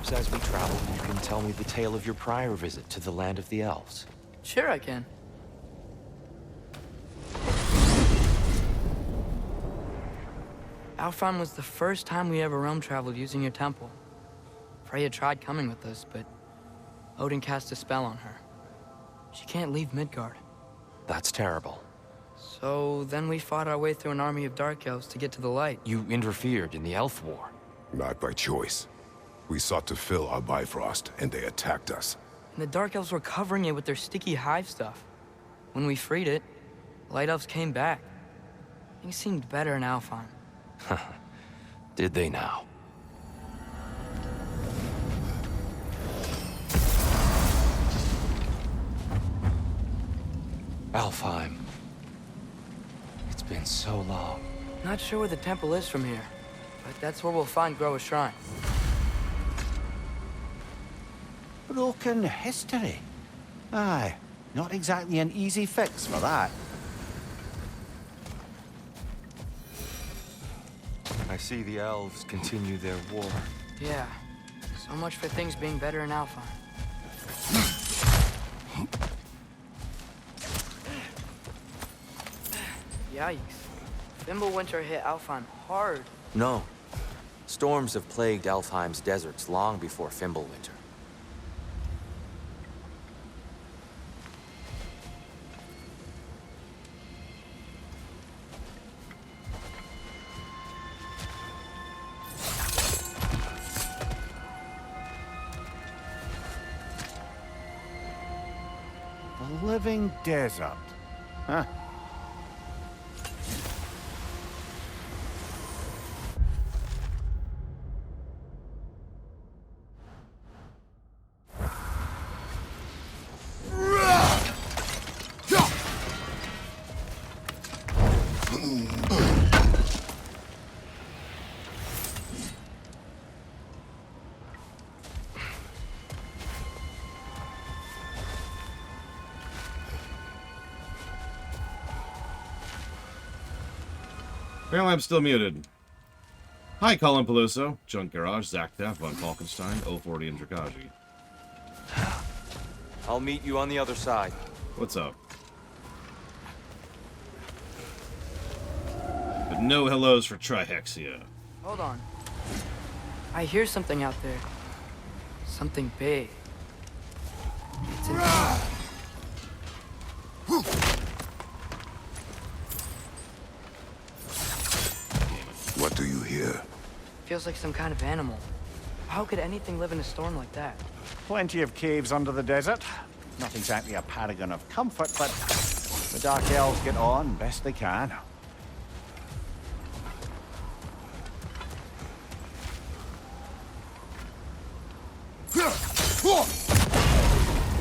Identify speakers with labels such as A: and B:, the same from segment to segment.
A: Perhaps as we travel, you can tell me the tale of your prior visit to the land of the elves.
B: Sure I can. Alfheim was the first time we ever realm traveled using your temple. Freya tried coming with us, but Odin cast a spell on her. She can't leave Midgard.
A: That's terrible.
B: So then we fought our way through an army of dark elves to get to the light.
A: You interfered in the elf war.
C: Not by choice. We sought to fill our Bifrost, and they attacked us.
B: And the dark elves were covering it with their sticky hive stuff. When we freed it, light elves came back. Things seemed better in Alfheim.
A: Did they now? Alfheim. It's been so long.
B: Not sure where the temple is from here, but that's where we'll find Gróa's shrine.
D: Broken history. Aye, not exactly an easy fix for that.
A: I see the elves continue their war.
B: Yeah, so much for things being better in Alfheim. Yikes. Fimbulwinter hit Alfheim hard.
A: No. Storms have plagued Alfheim's deserts long before Fimbulwinter.
D: A living desert. Huh.
E: Apparently I'm still muted. Hi, Colin Peluso, Junk Garage, Zach Theft, Von Falkenstein, 040, and Drakaji.
A: I'll meet you on the other side.
E: What's up? But no hellos for Trihexia.
B: Hold on. I hear something out there. Something big. It's in...
C: What do you hear?
B: Feels like some kind of animal. How could anything live in a storm like that?
D: Plenty of caves under the desert. Not exactly a paragon of comfort, but the dark elves get on best they can.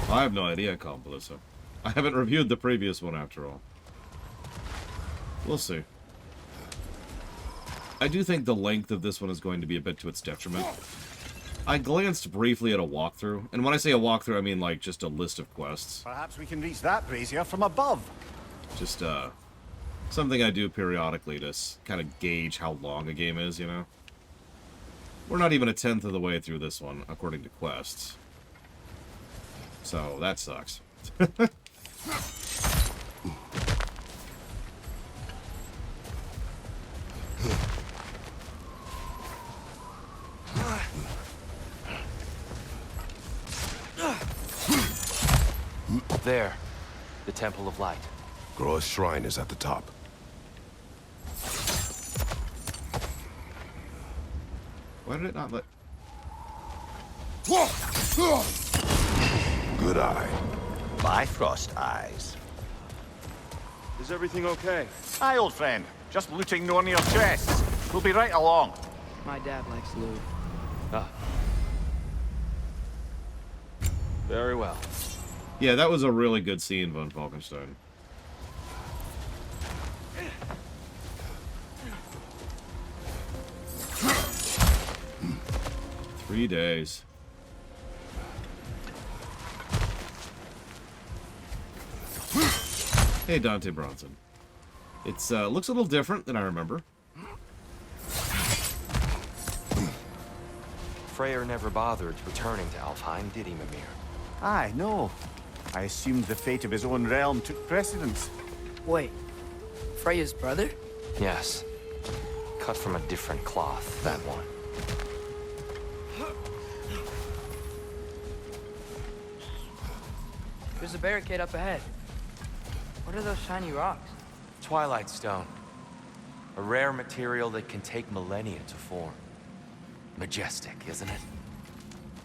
E: I have no idea, Colin Peluso. I haven't reviewed the previous one after all. We'll see. I do think the length of this one is going to be a bit to its detriment. I glanced briefly at a walkthrough, and when I say a walkthrough, I mean like just a list of quests.
D: Perhaps we can reach that brazier from above.
E: Just, something I do periodically to kind of gauge how long a game is, you know? We're not even a tenth of the way through this one, according to quests. So, that sucks.
A: There. The Temple of Light.
C: Gróa's shrine is at the top.
E: Why did it not let...
C: Good eye.
D: Bifrost eyes.
A: Is everything okay?
D: Aye, old friend. Just looting no near chests. We'll be right along.
B: My dad likes loot.
A: Ah. Very well.
E: Yeah, that was a really good scene, Von Falkenstein. Three days. Hey, Dante Bronson. It's looks a little different than I remember.
A: Freyr never bothered returning to Alfheim, did he, Mimir?
D: Aye, no. I assumed the fate of his own realm took precedence.
B: Wait, Freya's brother?
A: Yes. Cut from a different cloth, that one.
B: There's a barricade up ahead. What are those shiny rocks?
A: Twilight Stone. A rare material that can take millennia to form. Majestic, isn't it?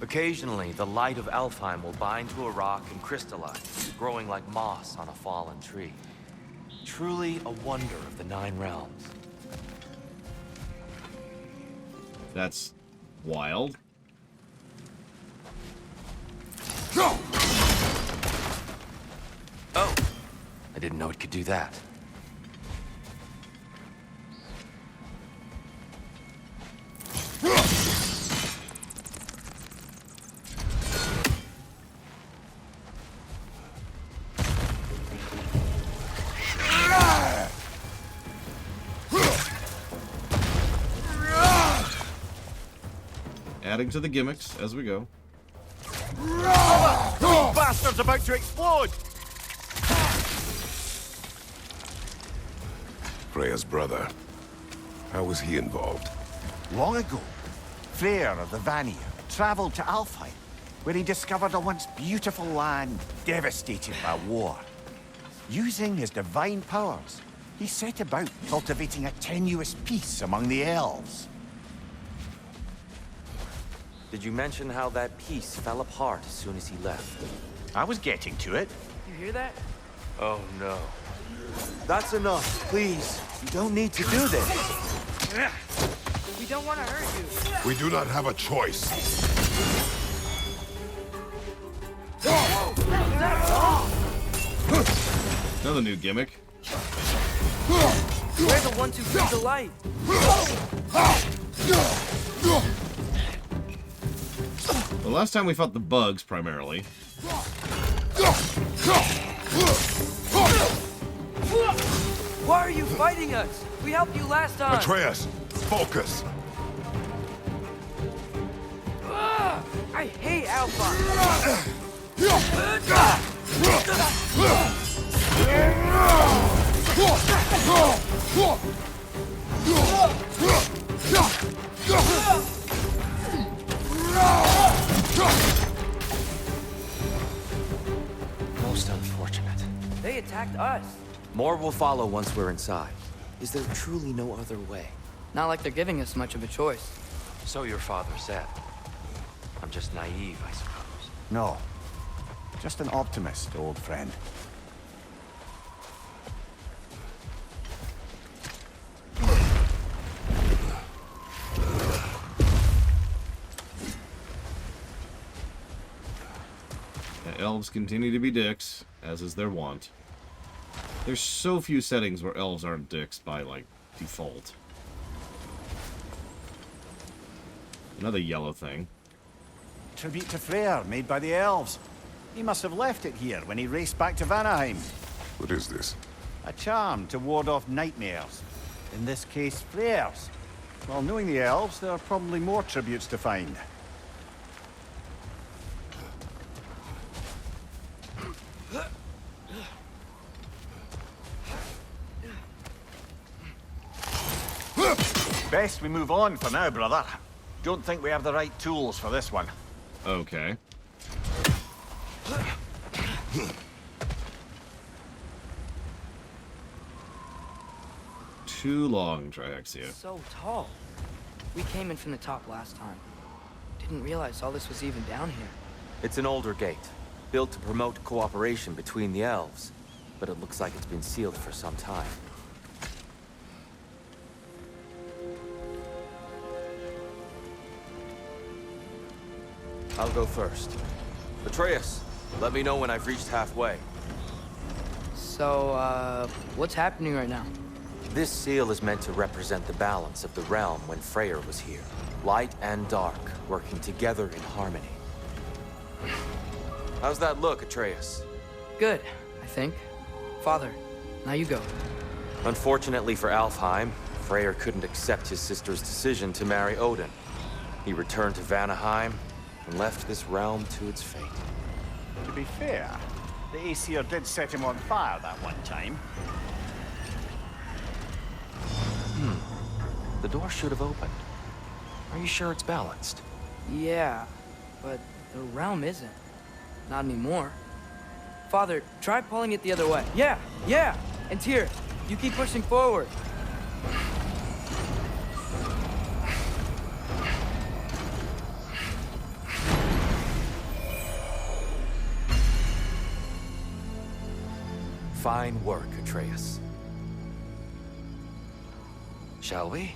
A: Occasionally, the Light of Alfheim will bind to a rock and crystallize, growing like moss on a fallen tree. Truly a wonder of the Nine Realms.
E: That's wild.
A: Oh! I didn't know it could do that.
E: Adding to the gimmicks as we go.
D: Bastard's about to explode!
C: Freya's brother. How was he involved?
D: Long ago, Freyr of the Vanir traveled to Alfheim, where he discovered a once beautiful land devastated by war. Using his divine powers, he set about cultivating a tenuous peace among the elves.
A: Did you mention how that piece fell apart as soon as he left?
D: I was getting to it.
B: You hear that?
A: Oh no. That's enough, please. You don't need to do this.
B: We don't want to hurt you.
C: We do not have a choice.
E: Another new gimmick.
B: We're the ones who bring the light.
E: The last time we fought the bugs, primarily.
B: Why are you fighting us? We helped you last time.
C: Atreus, focus.
B: I hate Alpha.
A: Most unfortunate.
B: They attacked us.
A: More will follow once we're inside. Is there truly no other way?
B: Not like they're giving us much of a choice.
A: So your father said. I'm just naive, I suppose.
D: No. Just an optimist, old friend.
E: The elves continue to be dicks, as is their wont. There's so few settings where elves aren't dicks by, like, default. Another yellow thing.
D: Tribute to Freyr, made by the elves. He must have left it here when he raced back to Vanaheim.
C: What is this?
D: A charm to ward off nightmares. In this case, Freyr's. Well, knowing the elves, there are probably more tributes to find. Best we move on for now, brother. Don't think we have the right tools for this one.
E: Okay. Too long, Triaxia.
B: So tall. We came in from the top last time. Didn't realize all this was even down here.
A: It's an older gate, built to promote cooperation between the elves. But it looks like it's been sealed for some time. I'll go first. Atreus, let me know when I've reached halfway.
B: So, what's happening right now?
A: This seal is meant to represent the balance of the realm when Freyr was here. Light and dark, working together in harmony. How's that look, Atreus?
B: Good, I think. Father, now you go.
A: Unfortunately for Alfheim, Freyr couldn't accept his sister's decision to marry Odin. He returned to Vanaheim and left this realm to its fate.
D: To be fair, the Aesir did set him on fire that one time.
A: The door should have opened. Are you sure it's balanced?
B: Yeah, but the realm isn't. Not anymore. Father, try pulling it the other way. Yeah! And Tyr, you keep pushing forward.
A: Fine work, Atreus. Shall we?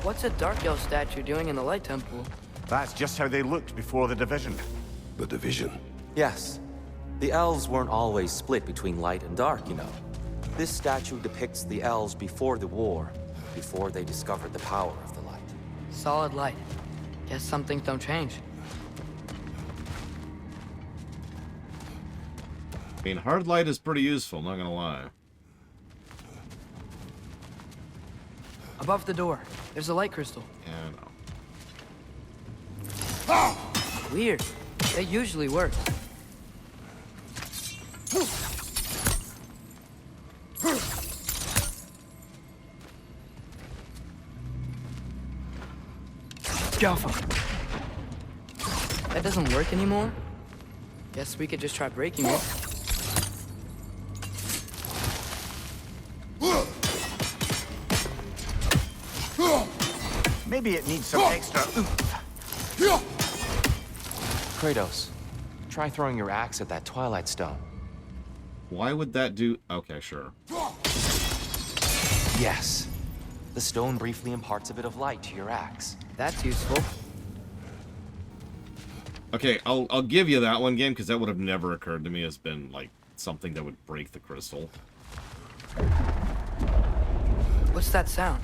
B: What's a Dark Elf statue doing in the Light Temple?
D: That's just how they looked before the division.
C: The division.
A: Yes. The elves weren't always split between light and dark, you know. This statue depicts the elves before the war, before they discovered the power of the light.
B: Solid light. Guess some things don't change.
E: I mean, hard light is pretty useful, not gonna lie.
B: Above the door, there's a light crystal.
E: Yeah, I know.
B: Weird. They usually work. Gaffer. That doesn't work anymore? Guess we could just try breaking it.
D: Maybe it needs some extra oomph.
A: Kratos, try throwing your axe at that Twilight Stone.
E: Why would that do... Okay, sure.
A: Yes. The stone briefly imparts a bit of light to your axe.
B: That's useful.
E: Okay, I'll give you that one, game, because that would have never occurred to me as been, like, something that would break the crystal.
B: What's that sound?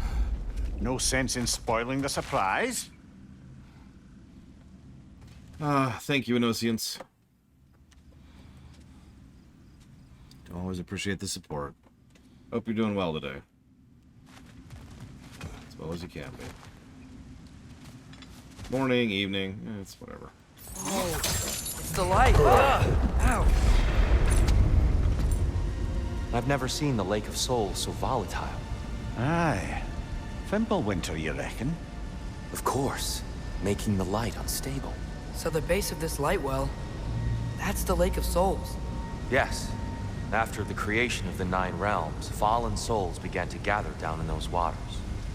D: No sense in spoiling the surprise.
E: Thank you, Innocents. Do always appreciate the support. Hope you're doing well today. As well as you can be. Morning, evening, it's whatever.
B: Oh, it's the light. Ow.
A: I've never seen the Lake of Souls so volatile.
D: Aye. Fimbulwinter, you reckon?
A: Of course, making the light unstable.
B: So the base of this light well, that's the Lake of Souls.
A: Yes. After the creation of the Nine Realms, fallen souls began to gather down in those waters.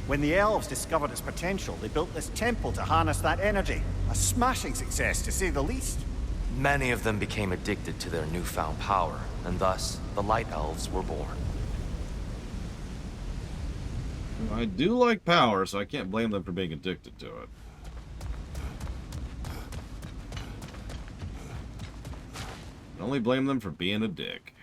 D: When the elves discovered its potential, they built this temple to harness that energy. A smashing success, to say the least.
A: Many of them became addicted to their newfound power, and thus, the Light Elves were born.
E: I do like power, so I can't blame them for being addicted to it. I only blame them for being a dick.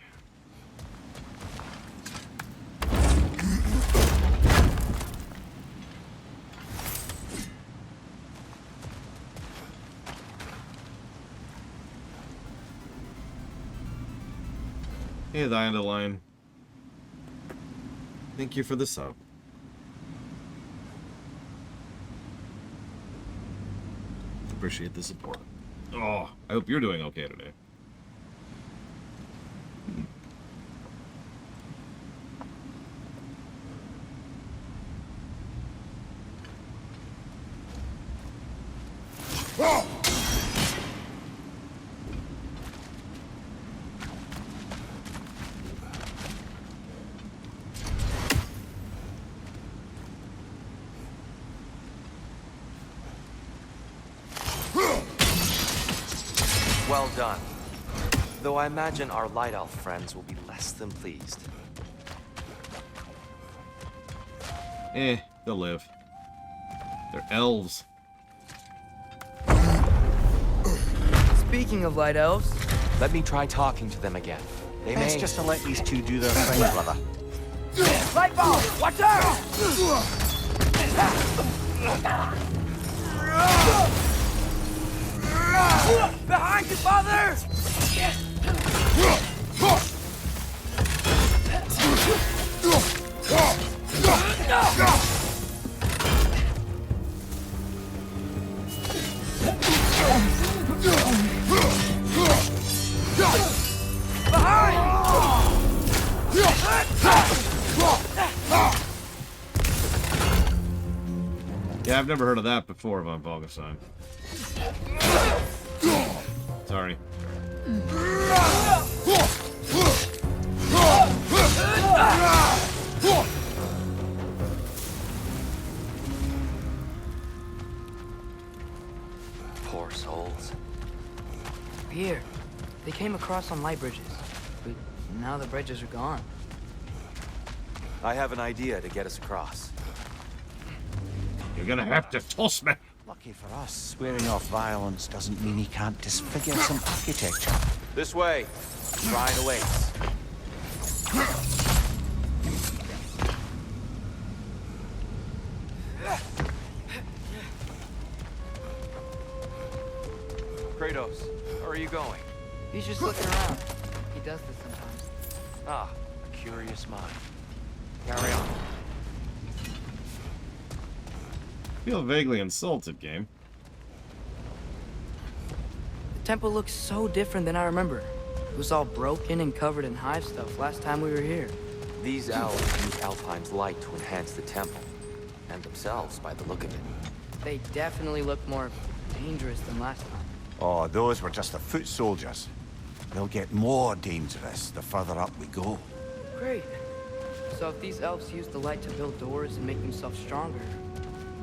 E: Hey, the Underline. Thank you for the sub. Appreciate the support. Oh, I hope you're doing okay today.
A: Well done. Though I imagine our Light Elf friends will be less than pleased.
E: They'll live. They're elves.
B: Speaking of Light Elves,
A: Let me try talking to them again. They
D: Best
A: may...
D: just to let these two do their thing, brother.
B: light ball, watch out! Behind you, father!
E: Yeah, I've never heard of that before, Von Volgenstein. Sorry.
A: Poor souls.
B: Here, they came across on light bridges, but now the bridges are gone.
A: I have an idea to get us across.
E: You're gonna have to toss me.
D: Lucky for us, swearing off violence doesn't mean he can't disfigure some architecture.
A: This way. Shrine awaits. Kratos, where are you going?
B: He's just looking around. He does this sometimes.
A: Ah, a curious mind. Carry on.
E: Feel vaguely insulted, game.
B: The temple looks so different than I remember. It was all broken and covered in hive stuff last time we were here.
A: These elves use Alfheim's light to enhance the temple, and themselves by the look of it.
B: They definitely look more dangerous than last time.
D: Oh, those were just the foot soldiers. They'll get more dangerous the further up we go.
B: Great. So if these elves use the light to build doors and make themselves stronger,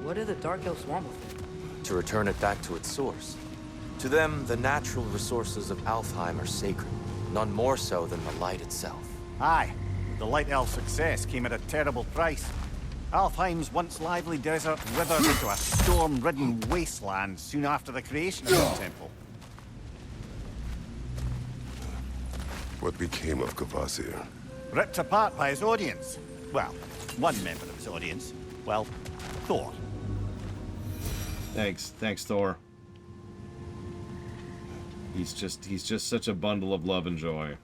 B: what do the Dark Elves want with it?
A: To return it back to its source. To them, the natural resources of Alfheim are sacred, none more so than the light itself.
D: Aye, the Light Elf success came at a terrible price. Alfheim's once lively desert withered into a storm-ridden wasteland soon after the creation of the temple.
C: What became of Kvasir?
D: Ripped apart by his audience. Well, one member of his audience. Well, Thor.
E: Thanks, Thor. He's just such a bundle of love and joy.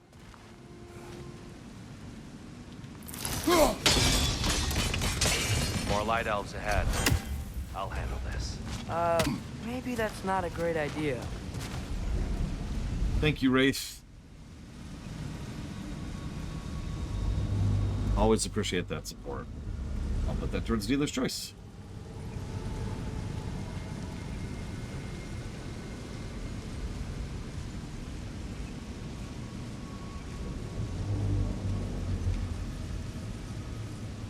A: More light elves ahead. I'll handle this.
B: Maybe that's not a great idea.
E: Thank you, Wraith. Always appreciate that support. I'll put that towards dealer's choice.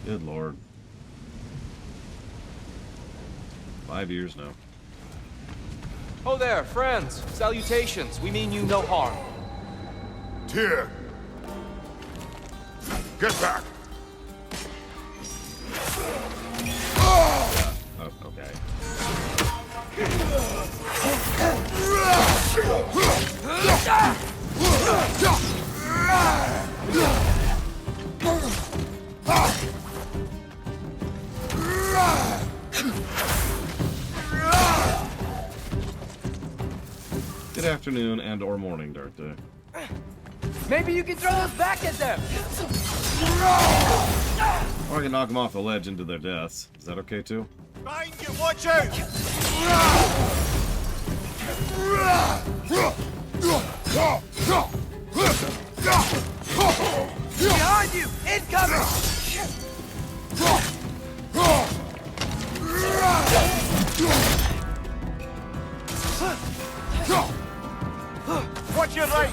E: Good lord. 5 years now.
A: Oh there, friends. Salutations. We mean you no harm.
C: Tyr! Get back!
E: Oh, okay. Good afternoon and or morning, Dark Day.
B: Maybe you can throw us back at them!
E: Or I can knock them off the ledge into their deaths. Is that okay too?
D: Behind you, watch out!
B: Behind you! Incoming!
D: Watch your right!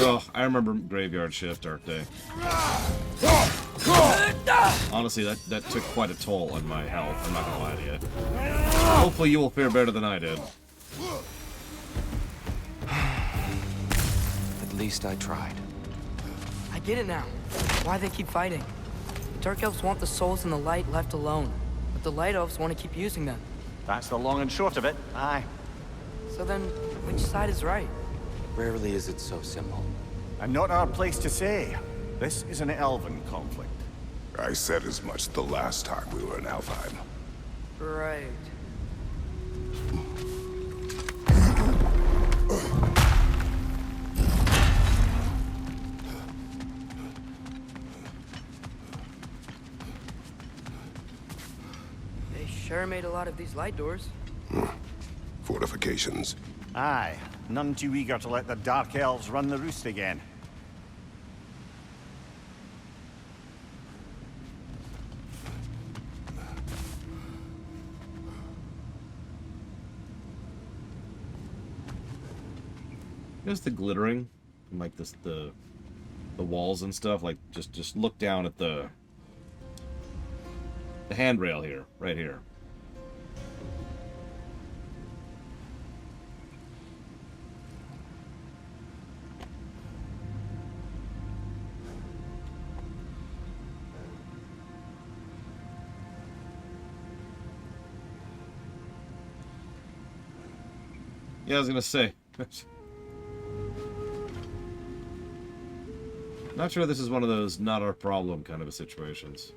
E: Oh, I remember Graveyard Shift, Dark Day. Honestly, that took quite a toll on my health, I'm not gonna lie to you. Hopefully you will fare better than I did.
A: At least I tried.
B: I get it now. Why they keep fighting. Dark Elves want the souls in the light left alone, but the Light Elves want to keep using them.
D: That's the long and short of it, aye.
B: So then, which side is right?
A: Rarely is it so simple.
D: And not our place to say. This is an Elven conflict.
C: I said as much the last time we were in Alfheim.
B: Right. Sure made a lot of these light doors.
C: Fortifications.
D: Aye, none too eager to let the Dark Elves run the roost again.
E: There's the glittering, and like this, the walls and stuff. Like just look down at the handrail here, right here. Yeah, I was gonna say. Not sure this is one of those not our problem kind of a situations.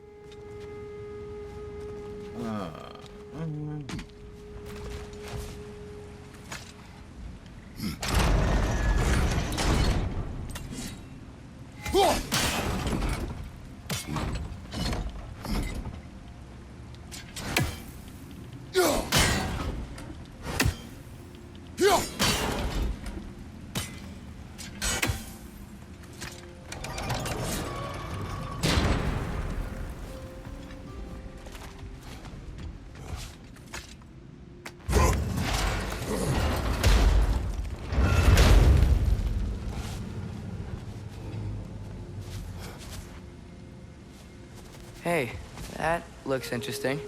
B: Hey, that looks interesting.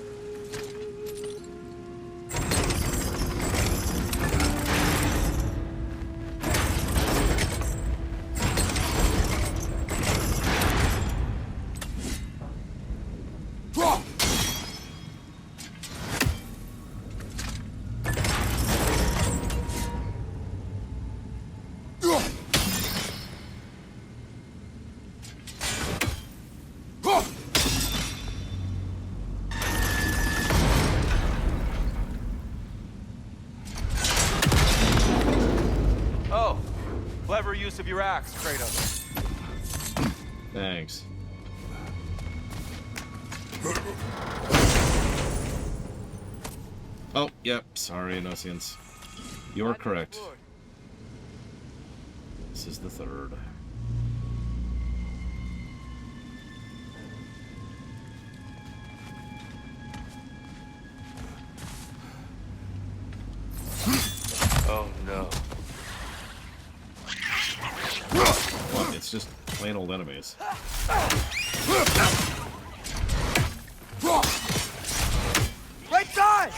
A: Clever use of your axe, Kratos.
E: Thanks. Oh, yep. Sorry, Innocence. You're correct. This is the third.
A: Oh no.
E: What? It's just plain old enemies.
A: Right side!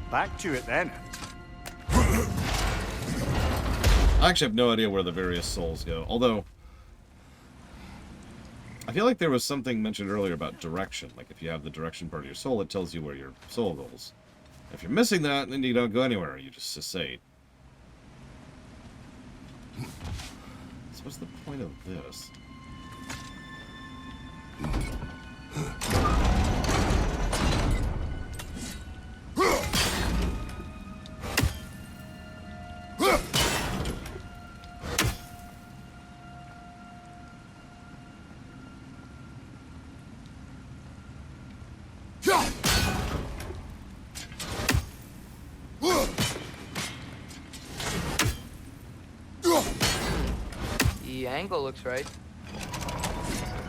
D: Back to it then.
E: I actually have no idea where the various souls go, although I feel like there was something mentioned earlier about direction. Like if you have the direction part of your soul, it tells you where your soul goes. If you're missing that, then you don't go anywhere. You just cessate. So what's the point of this?
B: The angle looks right.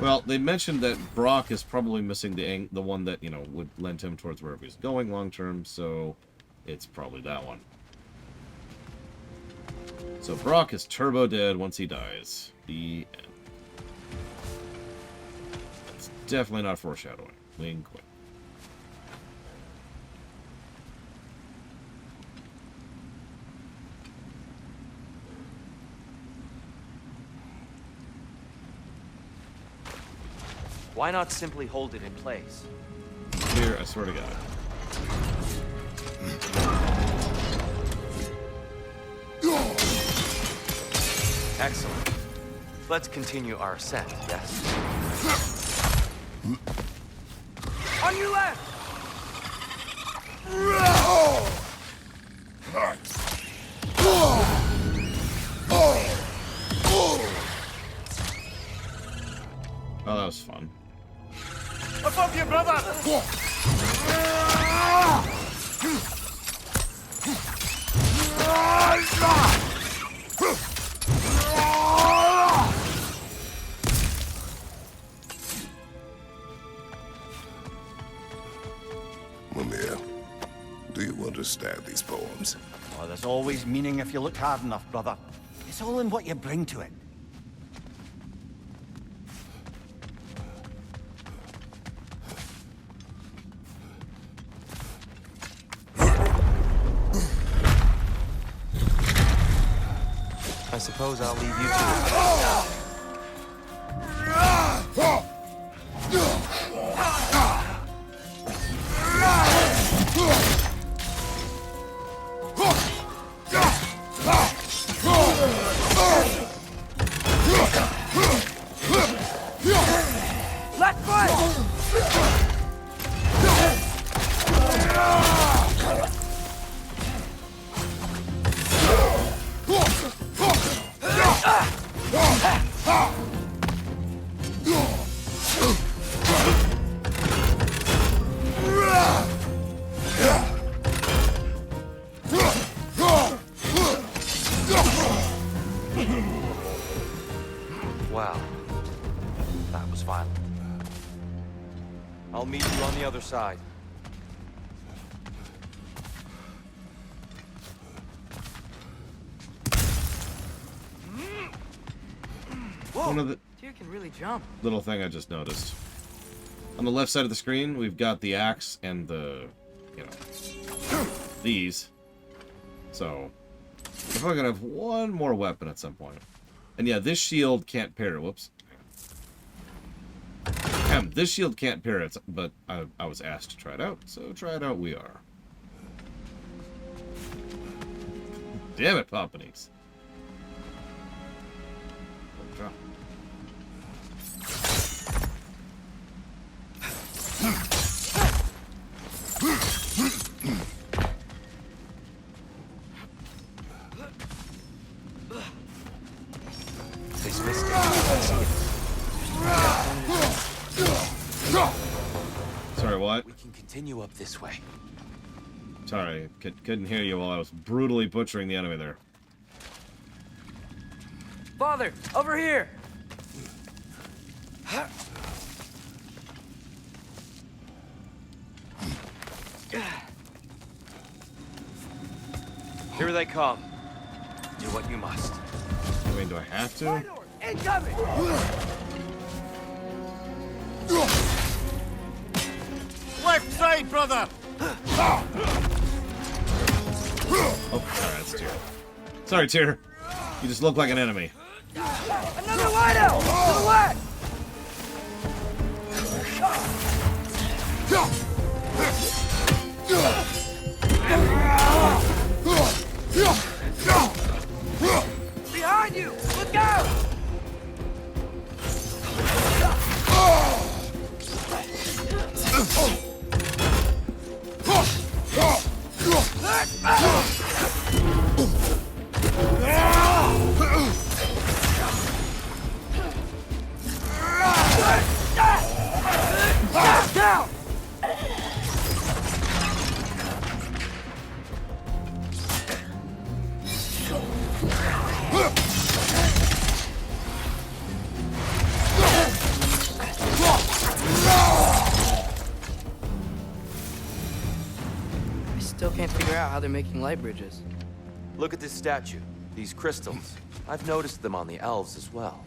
E: Well, they mentioned that Brok is probably missing the one that, you know, would lend him towards wherever he's going long term, so it's probably that one. So Brok is turbo dead once he dies. The end. It's definitely not foreshadowing. Wink, wink.
A: Why not simply hold it in place?
E: Here, I swear to God.
A: Excellent. Let's continue our ascent, yes? On your left!
E: Oh, that was fun.
D: Above you, brother!
C: Mimir, do you understand these poems?
D: Oh, there's always meaning if you look hard enough, brother. It's all in what you bring to it.
A: I suppose I'll leave you to it.
B: Left foot!
A: Wow. That was violent. I'll meet you on the other side.
B: Whoa!
E: One of the
B: Tyr can really jump.
E: little thing I just noticed. On the left side of the screen, we've got the axe and the, you know, these. So, we're probably gonna have one more weapon at some point. And yeah, this shield can't parry. Whoops. This shield can't parry it, but I was asked to try it out, so try it out we are. Damn it, Pompanies.
A: These mistakes.
E: Sorry, what?
A: We can continue up this way.
E: Sorry, couldn't hear you while I was brutally butchering the enemy there.
B: Father, over here!
A: Here they come. Do what you must.
E: I mean, do I have to?
B: Incoming!
D: Left side, brother!
E: Oh, sorry, that's Tyr. Sorry, Tyr. You just look like an enemy.
B: Another Light Elf! To the left! Behind you! Look out! Down! I still can't figure out how they're making light bridges.
A: Look at this statue. These crystals. I've noticed them on the elves as well.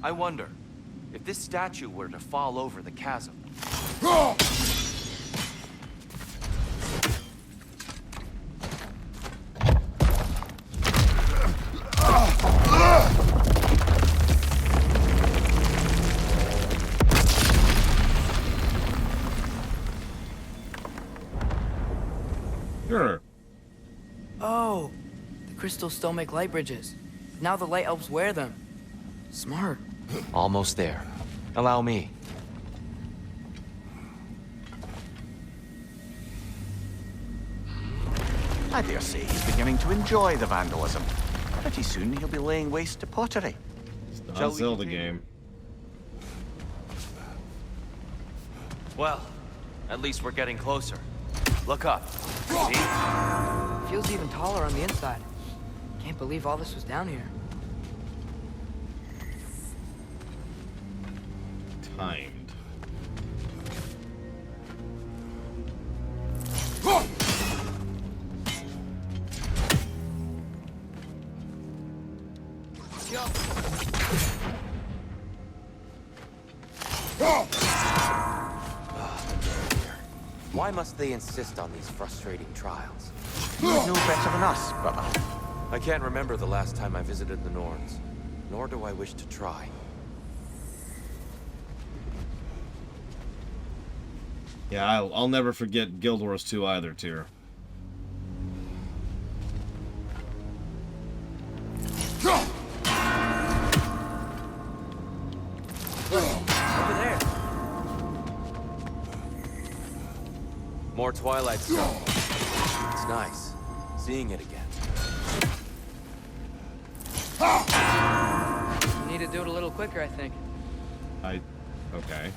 A: I wonder, if this statue were to fall over the chasm...
E: Sure.
B: Oh, the crystals still make light bridges. Now the Light Elves wear them. Smart.
A: Almost there. Allow me.
D: I dare say he's beginning to enjoy the vandalism. Pretty soon he'll be laying waste to pottery.
E: It's not
A: Shall
E: a
A: we
E: Zelda
A: continue?
E: game.
A: Well, at least we're getting closer. Look up. See?
B: Feels even taller on the inside. Can't believe all this was down here.
E: Timed.
A: Why must they insist on these frustrating trials?
D: He's no better than us, but
A: I can't remember the last time I visited the Norns, nor do I wish to try.
E: Yeah, I'll never forget Guild Wars 2 either, Tyr.
B: Over there.
A: More Twilight Stone. It's nice, seeing it again.
B: You need to do it a little quicker, I think.
E: Okay.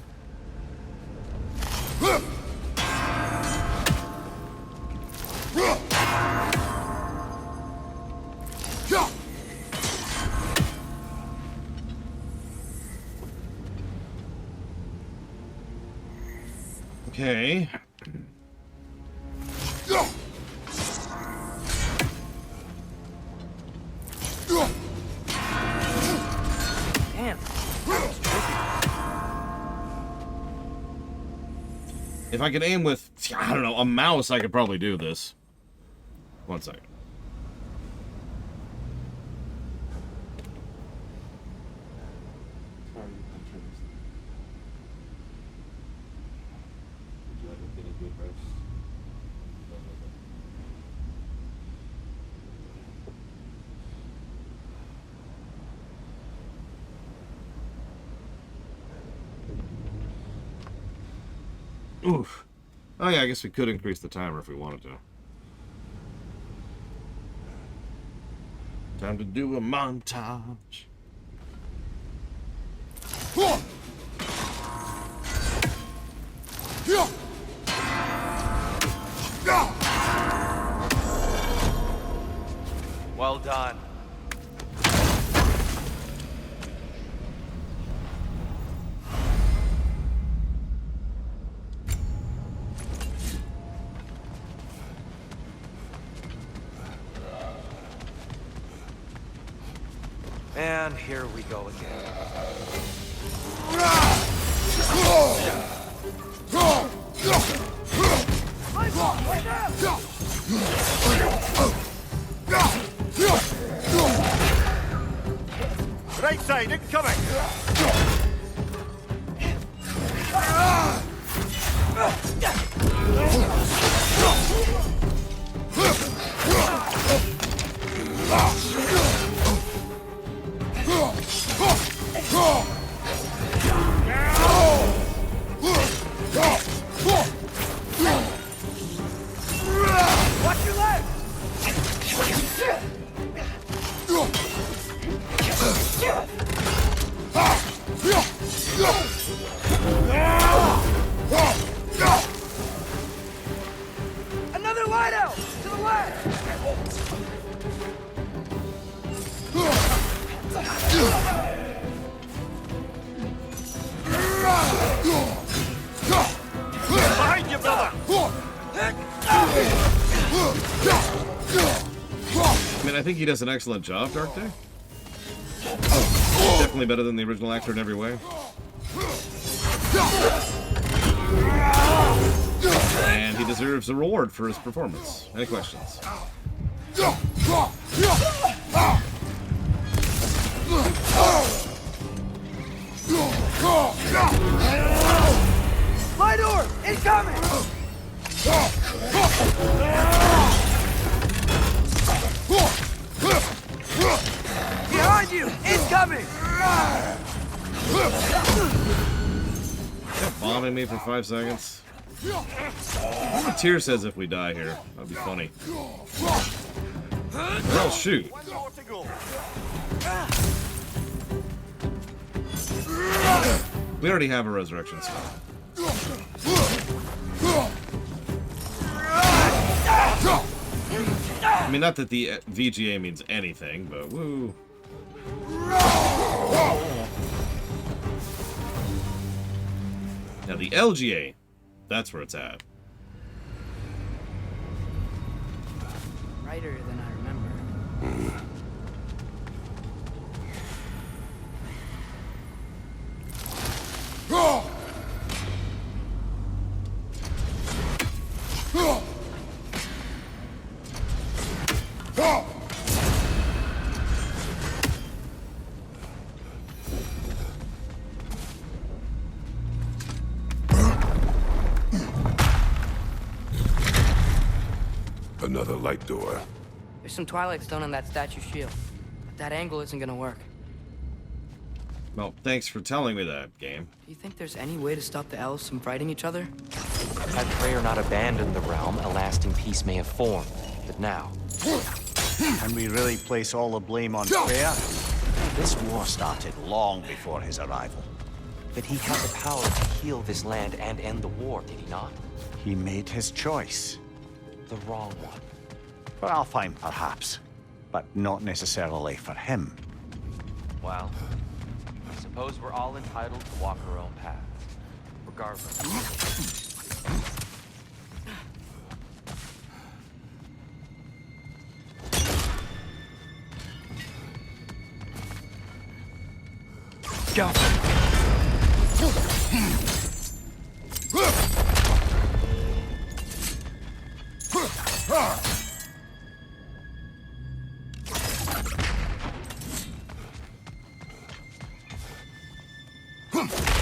E: Okay.
B: Damn.
E: If I could aim with, I don't know, a mouse, I could probably do this. One second. Oof. Oh yeah, I guess we could increase the timer if we wanted to. Time to do a montage.
A: Well done. And here we go again.
D: right side, incoming!
B: Watch your left! Another Light Elf! To the left!
D: Behind you, brother!
E: I mean, I think he does an excellent job, Dark Day. Definitely better than the original actor in every way. And he deserves a reward for his performance. Any questions?
B: Light orb! Incoming! Behind you! Incoming!
E: bombing me for 5 seconds? What Tyr says if we die here. That'd be funny. Well, shoot. We already have a resurrection spell. I mean, not that the VGA means anything, but woo. Now the LGA, that's where it's at.
B: Brighter than I remember.
C: Another light door.
B: There's some Twilight Stone on that statue shield. But that angle isn't gonna work.
E: Well, thanks for telling me that, game.
B: Do you think there's any way to stop the elves from fighting each other?
A: Had prayer not abandoned the realm, a lasting peace may have formed. But now,
D: Can we really place all the blame on Freya? This war started long before his arrival.
A: but he had the power to heal this land and end the war, did he not?
D: He made his choice.
A: The wrong one.
D: For Alfheim, perhaps, but not necessarily for him.
A: Well, I suppose we're all entitled to walk our own paths, regardless.
B: Go!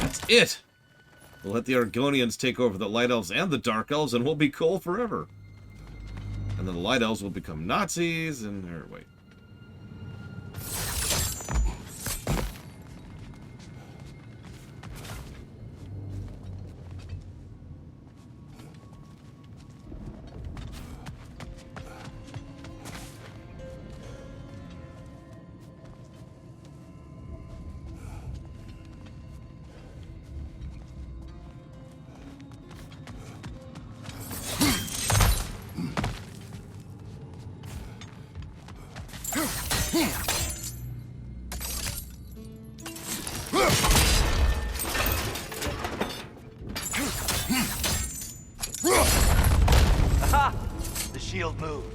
E: That's it! We'll let the Argonians take over the Light Elves and the Dark Elves, and we'll be cool forever. And then the Light Elves will become Nazis, and... or, wait.
A: Aha! The shield moved.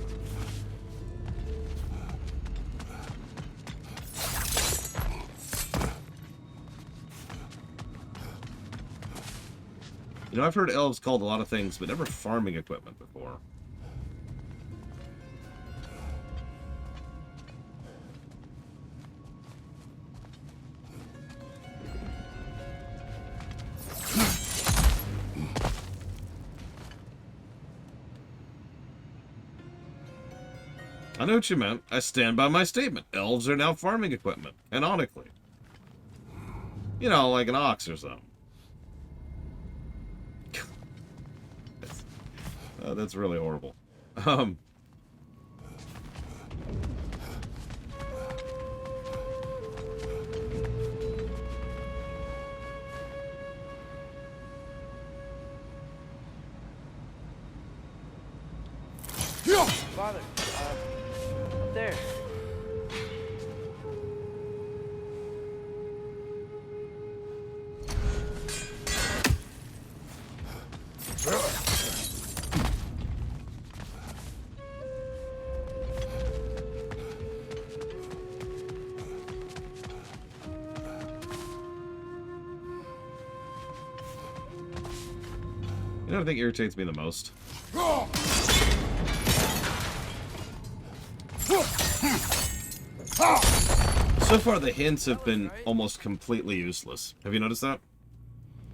E: You know, I've heard elves called a lot of things, but never farming equipment before. I know what you meant. I stand by my statement. Elves are now farming equipment, canonically. You know, like an ox or something. That's really horrible.
B: Father, up there.
E: You know what I think irritates me the most? So far, the hints have been almost completely useless. Have you noticed that?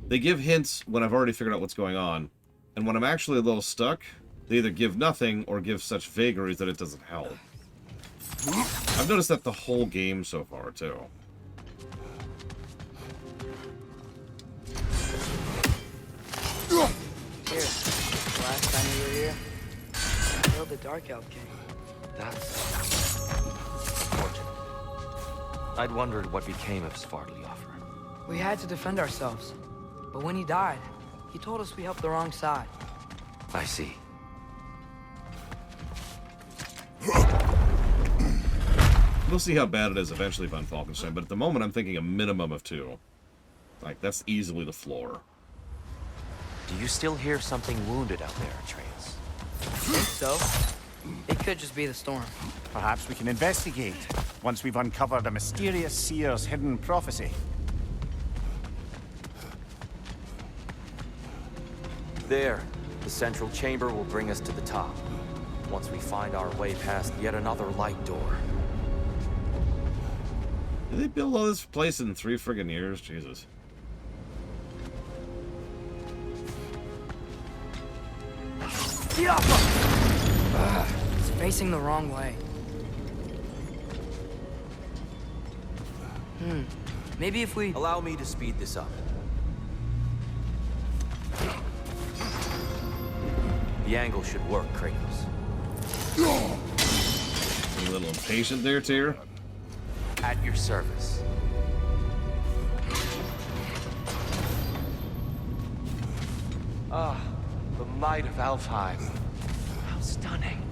E: They give hints when I've already figured out what's going on, and when I'm actually a little stuck, they either give nothing or give such vagaries that it doesn't help. I've noticed that the whole game so far, too.
B: the Dark Elf King.
A: That's unfortunate. I'd wondered what became of Svartalfheim.
B: We had to defend ourselves. But when he died, he told us we helped the wrong side.
A: I see.
E: We'll see how bad it is eventually, Von Falkenstein, but at the moment I'm thinking a minimum of 2. Like, that's easily the floor.
A: Do you still hear something wounded out there, Atreus?
B: Think so? It could just be the storm.
D: Perhaps we can investigate, once we've uncovered a mysterious seer's hidden prophecy.
A: There. The central chamber will bring us to the top. Once we find our way past yet another light door.
E: Did they build all this place in 3 friggin' years? Jesus.
B: It's facing the wrong way. Maybe if we...
A: Allow me to speed this up. The angle should work, Kratos.
E: You a little impatient there, Tyr?
A: At your service. Ah, the Light of Alfheim. How stunning.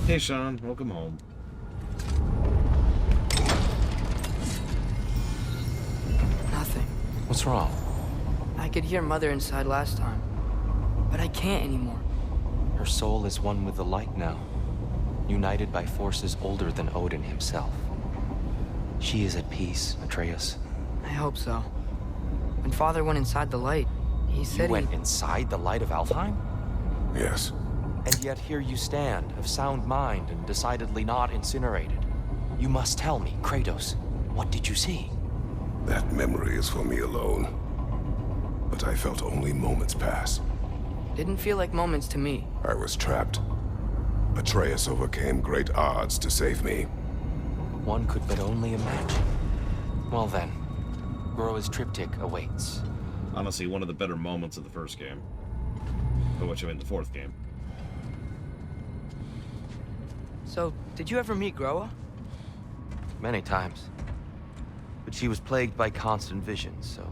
E: Hey, Sean. Welcome home.
B: Nothing.
A: What's wrong?
B: I could hear Mother inside last time. But I can't anymore.
A: Her soul is one with the light now, united by forces older than Odin himself. She is at peace, Atreus.
B: I hope so. When Father went inside the light, he said
A: You went inside the Light of Alfheim?
C: Yes.
A: And yet here you stand, of sound mind and decidedly not incinerated. You must tell me, Kratos, what did you see?
C: That memory is for me alone. But I felt only moments pass.
B: Didn't feel like moments to me.
C: I was trapped. Atreus overcame great odds to save me.
A: One could but only imagine. Well then, Gróa's Triptych awaits.
E: Honestly, one of the better moments of the first game. But what you mean, the 4th game.
B: So, did you ever meet Gróa?
A: Many times. But she was plagued by constant visions, so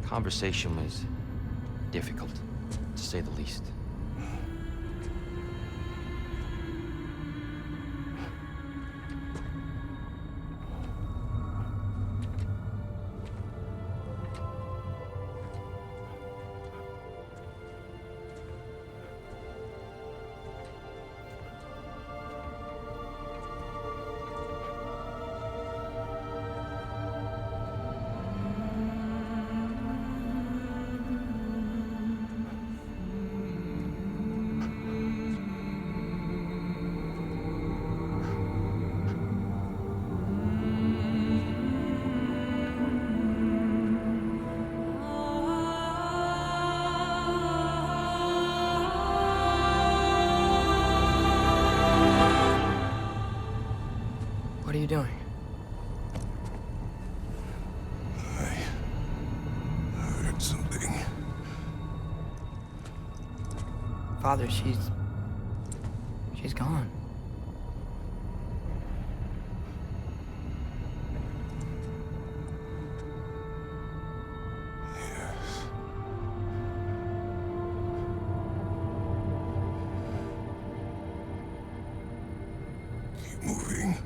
A: conversation was difficult, to say the least.
B: What are you doing?
C: I heard something.
B: Father, she's gone.
C: Yes. Keep moving.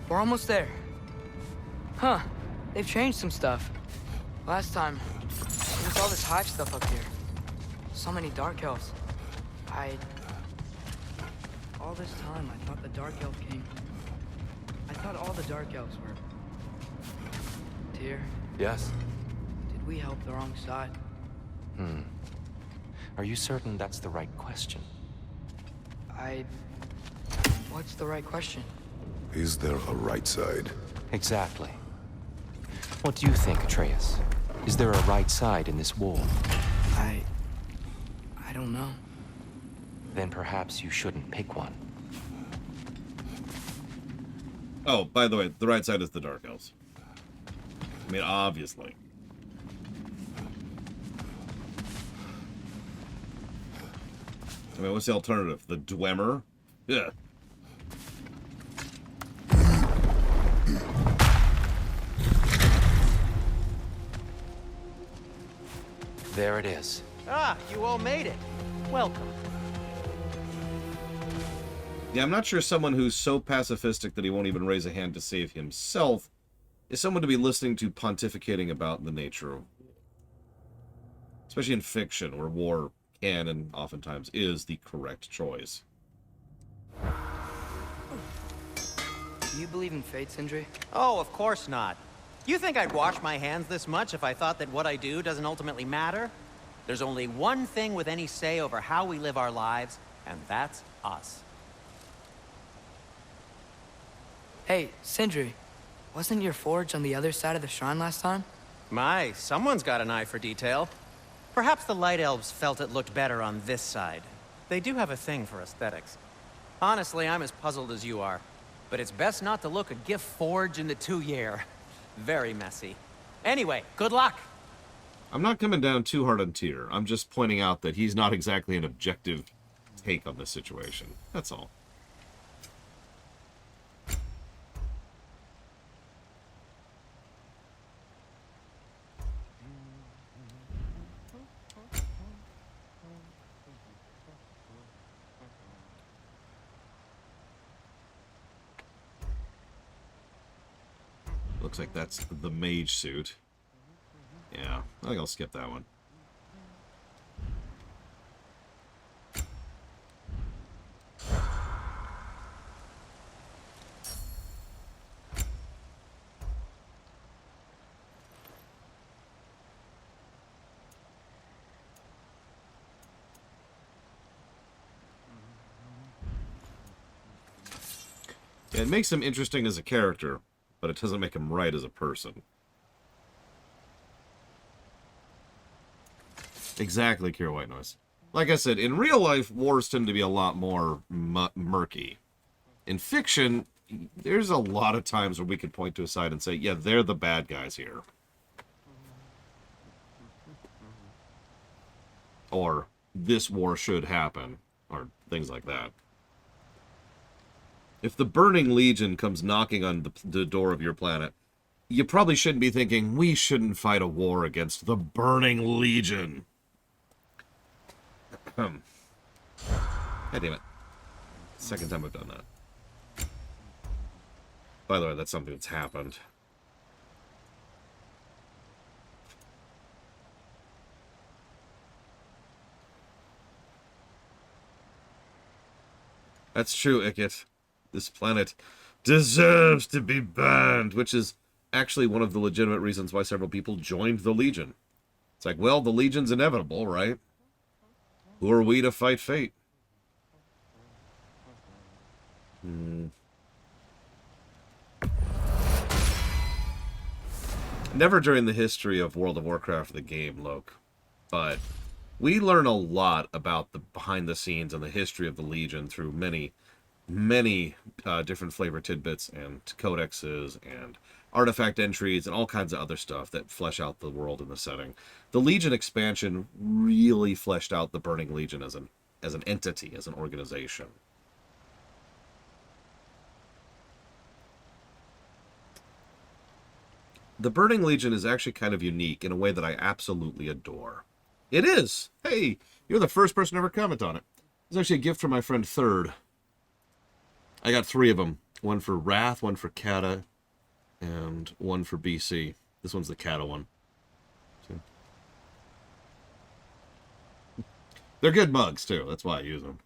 B: We're almost there. Huh. They've changed some stuff. Last time, there was all this hive stuff up here. So many Dark Elves. All this time, I thought the Dark Elf King... I thought all the Dark Elves were... Tyr,
A: Yes?
B: did we help the wrong side?
A: Are you certain that's the right question?
B: What's the right question?
C: Is there a right side?
A: Exactly. What do you think, Atreus? Is there a right side in this war?
B: I don't know.
A: Then perhaps you shouldn't pick one.
E: Oh, by the way, the right side is the Dark Elves. I mean, obviously. I mean, what's the alternative? The Dwemer? Yeah.
A: There it is.
F: Ah, you all made it. Welcome.
E: Yeah, I'm not sure someone who's so pacifistic that he won't even raise a hand to save himself is someone to be listening to pontificating about the nature of war. Especially in fiction, where war can and oftentimes is the correct choice.
B: Do you believe in fate, Sindri?
F: Oh, of course not. You think I'd wash my hands this much if I thought that what I do doesn't ultimately matter? There's only one thing with any say over how we live our lives, and that's us.
B: Hey, Sindri, wasn't your forge on the other side of the shrine last time?
F: My, someone's got an eye for detail. Perhaps the Light Elves felt it looked better on this side. They do have a thing for aesthetics. Honestly, I'm as puzzled as you are. But it's best not to look a gift forge in the 2-year. Very messy. Anyway, good luck!
E: I'm not coming down too hard on Tyr. I'm just pointing out that he's not exactly an objective take on this situation. That's all. Looks like that's the mage suit. Yeah, I think I'll skip that one. Yeah, it makes him interesting as a character, but it doesn't make him right as a person. Exactly, Kira White Noise. Like I said, in real life, wars tend to be a lot more murky. In fiction, there's a lot of times where we could point to a side and say, yeah, they're the bad guys here. Or, this war should happen. Or things like that. If the Burning Legion comes knocking on the door of your planet, you probably shouldn't be thinking, we shouldn't fight a war against the Burning Legion. God damn it. Second time I've done that. By the way, that's something that's happened. That's true, Ikit. This planet deserves to be banned, which is actually one of the legitimate reasons why several people joined the Legion. It's like, well, the Legion's inevitable, right? Who are we to fight fate? Never during the history of World of Warcraft, the game, Loke, but we learn a lot about the behind the scenes and the history of the Legion through many different flavor tidbits and codexes and artifact entries and all kinds of other stuff that flesh out the world and the setting. The Legion expansion really fleshed out the Burning Legion as an entity, as an organization. The Burning Legion is actually kind of unique in a way that I absolutely adore. It is! Hey, you're the first person to ever comment on it. It's actually a gift from my friend Third. I got 3 of them. One for Wrath, one for Kata, and one for BC. This one's the Kata one. See? They're good mugs, too. That's why I use them.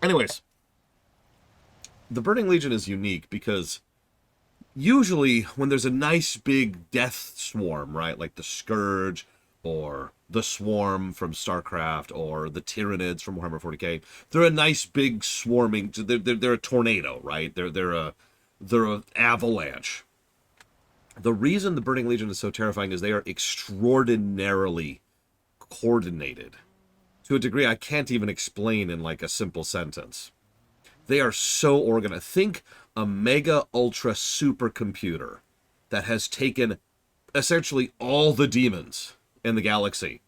E: Anyways, the Burning Legion is unique because usually when there's a nice big death swarm, right, like the Scourge or the Swarm from StarCraft or the Tyranids from Warhammer 40k, they're a nice big swarming. They're a tornado, right? They're an avalanche. The reason the Burning Legion is so terrifying is they are extraordinarily coordinated to a degree I can't even explain in like a simple sentence. They are so organized. Think a mega ultra supercomputer that has taken essentially all the demons in the galaxy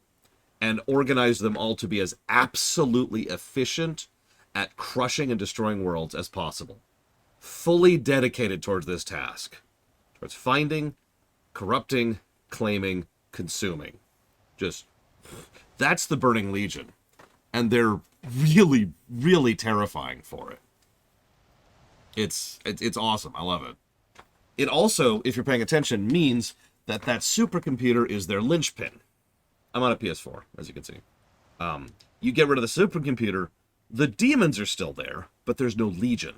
E: and organized them all to be as absolutely efficient at crushing and destroying worlds as possible. Fully dedicated towards this task. Towards finding, corrupting, claiming, consuming. Just, that's the Burning Legion. And they're really, really terrifying for it. It's awesome. I love it. It also, if you're paying attention, means that supercomputer is their linchpin. I'm on a PS4, as you can see. You get rid of the supercomputer, the demons are still there, but there's no legion.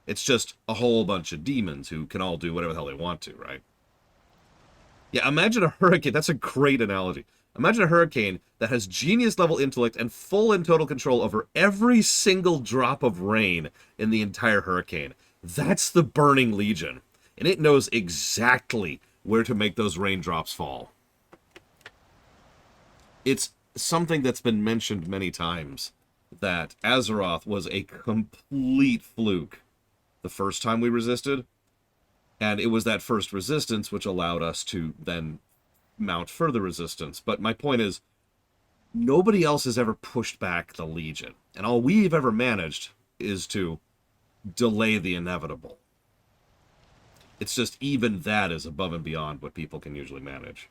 E: It's just a whole bunch of demons who can all do whatever the hell they want to, right? Yeah, imagine a hurricane. That's a great analogy. Imagine a hurricane that has genius-level intellect and full and total control over every single drop of rain in the entire hurricane. That's the Burning Legion. And it knows exactly where to make those raindrops fall. It's something that's been mentioned many times, that Azeroth was a complete fluke the first time we resisted, and it was that first resistance which allowed us to then mount further resistance. But my point is, nobody else has ever pushed back the Legion, and all we've ever managed is to delay the inevitable. It's just even that is above and beyond what people can usually manage.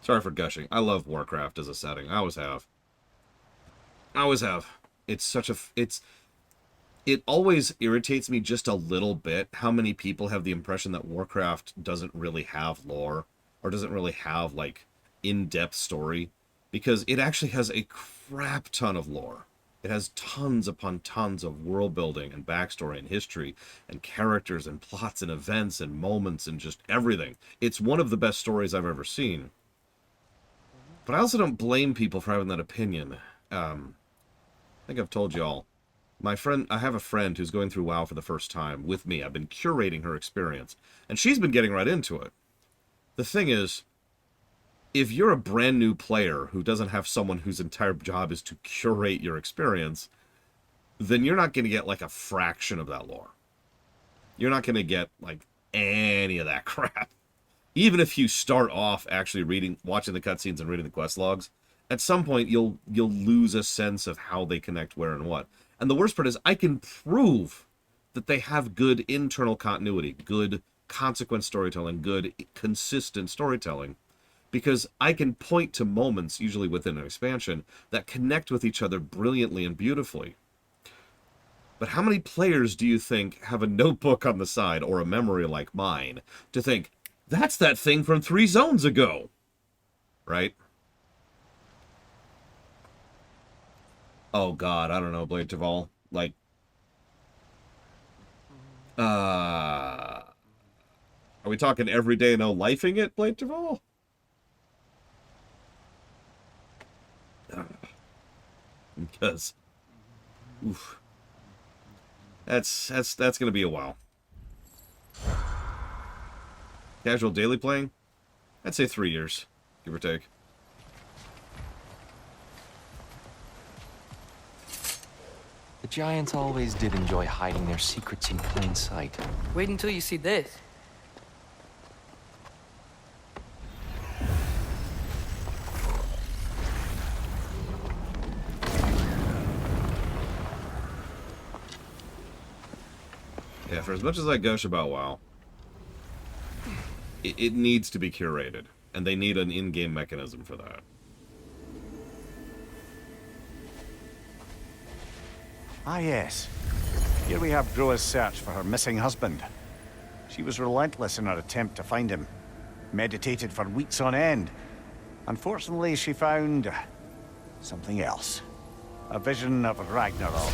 E: Sorry for gushing. I love Warcraft as a setting. I always have. I always have. It's such a... It always irritates me just a little bit how many people have the impression that Warcraft doesn't really have lore, or doesn't really have, like, in-depth story, because it actually has a crap ton of lore. It has tons upon tons of world building and backstory and history and characters and plots and events and moments and just everything. It's one of the best stories I've ever seen. But I also don't blame people for having that opinion. I think I've told you all. I have a friend who's going through WoW for the first time with me. I've been curating her experience, and she's been getting right into it. The thing is, if you're a brand new player who doesn't have someone whose entire job is to curate your experience, then you're not going to get like a fraction of that lore. You're not going to get like any of that crap. Even if you start off actually watching the cutscenes and reading the quest logs, at some point you'll lose a sense of how they connect where and what. And the worst part is I can prove that they have good internal continuity, good consequence storytelling, good consistent storytelling, because I can point to moments, usually within an expansion, that connect with each other brilliantly and beautifully. But how many players do you think have a notebook on the side, or a memory like mine, to think, that's that thing from 3 zones ago, right? Oh god, I don't know, Blade Taval. Like, are we talking every day no lifing it, Blade Taval? Because, oof, that's gonna be a while. Casual daily playing? I'd say 3 years, give or take.
A: The giants always did enjoy hiding their secrets in plain sight.
B: Wait until you see this.
E: Yeah, for as much as I gush about WoW, it needs to be curated, and they need an in-game mechanism for that.
D: Ah, yes. Here we have Gróa's search for her missing husband. She was relentless in her attempt to find him. Meditated for weeks on end. Unfortunately, she found something else. A vision of Ragnarok.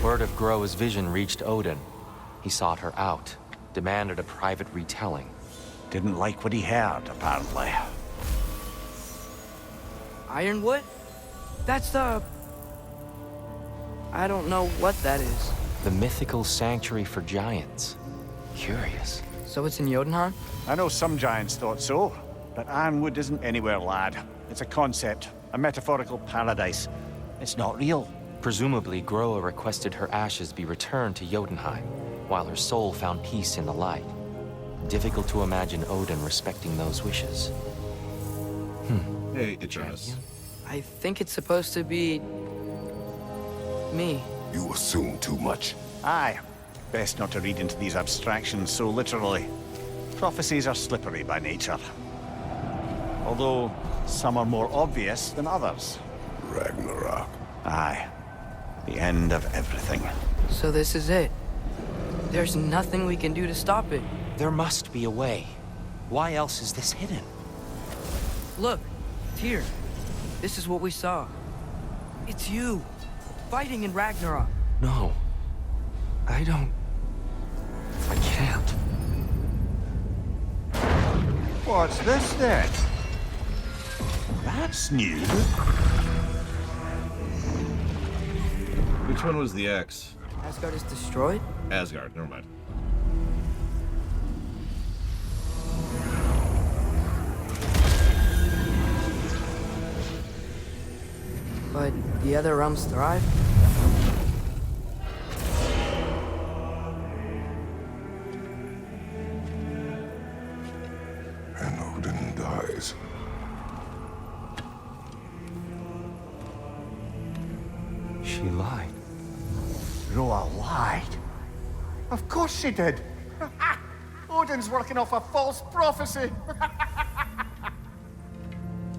A: Word of Gróa's vision reached Odin. He sought her out, demanded a private retelling.
D: Didn't like what he heard, apparently.
B: Ironwood? That's the... I don't know what that is.
A: The mythical sanctuary for giants. Curious.
B: So it's in Jotunheim?
D: I know some giants thought so, but Ironwood isn't anywhere, lad. It's a concept, a metaphorical paradise. It's not real.
A: Presumably, Gróa requested her ashes be returned to Jotunheim, while her soul found peace in the light. Difficult to imagine Odin respecting those wishes.
E: Hey, Atreus.
B: I think it's supposed to be... me.
C: You assume too much.
D: Aye. Best not to read into these abstractions so literally. Prophecies are slippery by nature. Although, some are more obvious than others.
C: Ragnarok.
D: Aye. The end of everything.
B: So this is it. There's nothing we can do to stop it.
A: There must be a way. Why else is this hidden?
B: Look, Tyr. This is what we saw. It's you, fighting in Ragnarok.
A: No. I can't.
D: What's this then? That's new.
E: Which one was the X?
B: Asgard is destroyed?
E: Asgard, never mind.
B: But the other realms thrive?
C: And Odin dies.
A: She lied.
D: Gróa lied. Of course she did. Odin's working off a false prophecy.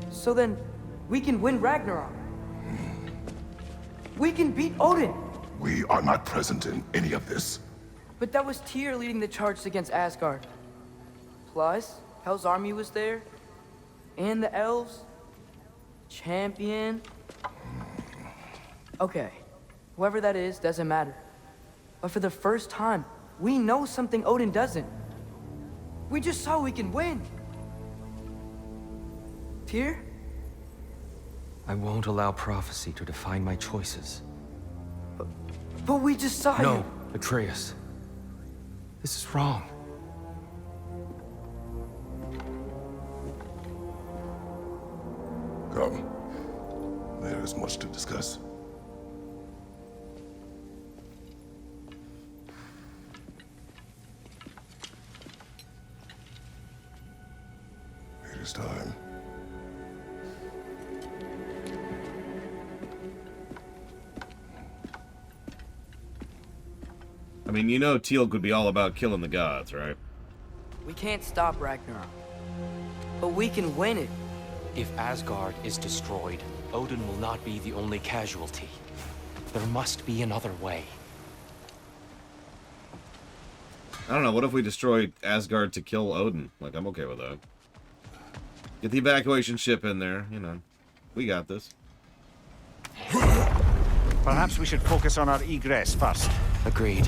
B: So then, we can win Ragnarok. We can beat Odin.
C: We are not present in any of this.
B: But that was Tyr leading the charge against Asgard. Plus, Hell's army was there. And the elves. Champion. Okay. Whoever that is, doesn't matter. But for the first time, we know something Odin doesn't. We just saw we can win. Tyr?
A: I won't allow prophecy to define my choices.
B: But we just saw you.
A: No, Atreus. This is wrong.
C: Come. There is much to discuss. It is time.
E: I mean, you know Teal could be all about killing the gods, right?
B: We can't stop Ragnarok. But we can win it.
A: If Asgard is destroyed, Odin will not be the only casualty. There must be another way.
E: I don't know, what if we destroyed Asgard to kill Odin? Like, I'm okay with that. Get the evacuation ship in there, you know. We got this.
D: Perhaps we should focus on our egress first.
A: Agreed.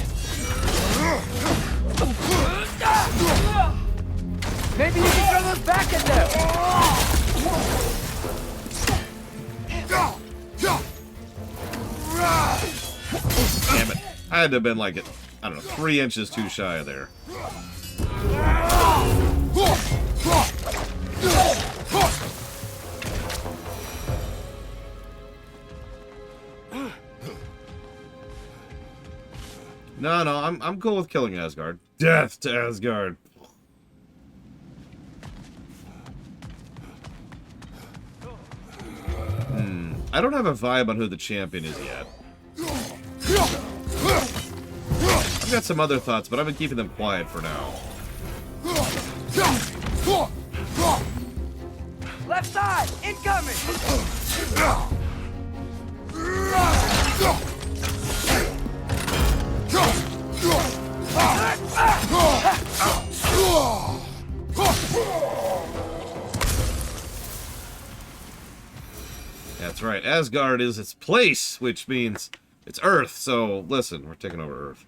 B: Maybe you can throw those back at them!
E: Damn it. I had to have been like, I don't know, 3 inches too shy of there. No, I'm cool with killing Asgard. Death to Asgard. I don't have a vibe on who the champion is yet. I've got some other thoughts, but I've been keeping them quiet for now.
B: Left side, incoming!
E: That's right, Asgard is its place, which means it's Earth, so listen, we're taking over Earth.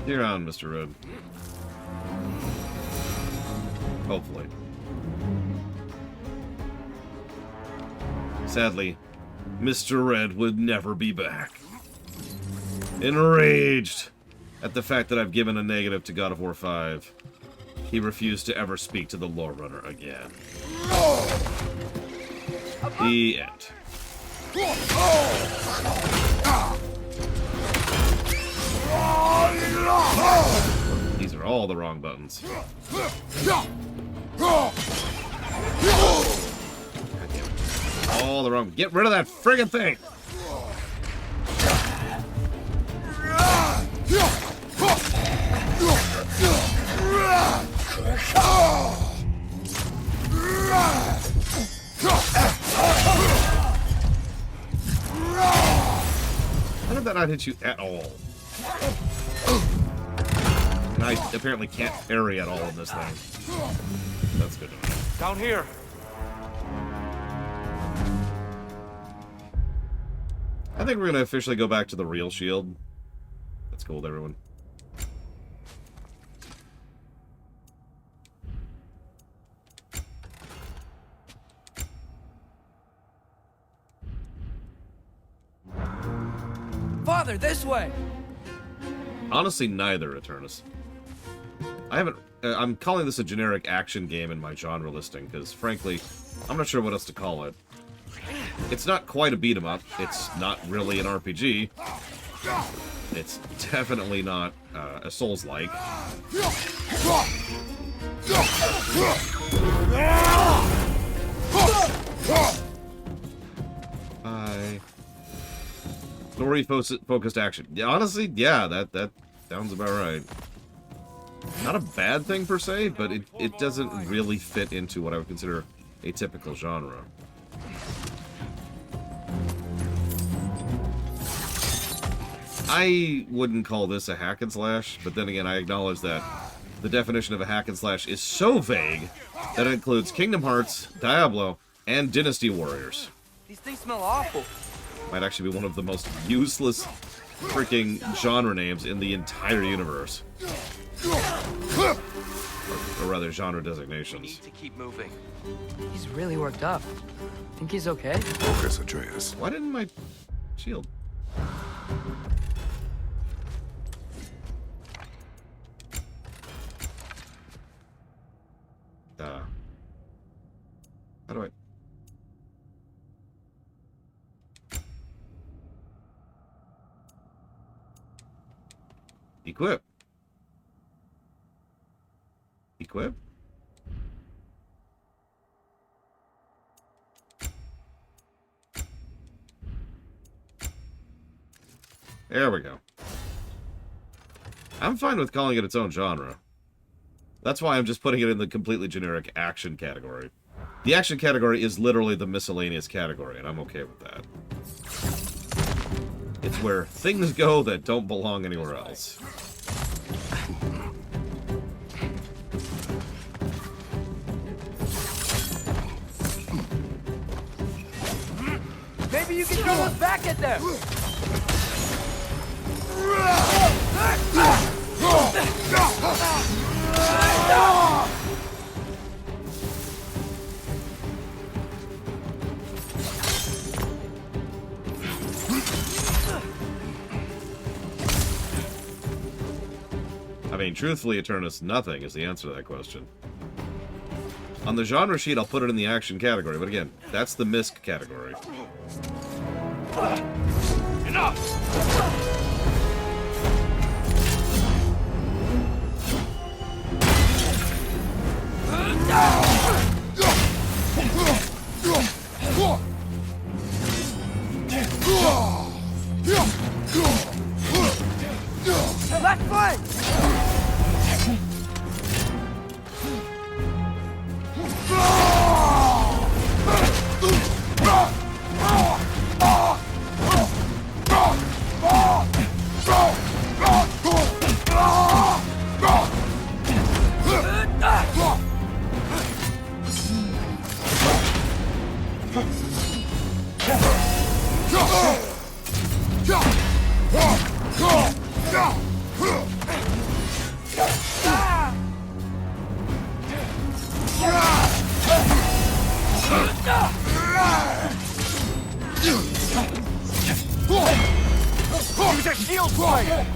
E: You're on, Mr. Red. Hopefully. Sadly, Mr. Red would never be back. Enraged at the fact that I've given a negative to God of War 5, he refused to ever speak to the Lore Runner again. The end. These are all the wrong buttons. All the wrong. Get rid of that friggin' thing! How did that not hit you at all? And I apparently can't parry at all in this thing. That's good to know.
A: Down here.
E: I think we're gonna officially go back to the real shield. That's cool with everyone.
B: Father, this way!
E: Honestly, neither, Atreus. I haven't... I'm calling this a generic action game in my genre listing, because, frankly, I'm not sure what else to call it. It's not quite a beat-em-up. It's not really an RPG. It's definitely not a Souls-like. Story-focused action. Yeah, honestly, yeah, that sounds about right. Not a bad thing per se, but it doesn't really fit into what I would consider a typical genre. I wouldn't call this a hack and slash, but then again, I acknowledge that the definition of a hack and slash is so vague that it includes Kingdom Hearts, Diablo, and Dynasty Warriors.
B: These things smell awful.
E: Might actually be one of the most useless freaking genre names in the entire universe. Or rather, genre designations.
A: Need to keep moving.
B: He's really worked up. Think he's okay?
C: Focus, Atreus.
E: Why didn't my shield? How do I... Equip. Equip. There we go. I'm fine with calling it its own genre. That's why I'm just putting it in the completely generic action category. The action category is literally the miscellaneous category, and I'm okay with that. It's where things go that don't belong anywhere else.
B: Maybe you can throw us back at them!
E: mean, truthfully, Eternus, nothing is the answer to that question. On the genre sheet, I'll put it in the action category, but again, that's the misc category.
A: Enough!
B: Left foot!
D: Use a shield fire!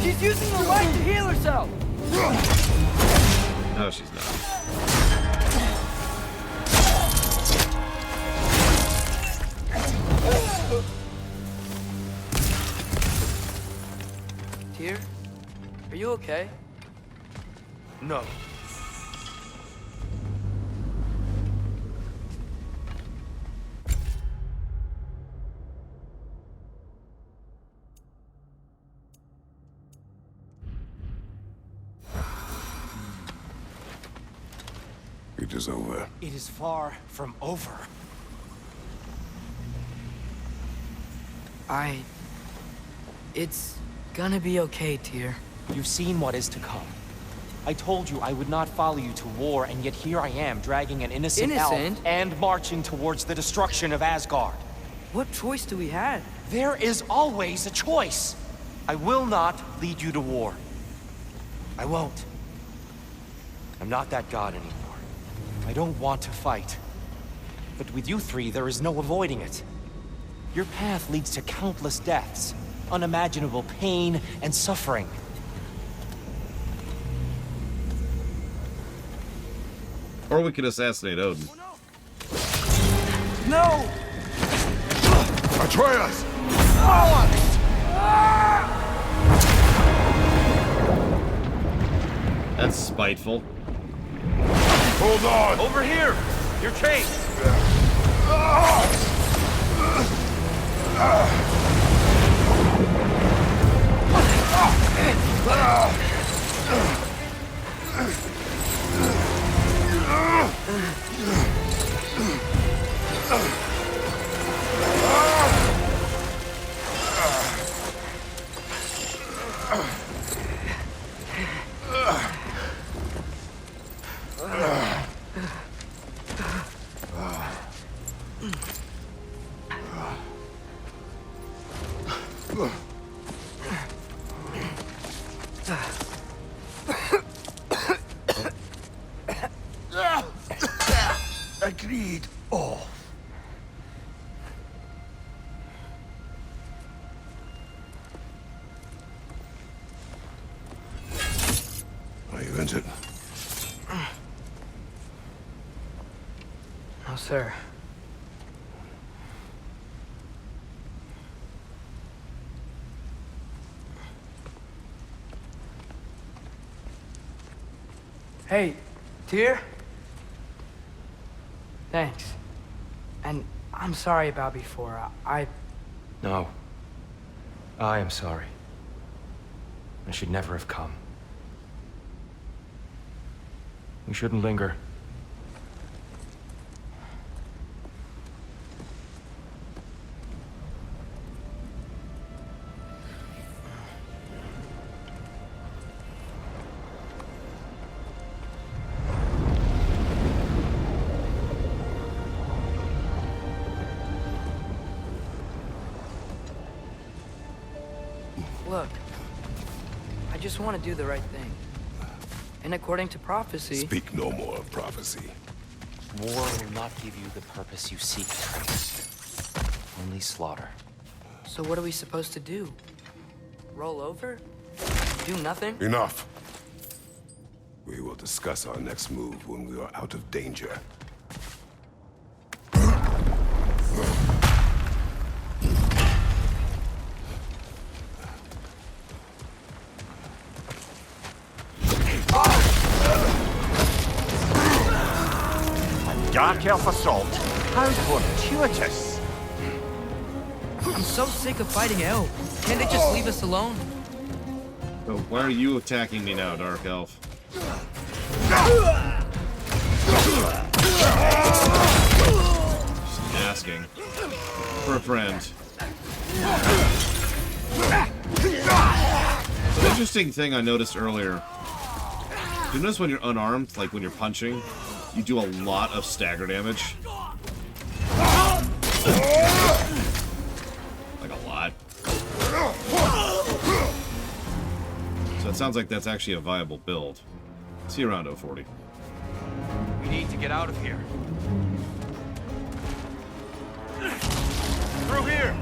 B: She's using the light to heal herself!
E: No, she's not.
B: Tyr, are you okay?
A: No.
C: It is over.
D: It is far from over.
B: It's gonna be okay, Tyr.
G: You've seen what is to come. I told you I would not follow you to war, and yet here I am, dragging an innocent elf and marching towards the destruction of Asgard.
B: What choice do we have?
G: There is always a choice.
A: I will not lead you to war. I won't. I'm not that god anymore. I don't want to fight.
G: But with you three, there is no avoiding it. Your path leads to countless deaths, unimaginable pain and suffering.
E: Or we could assassinate Odin.
B: No!
C: Atreus!
E: That's spiteful.
C: Hold on!
A: Over here! You're chased!
C: Agreed. Oh. Are you injured?
B: No, sir. Hey, Tyr? Thanks. And I'm sorry about before.
A: No. I am sorry. I should never have come. We shouldn't linger.
B: Look, I just want to do the right thing. And according to prophecy...
C: Speak no more of prophecy.
A: War will not give you the purpose you seek, Atreus. Only slaughter.
B: So what are we supposed to do? Roll over? Do nothing?
C: Enough! We will discuss our next move when we are out of danger.
D: Dark elf assault? How fortuitous!
B: I'm so sick of fighting elves. Can't they just leave us alone?
E: So why are you attacking me now, Dark Elf? Just asking. For a friend. An interesting thing I noticed earlier. You notice when you're unarmed, like when you're punching, you do a lot of stagger damage? Like a lot. So it sounds like that's actually a viable build. See you around 040.
A: We need to get out of here. Through here!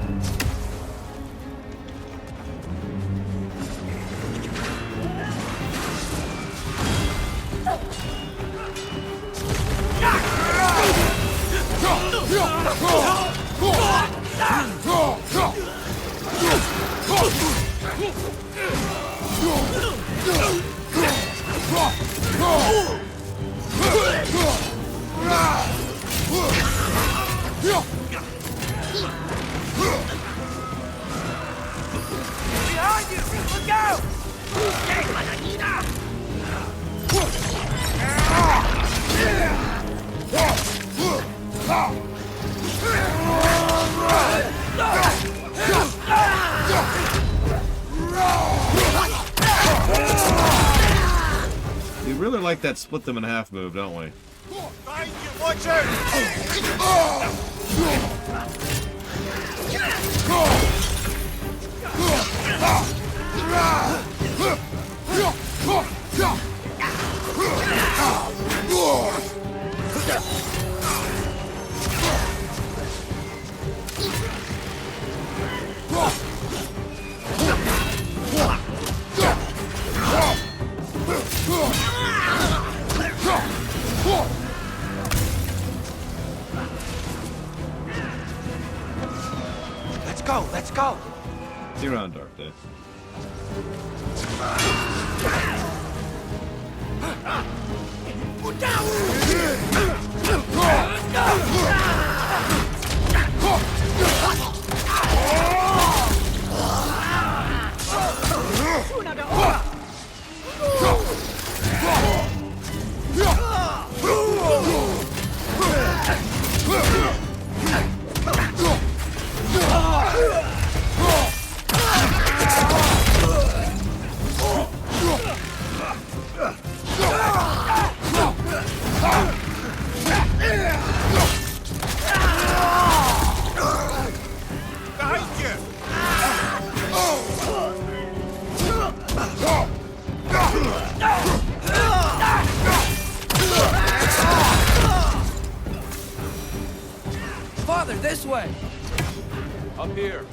A: Behind you! Look out!
E: We really like that split them in half move, don't we?
D: Watch out! Let's go!
E: See you around, Dark Day.
B: Father, this way!
A: Up here.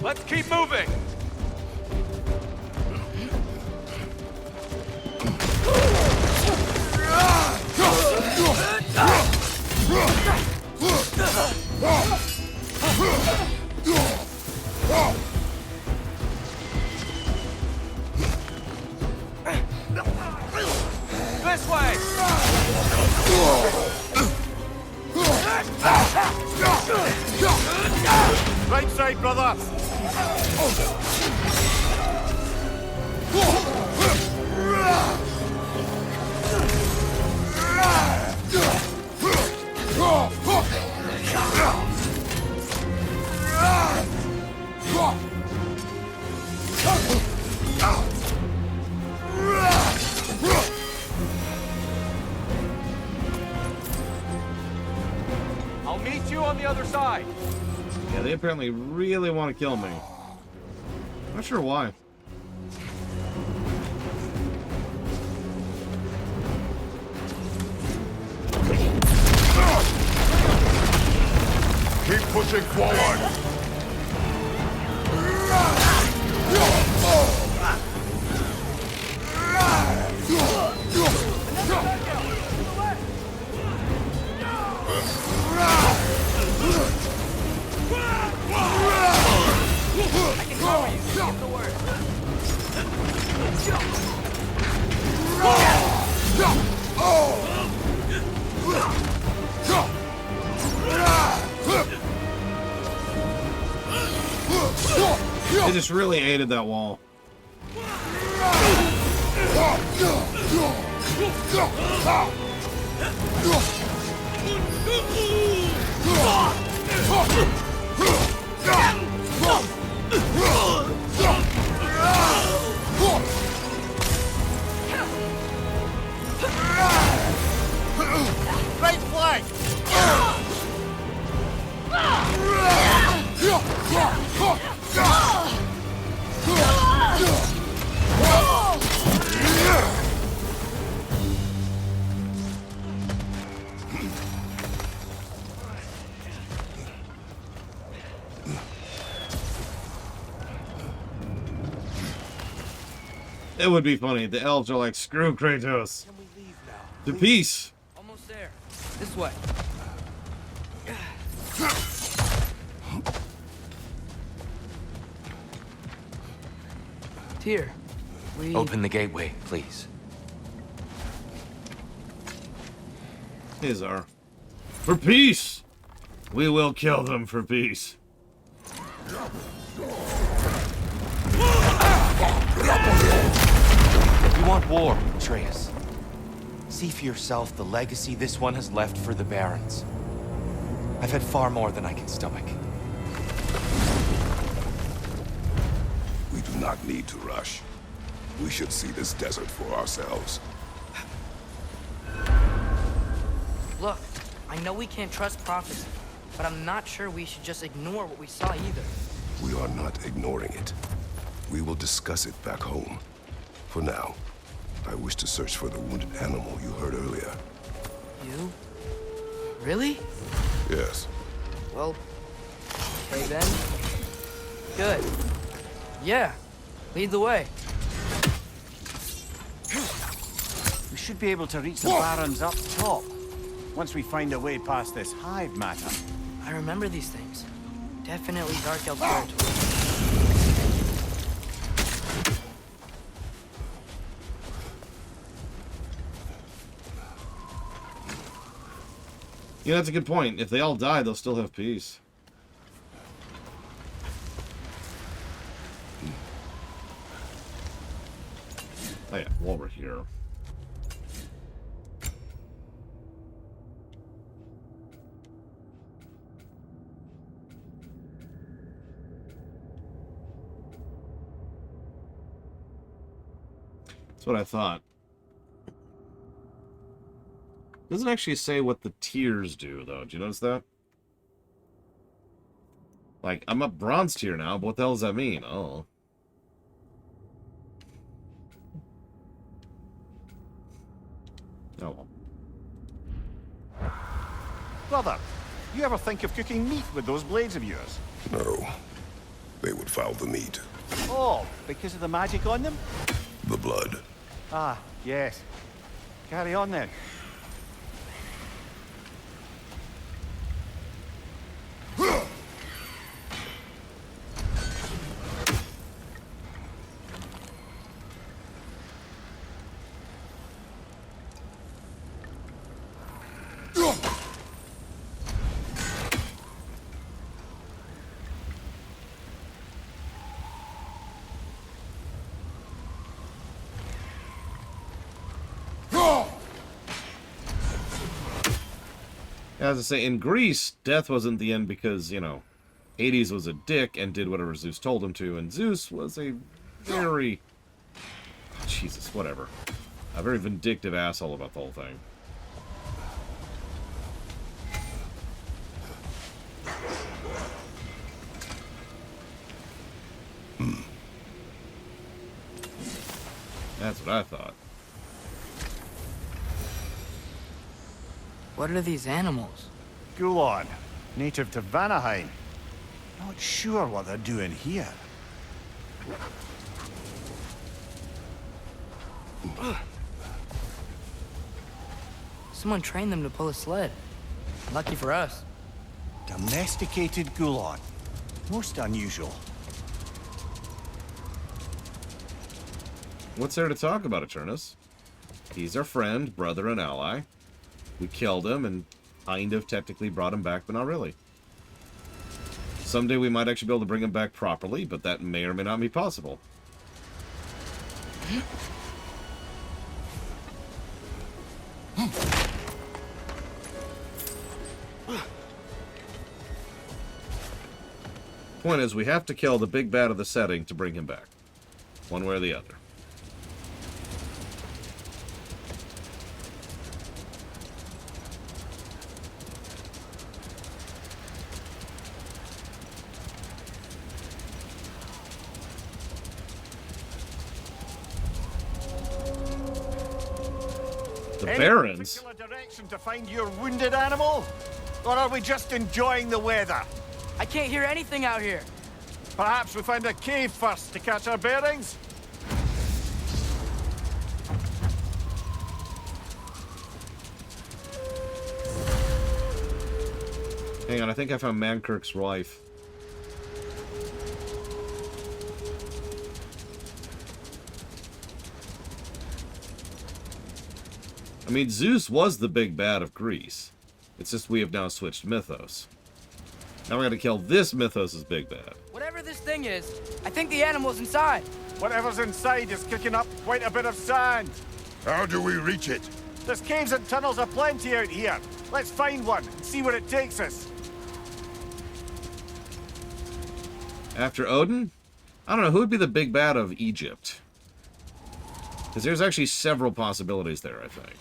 A: Let's keep moving! This way! Right side, brother! meet you on the other side.
E: Yeah, they apparently really want to kill me. Not sure why.
C: Keep pushing forward!
E: They just really hated that wall.
D: Right flank!
E: It would be funny. The elves are like, screw Kratos.
D: Can we leave now?
E: To peace.
B: Almost there. This way. Tyr, we...
A: Open the gateway, please.
E: Izar. For peace! We will kill them for peace.
A: You want war, Atreus. See for yourself the legacy this one has left for the Barons. I've had far more than I can stomach.
C: We do not need to rush. We should see this desert for ourselves.
B: Look, I know we can't trust prophecy, but I'm not sure we should just ignore what we saw either.
C: We are not ignoring it. We will discuss it back home. For now, I wish to search for the wounded animal you heard earlier.
B: You? Really?
C: Yes.
B: Well, okay then. Good. Yeah, lead the way.
D: We should be able to reach the Barons up top, once we find a way past this hive matter.
B: I remember these things. Definitely Dark Elf territory.
E: Yeah, that's a good point. If they all die, they'll still have peace. Oh yeah, while we're here. That's what I thought. Doesn't actually say what the tiers do, though. Do you notice that? Like, I'm up bronze tier now, but what the hell does that mean? Oh. Oh well.
D: Brother, you ever think of cooking meat with those blades of yours?
C: No. They would foul the meat.
D: Oh, because of the magic on them?
C: The blood.
D: Ah, yes. Carry on then.
E: As I say, in Greece, death wasn't the end because, you know, Hades was a dick and did whatever Zeus told him to, and Zeus was a very... Jesus, whatever. A very vindictive asshole about the whole thing. That's what I thought.
B: What are these animals?
D: Gulon, native to Vanaheim. Not sure what they're doing here.
B: Someone trained them to pull a sled. Lucky for us.
D: Domesticated Gulon. Most unusual.
E: What's there to talk about, Atreus? He's our friend, brother, and ally. We killed him and kind of technically brought him back, but not really. Someday we might actually be able to bring him back properly, but that may or may not be possible. Point is, we have to kill the big bad of the setting to bring him back. One way or the other. The Barons?
D: Any particular direction to find your wounded animal? Or are we just enjoying the weather?
B: I can't hear anything out here.
D: Perhaps we find a cave first to catch our bearings?
E: Hang on, I think I found Mankirk's wife. I mean, Zeus was the big bad of Greece. It's just we have now switched mythos. Now we're gonna kill this mythos' big bad.
B: Whatever this thing is, I think the animal's inside.
D: Whatever's inside is kicking up quite a bit of sand.
C: How do we reach it?
D: There's caves and tunnels aplenty out here. Let's find one and see where it takes us.
E: After Odin? I don't know, who would be the big bad of Egypt? Because there's actually several possibilities there, I think.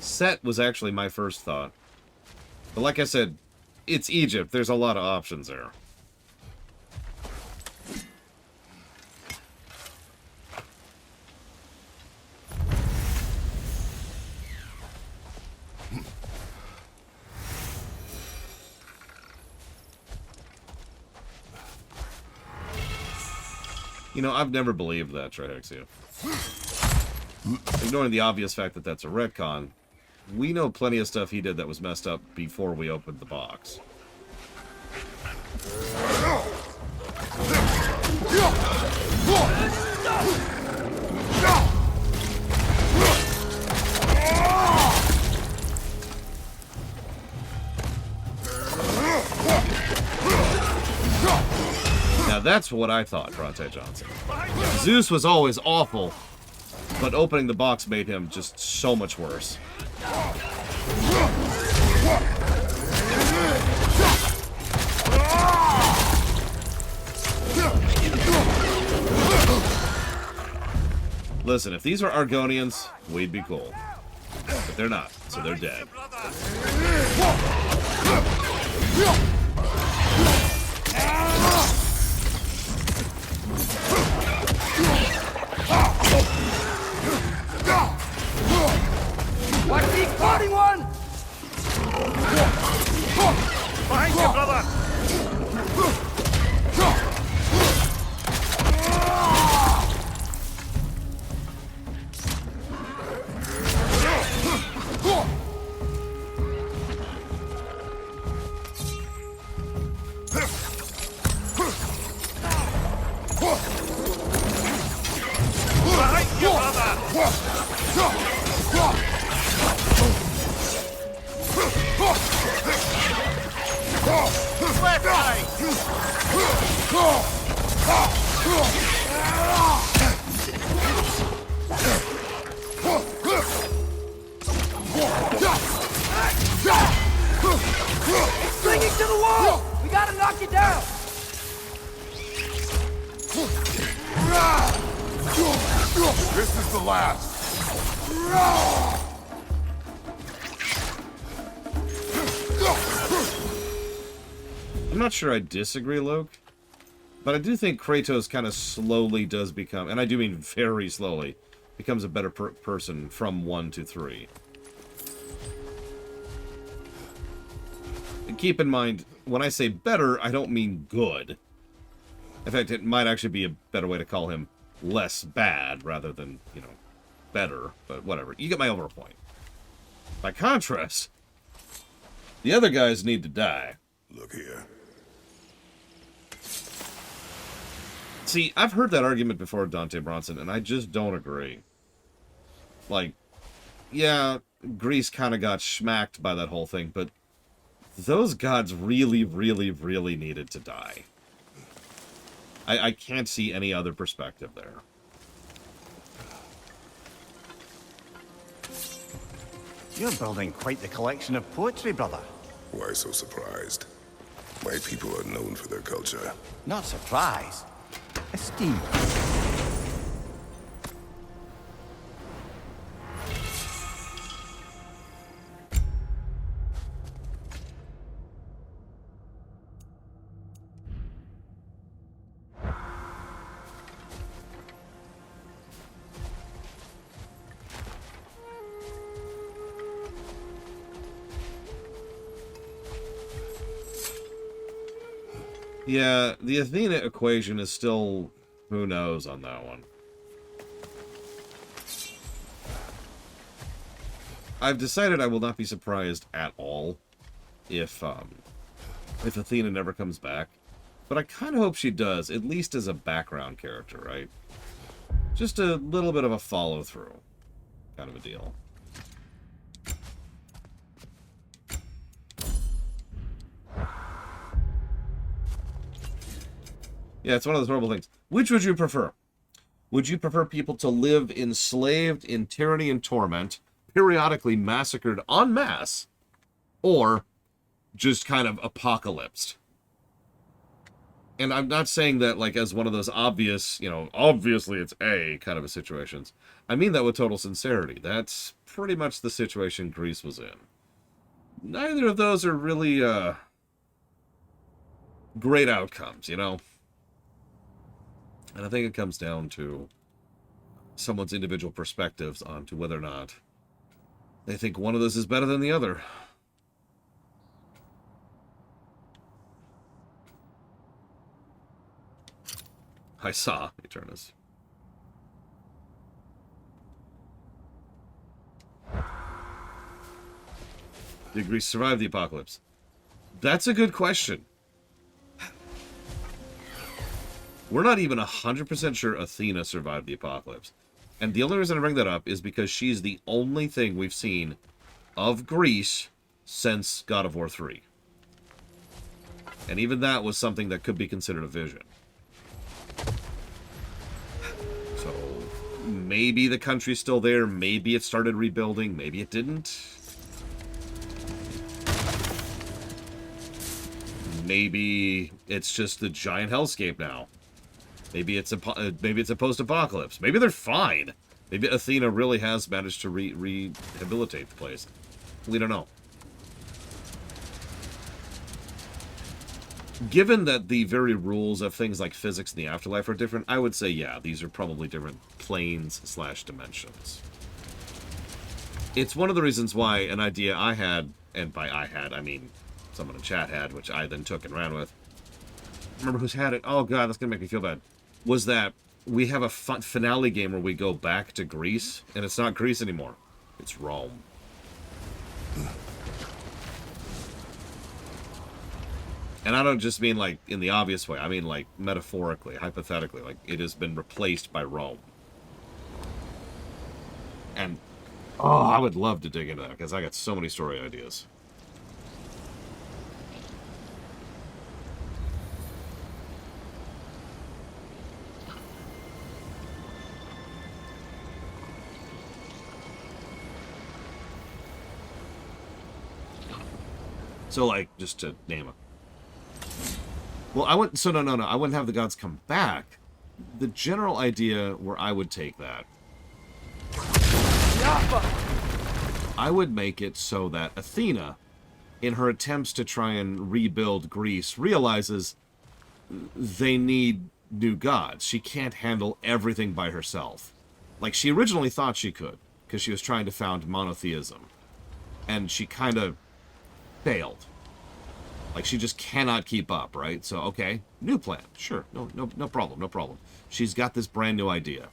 E: Set was actually my first thought. But like I said, it's Egypt. There's a lot of options there. You know, I've never believed that, Trihexia. Ignoring the obvious fact that that's a retcon, we know plenty of stuff he did that was messed up before we opened the box. Now that's what I thought, Bronte Johnson. Zeus was always awful, but opening the box made him just so much worse. Listen, if these were Argonians, we'd be cool. But they're not, so they're dead.
B: Watch the exploding one!
D: Behind you, brother! Behind you, brother! Left side!
C: the last!
E: I'm not sure I disagree, Luke. But I do think Kratos kind of slowly does become, and I do mean very slowly, becomes a better person from 1 to 3. And keep in mind, when I say better, I don't mean good. In fact, it might actually be a better way to call him less bad rather than, you know, better. But whatever. You get my overall point. By contrast, the other guys need to die.
C: Look here.
E: See, I've heard that argument before, Dante Bronson, and I just don't agree. Like, yeah, Greece kind of got schmacked by that whole thing, but those gods really, really, really needed to die. I can't see any other perspective there.
D: You're building quite the collection of poetry, brother.
C: Why so surprised? My people are known for their culture.
D: Not surprised. Esteem.
E: Yeah, the Athena equation is still, who knows on that one. I've decided I will not be surprised at all if Athena never comes back. But I kind of hope she does, at least as a background character, right? Just a little bit of a follow-through kind of a deal. Yeah, it's one of those horrible things. Which would you prefer? Would you prefer people to live enslaved in tyranny and torment, periodically massacred en masse, or just kind of apocalypsed? And I'm not saying that, like, as one of those obvious, you know, obviously it's A kind of a situations. I mean that with total sincerity. That's pretty much the situation Greece was in. Neither of those are really, great outcomes, you know? And I think it comes down to someone's individual perspectives onto whether or not they think one of those is better than the other. I saw Eternus. Did Greece survive the apocalypse? That's a good question. We're not even 100% sure Athena survived the apocalypse. And the only reason I bring that up is because she's the only thing we've seen of Greece since God of War 3. And even that was something that could be considered a vision. So, maybe the country's still there, maybe it started rebuilding, maybe it didn't. Maybe it's just the giant hellscape now. Maybe it's a post-apocalypse. Maybe they're fine. Maybe Athena really has managed to rehabilitate the place. We don't know. Given that the very rules of things like physics in the afterlife are different, I would say, yeah, these are probably different planes/dimensions. It's one of the reasons why an idea I had, and by I had, I mean someone in chat had, which I then took and ran with. Remember who's had it? Oh god, that's gonna make me feel bad. Was that we have a finale game where we go back to Greece, and it's not Greece anymore. It's Rome. And I don't just mean, like, in the obvious way. I mean, like, metaphorically, hypothetically. Like, it has been replaced by Rome. And, oh, I would love to dig into that, because I got so many story ideas. So, like, just to name it. Well, I wouldn't... So, no. I wouldn't have the gods come back. The general idea where I would take that I would make it so that Athena, in her attempts to try and rebuild Greece, realizes they need new gods. She can't handle everything by herself. Like, she originally thought she could, because she was trying to found monotheism. And she kind of failed. Like, she just cannot keep up, right? So, okay, new plan. Sure, no problem, no problem. She's got this brand new idea.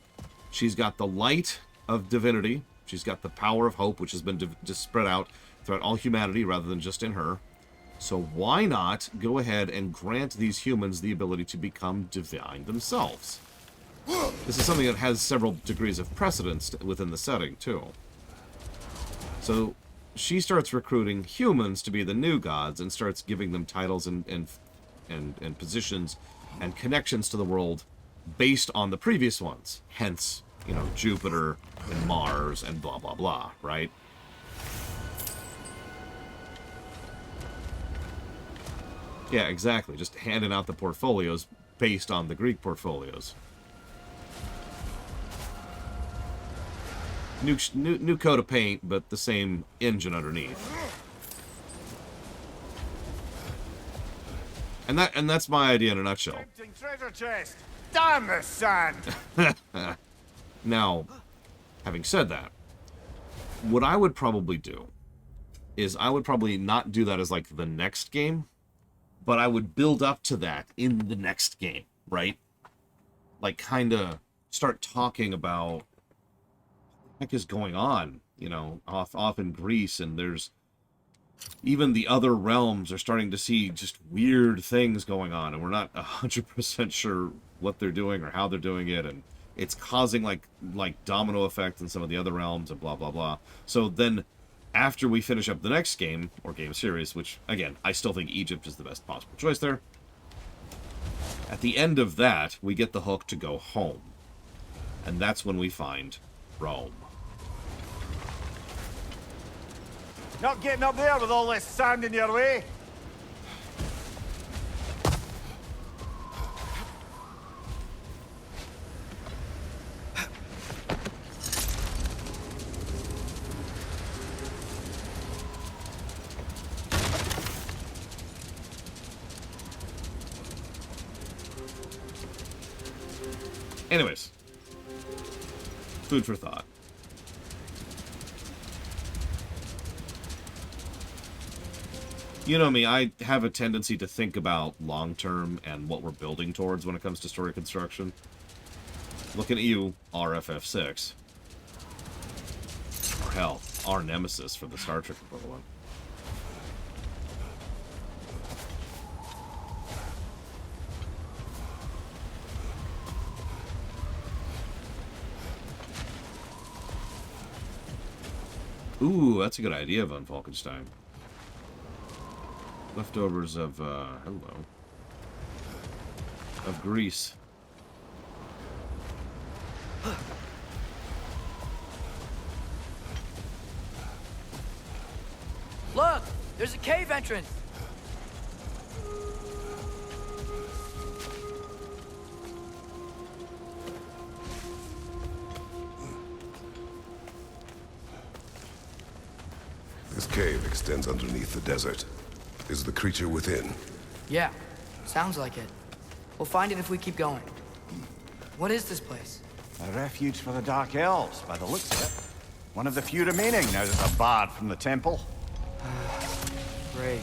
E: She's got the light of divinity. She's got the power of hope, which has been just spread out throughout all humanity rather than just in her. So why not go ahead and grant these humans the ability to become divine themselves? This is something that has several degrees of precedence within the setting, too. So she starts recruiting humans to be the new gods and starts giving them titles and positions and connections to the world based on the previous ones. Hence, you know, Jupiter and Mars and blah, blah, blah, right? Yeah, exactly. Just handing out the portfolios based on the Greek portfolios. New coat of paint, but the same engine underneath. And that's my idea in a nutshell.
D: Treasure chest. Damn the sand!
E: Now, having said that, what I would probably do is I would probably not do that as like the next game, but I would build up to that in the next game, right? Like, kind of start talking about what the heck is going on, you know, off in Greece, and there's even the other realms are starting to see just weird things going on, and we're not 100% sure what they're doing or how they're doing it, and it's causing like domino effect in some of the other realms and blah, blah, blah. So then after we finish up the next game, or game series, which, again, I still think Egypt is the best possible choice there, at the end of that, we get the hook to go home. And that's when we find Rome.
D: Not getting up there with all this sand in your way.
E: Anyways, food for thought. You know me, I have a tendency to think about long-term and what we're building towards when it comes to story construction. Looking at you, RFF6. Or hell, our nemesis for the Star Trek equivalent. Ooh, that's a good idea, Von Falkenstein. Leftovers of, hello. Of Greece.
B: Look! There's a cave entrance!
C: This cave extends underneath the desert. Is the creature within?
B: Yeah, sounds like it. We'll find it if we keep going. What is this place?
D: A refuge for the Dark Elves, by the looks of it. One of the few remaining now that they're barred from the temple.
B: Great.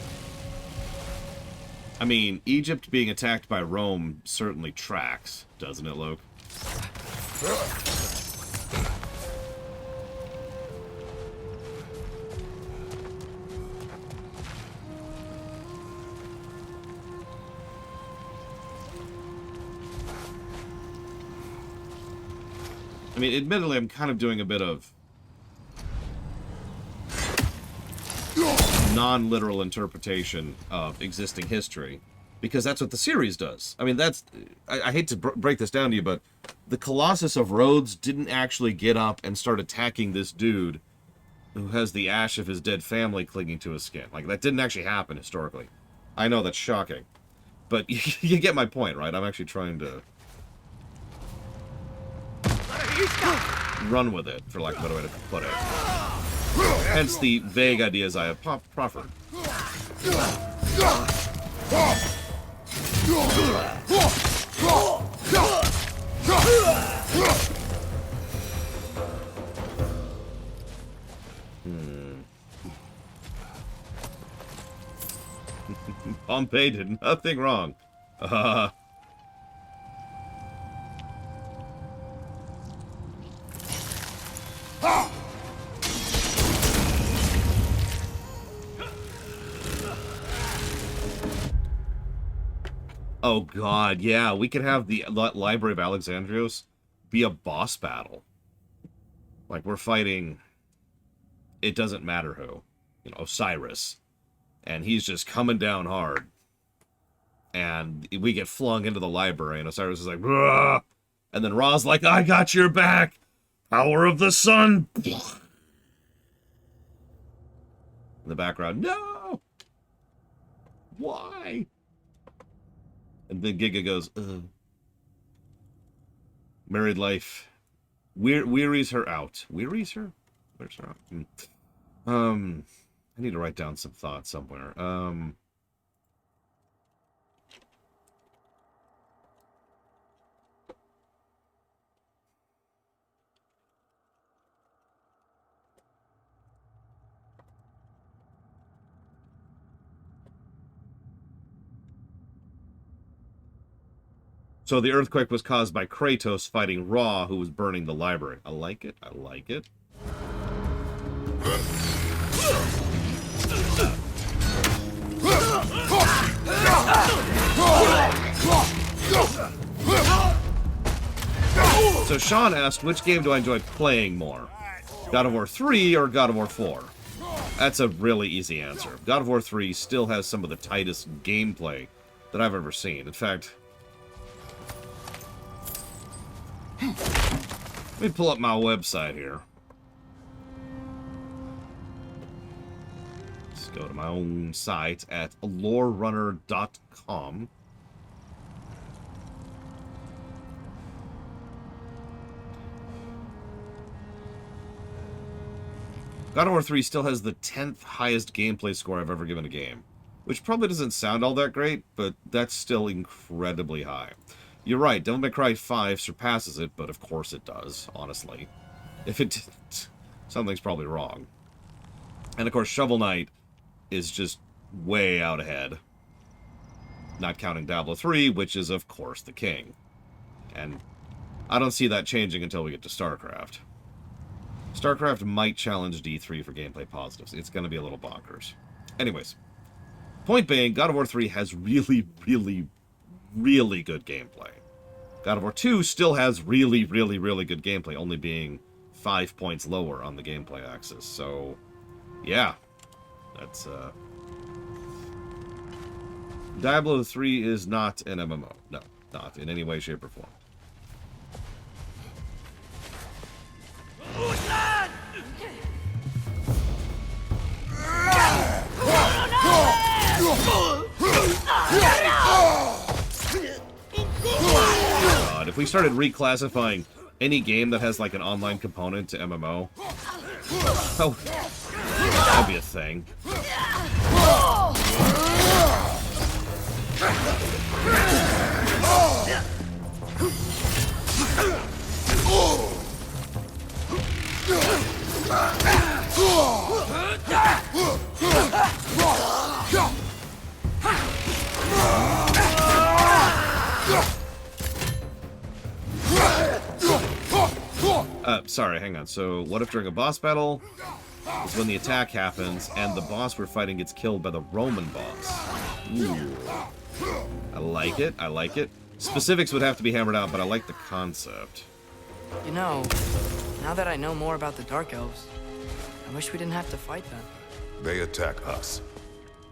E: I mean, Egypt being attacked by Rome certainly tracks, doesn't it, Luke? I mean, admittedly, I'm kind of doing a bit of non-literal interpretation of existing history, because that's what the series does. I mean, that's... I hate to break this down to you, but the Colossus of Rhodes didn't actually get up and start attacking this dude who has the ash of his dead family clinging to his skin. Like, that didn't actually happen historically. I know that's shocking, but you get my point, right? I'm actually trying to... run with it, for lack of a better way to put it. Hence the vague ideas I have proffered. Pompey did nothing wrong. Oh god, yeah, we could have the Library of Alexandrios be a boss battle. Like, we're fighting, it doesn't matter who, you know, Osiris. And he's just coming down hard. And we get flung into the library, and Osiris is like, "Rah!" And then Ra's like, I got your back! Power of the sun! In the background, no! Why? And then Giga goes, ugh. Married life wearies her out. Wearies her? Where's her out? I need to write down some thoughts somewhere. So the earthquake was caused by Kratos fighting Ra, who was burning the library. I like it. I like it. So Sean asked, which game do I enjoy playing more? God of War 3 or God of War 4? That's a really easy answer. God of War 3 still has some of the tightest gameplay that I've ever seen. In fact, let me pull up my website here. Let's go to my own site at lorerunner.com. God of War 3 still has the 10th highest gameplay score I've ever given a game, which probably doesn't sound all that great, but that's still incredibly high. You're right, Devil May Cry 5 surpasses it, but of course it does, honestly. If it didn't, something's probably wrong. And of course, Shovel Knight is just way out ahead. Not counting Diablo 3, which is, of course, the king. And I don't see that changing until we get to StarCraft. StarCraft might challenge D3 for gameplay positives. It's going to be a little bonkers. Anyways, point being, God of War 3 has really good gameplay. God of War 2 still has really good gameplay, only being 5 points lower on the gameplay axis. So, yeah. That's, Diablo 3 is not an MMO. No, not in any way, shape, or form. God, if we started reclassifying any game that has like an online component to MMO, oh, that'd be a thing. Sorry, hang on. So, what if during a boss battle is when the attack happens and the boss we're fighting gets killed by the Roman boss? Ooh. I like it. I like it. Specifics would have to be hammered out, but I like the concept.
B: You know, now that I know more about the Dark Elves, I wish we didn't have to fight them.
C: They attack us.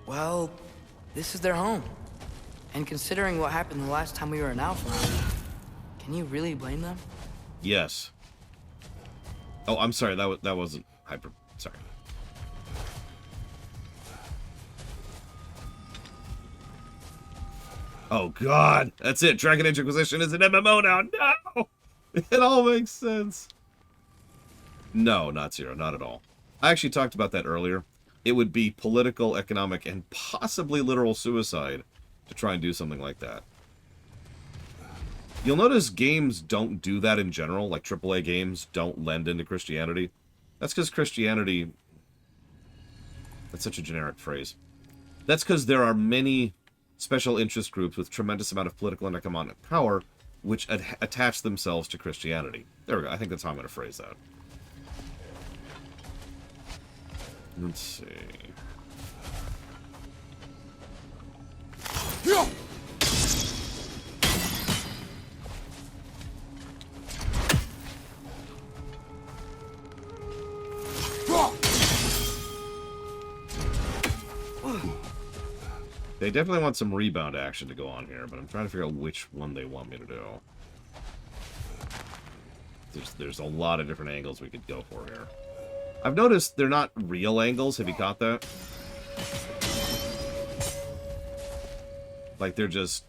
B: Well, this is their home. And considering what happened the last time we were in Alfheim, can you really blame them?
E: Yes. Oh, I'm sorry. That wasn't hyper. Sorry. Oh God, that's it. Dragon Age Inquisition is an MMO now. No, it all makes sense. No, not zero. Not at all. I actually talked about that earlier. It would be political, economic, and possibly literal suicide to try and do something like that. You'll notice games don't do that in general. Like AAA games don't lend into Christianity. That's because Christianity... That's such a generic phrase. That's because there are many special interest groups with tremendous amount of political and economic power which attach themselves to Christianity. There we go. I think that's how I'm going to phrase that. Let's see. They definitely want some rebound action to go on here, but I'm trying to figure out which one they want me to do. There's a lot of different angles we could go for here. I've noticed they're not real angles. Have you caught that? Like, they're just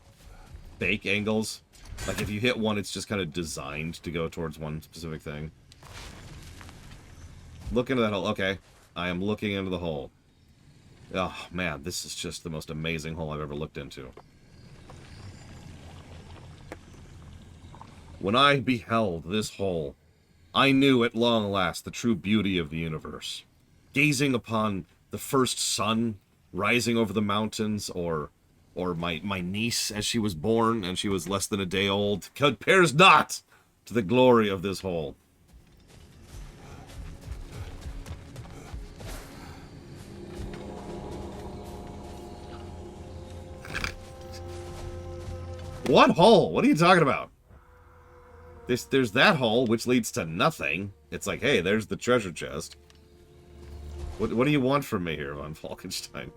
E: fake angles. Like, if you hit one, it's just kind of designed to go towards one specific thing. Look into that hole. Okay. I am looking into the hole. Oh, man. This is just the most amazing hole I've ever looked into. When I beheld this hole, I knew at long last the true beauty of the universe. Gazing upon the first sun rising over the mountains, or my niece as she was born, and she was less than a day old, compares not to the glory of this hole. What hole? What are you talking about? There's that hole, which leads to nothing. It's like, hey, there's the treasure chest. What do you want from me here, Von Falkenstein?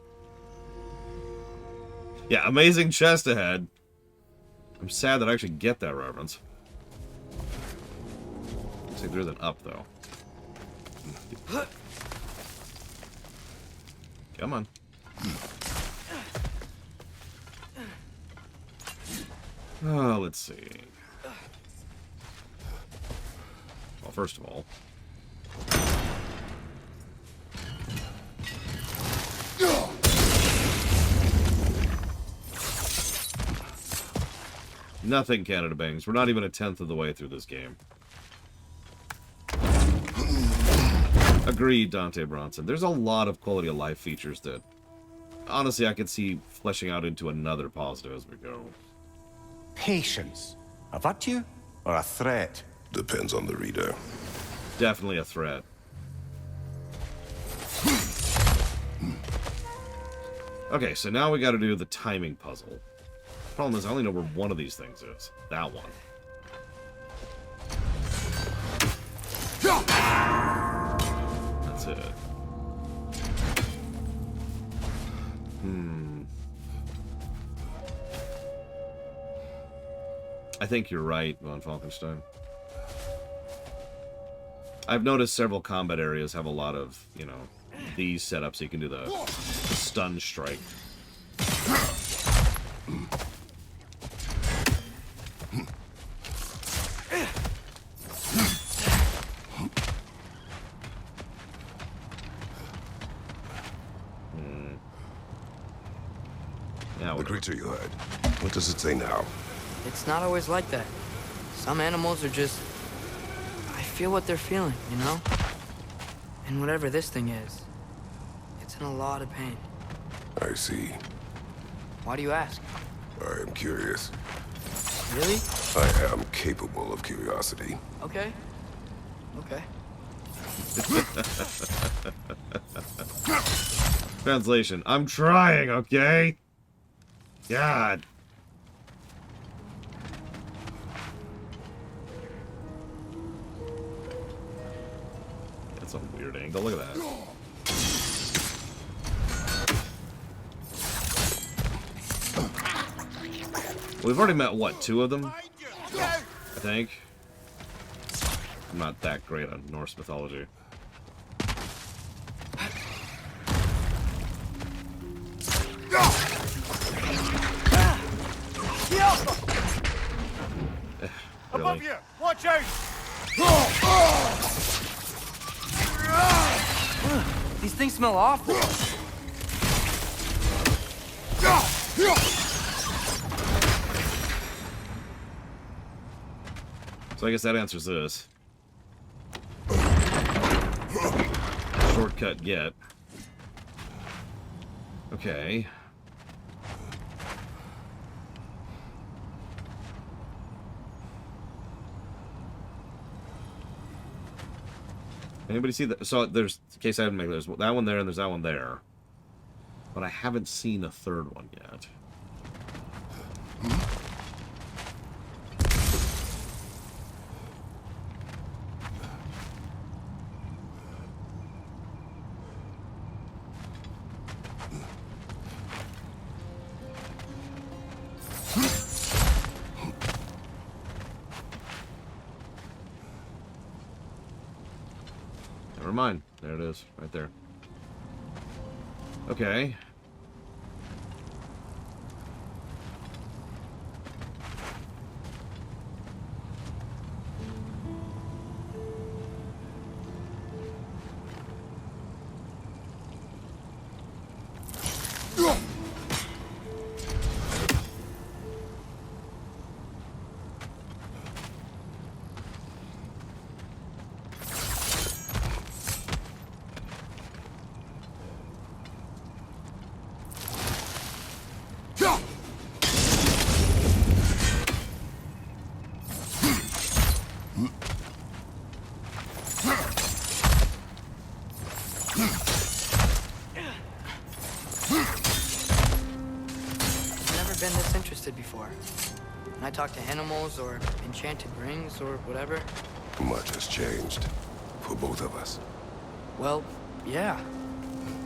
E: Yeah, amazing chest ahead. I'm sad that I actually get that reference. Looks like there's an up, though. Come on. Oh, let's see. Well, first of all... Nothing, Canada Bangs. We're not even a tenth of the way through this game. Agreed, Dante Bronson. There's a lot of quality of life features that, honestly, I could see fleshing out into another positive as we go.
D: Patience. A virtue or a threat?
C: Depends on the reader.
E: Definitely a threat. Okay, so now we gotta do the timing puzzle. Problem is, I only know where one of these things is. That one. That's it. I think you're right, Von Falkenstein. I've noticed several combat areas have a lot of, you know, these setups so you can do the stun strike. Yeah,
C: The creature you heard. What does it say now?
B: It's not always like that. Some animals are just... I feel what they're feeling, you know? And whatever this thing is, it's in a lot of pain.
C: I see.
B: Why do you ask?
C: I am curious.
B: Really?
C: I am capable of curiosity.
B: Okay. Okay.
E: Translation. I'm trying, okay? God. That's a weird angle. Look at that. We've already met, what, 2 of them? I think. I'm not that great on Norse mythology.
D: Above you! Watch out!
B: smell awful.
E: So I guess that answers this. Shortcut get. Okay. Anybody see that? So there's, in case I haven't made, there's that one there and there's that one there. But I haven't seen a third one yet. Never mind. There it is, right there. Okay.
B: Been this interested before. When I talk to animals or enchanted rings or whatever.
C: Much has changed for both of us.
B: Well, yeah.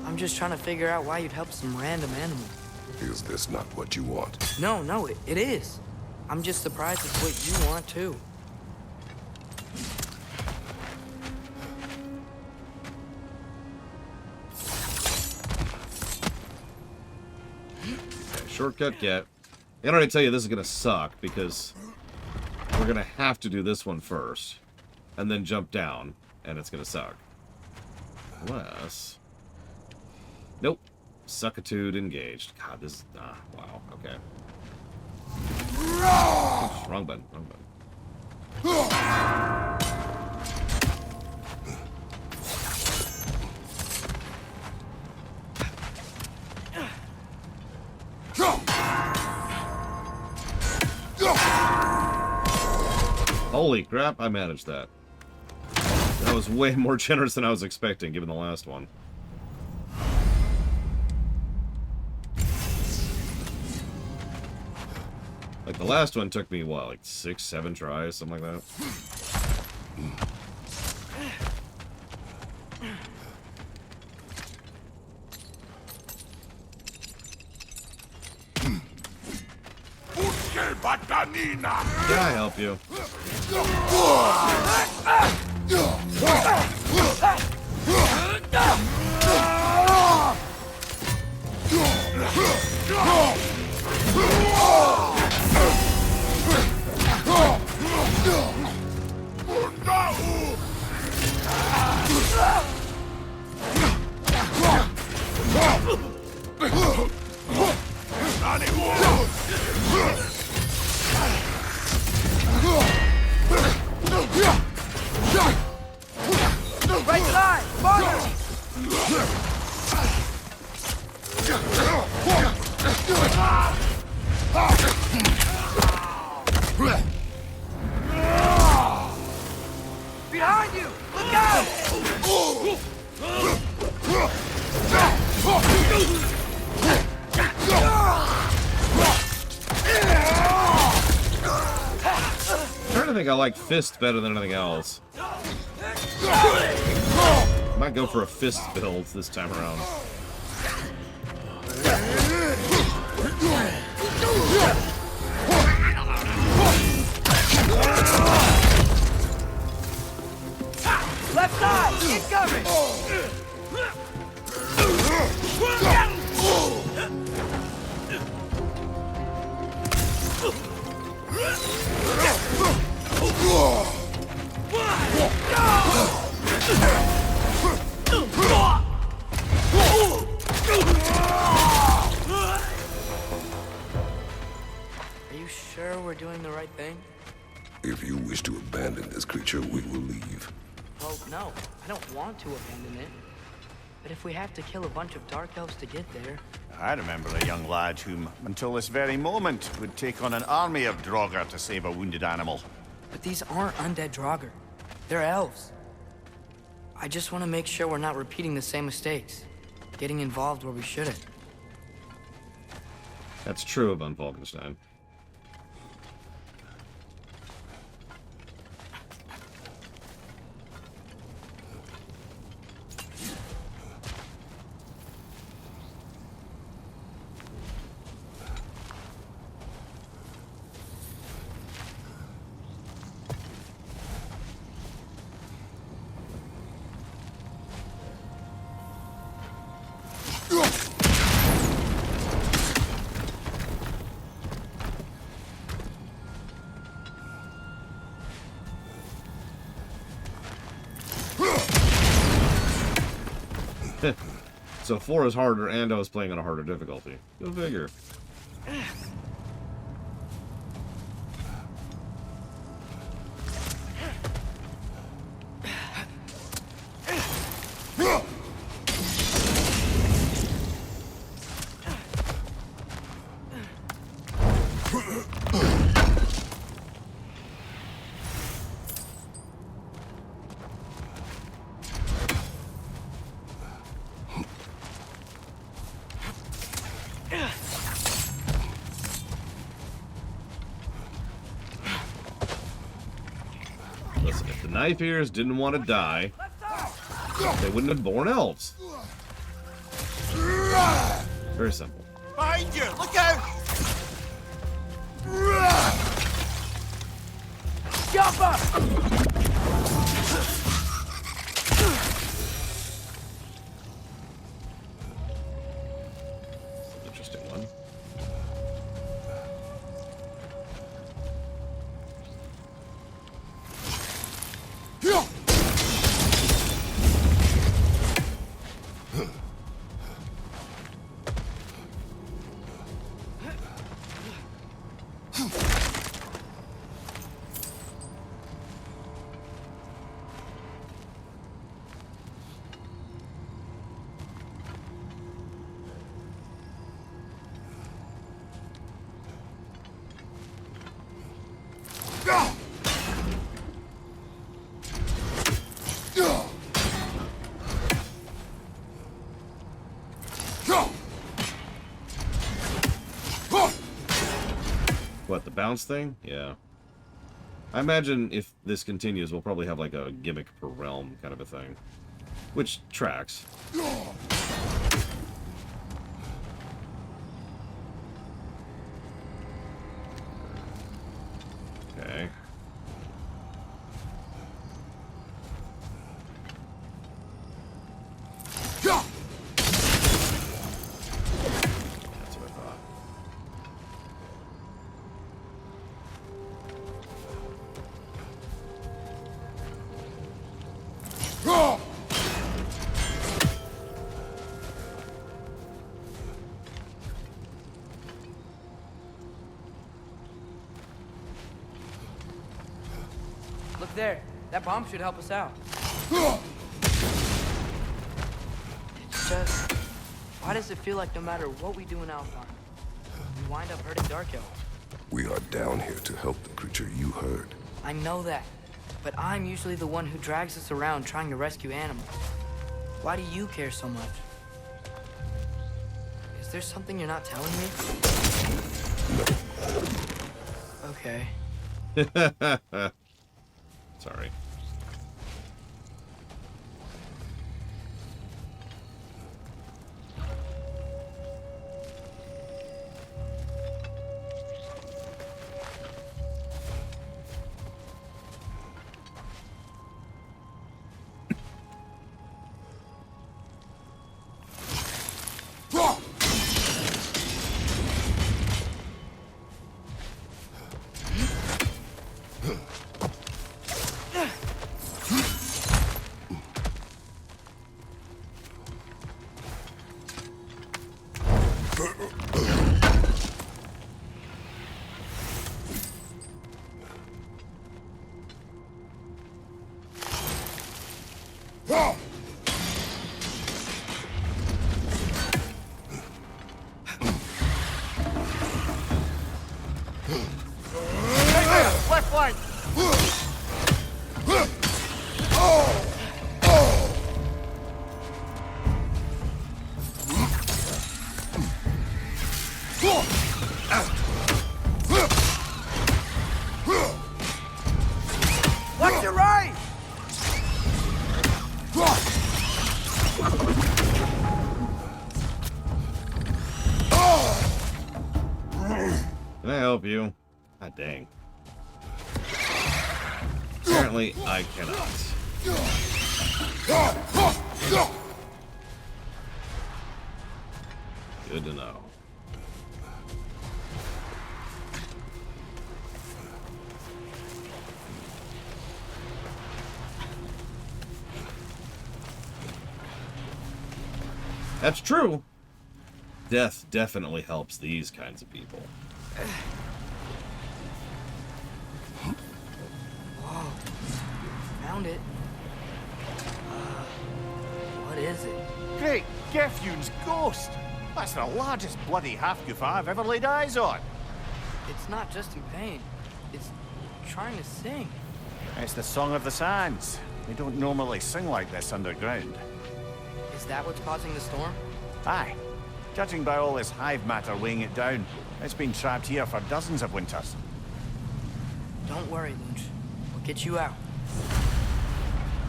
B: I'm just trying to figure out why you'd help some random animal.
C: Is this not what you want?
B: No, it is. I'm just surprised it's what you want too.
E: Shortcut get. I already tell you this is going to suck because we're going to have to do this one first and then jump down and it's going to suck. Unless... Nope. Suckitude engaged. God, this is... wow. Okay. Oops, wrong button. Wrong button. Holy crap, I managed that. That was way more generous than I was expecting, given the last one. Like, the last one took me, what, like 6, 7 tries? Something like that? Can I help you?
B: Right side! Farther! Behind you! Look out!
E: I'm trying to think I like fist better than anything else. Might go for a fist build this time around.
B: Left side! Incoming! doing the right thing?
C: If you wish to abandon this creature, we will leave.
B: Well, no. I don't want to abandon it. But if we have to kill a bunch of Dark Elves to get there...
D: I remember a young lad whom, until this very moment, would take on an army of Draugr to save a wounded animal.
B: But these aren't undead Draugr. They're elves. I just want to make sure we're not repeating the same mistakes. Getting involved where we shouldn't.
E: That's true of Unfalkenstein. So 4 is harder, and I was playing on a harder difficulty. Go figure. Listen, if the knife ears didn't want to die, they wouldn't have born elves. Very simple.
D: Behind you! Look out!
B: Jump up!
E: Interesting one. What, the bounce thing? Yeah. I imagine if this continues, we'll probably have like a gimmick per realm kind of a thing. Which tracks. Okay. That's what I thought.
B: Look there. That bomb should help us out. It's just... why does it feel like no matter what we do in Alfheim, we wind up hurting Dark Elves?
C: We are down here to help the creature you heard.
B: I know that. But I'm usually the one who drags us around trying to rescue animals. Why do you care so much? Is there something you're not telling me?
C: No.
B: Okay.
E: Sorry. help you. God dang. Apparently, I cannot. Good to know. That's true. Death definitely helps these kinds of people.
B: Whoa. Found it. What is it?
D: Great Gefyun's ghost! That's the largest bloody half-goof I've ever laid eyes on.
B: It's not just in pain. It's trying to sing.
D: It's the Song of the Sands. They don't normally sing like this underground.
B: Is that what's causing the storm?
D: Aye. Judging by all this hive matter weighing it down, it's been trapped here for dozens of winters.
B: Don't worry, Lunch. We'll get you out.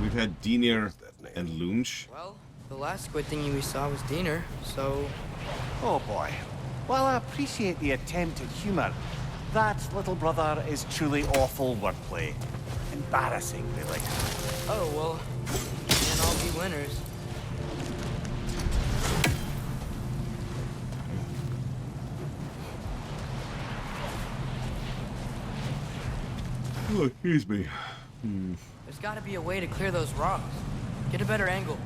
E: We've had Dinir and Lunch.
B: Well, the last squid thingy we saw was Diener, so...
D: Oh boy. While I appreciate the attempt at humor, that, little brother, is truly awful wordplay. Embarrassing, really.
B: Oh, well, we can't all be winners.
E: Oh, excuse me.
B: There's gotta be a way to clear those rocks. Get a better angle.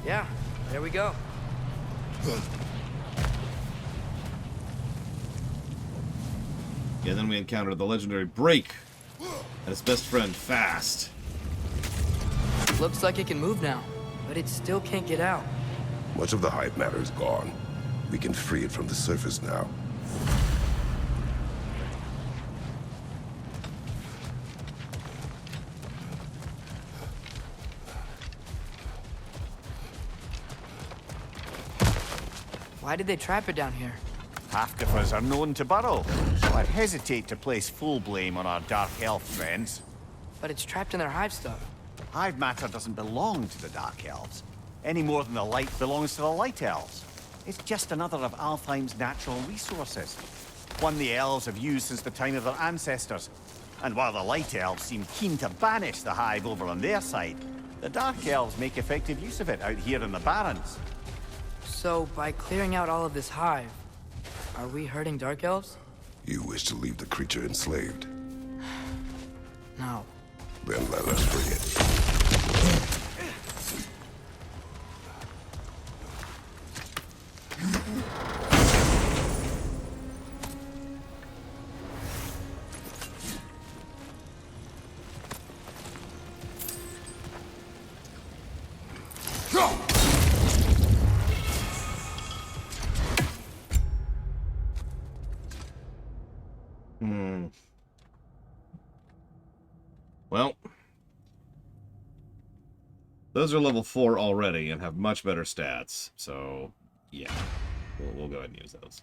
B: Yeah, there we go.
E: Yeah, then we encountered the legendary Brok and his best friend, Fast.
B: Looks like it can move now, but it still can't get out.
C: Much of the hive matter is gone. We can free it from the surface now.
B: Why did they trap it down here?
D: Half-goofers are known to burrow, so I'd hesitate to place full blame on our Dark Elf friends.
B: But it's trapped in their hive stuff.
D: Hive matter doesn't belong to the Dark Elves, any more than the light belongs to the Light Elves. It's just another of Alfheim's natural resources. One the elves have used since the time of their ancestors. And while the Light Elves seem keen to banish the hive over on their side, the Dark Elves make effective use of it out here in the Barrens.
B: So, by clearing out all of this hive, are we hurting Dark Elves?
C: You wish to leave the creature enslaved?
B: No.
C: Then let us free it.
E: Well, those are level 4 already and have much better stats, so yeah, we'll go ahead and use those.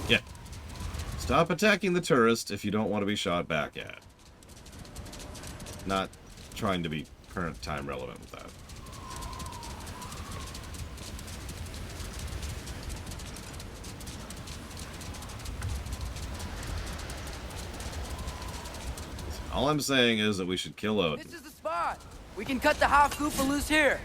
E: Yeah. Stop attacking the tourist if you don't want to be shot back at. Not trying to be current time relevant with that. All I'm saying is that we should kill Odin.
B: This is the spot! We can cut the half Goofa loose here!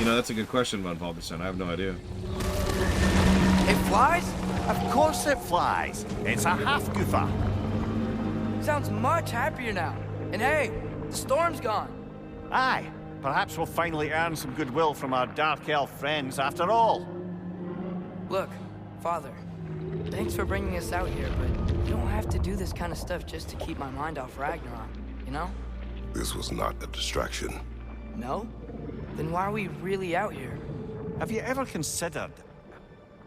E: You know, that's a good question about Valderstein. I have no idea.
B: It flies?
D: Of course it flies. It's a half-goofer.
B: Sounds much happier now. And hey, the storm's gone.
D: Aye, perhaps we'll finally earn some goodwill from our Dark Elf friends after all.
B: Look, Father, thanks for bringing us out here, but you don't have to do this kind of stuff just to keep my mind off Ragnarok, you know?
C: This was not a distraction.
B: No? Then why are we really out here?
D: Have you ever considered...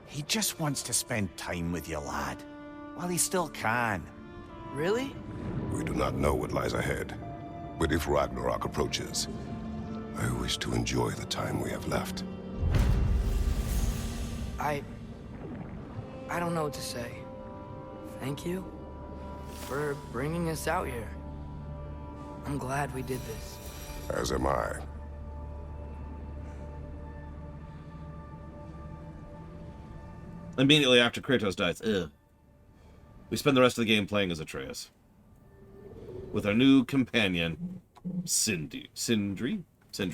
D: He just wants to spend time with you, lad. While he still can.
B: Really?
C: We do not know what lies ahead. But if Ragnarok approaches, I wish to enjoy the time we have left.
B: I don't know what to say. Thank you for bringing us out here. I'm glad we did this.
C: As am I.
E: Immediately after Kratos dies, we spend the rest of the game playing as Atreus. With our new companion, Sindri? The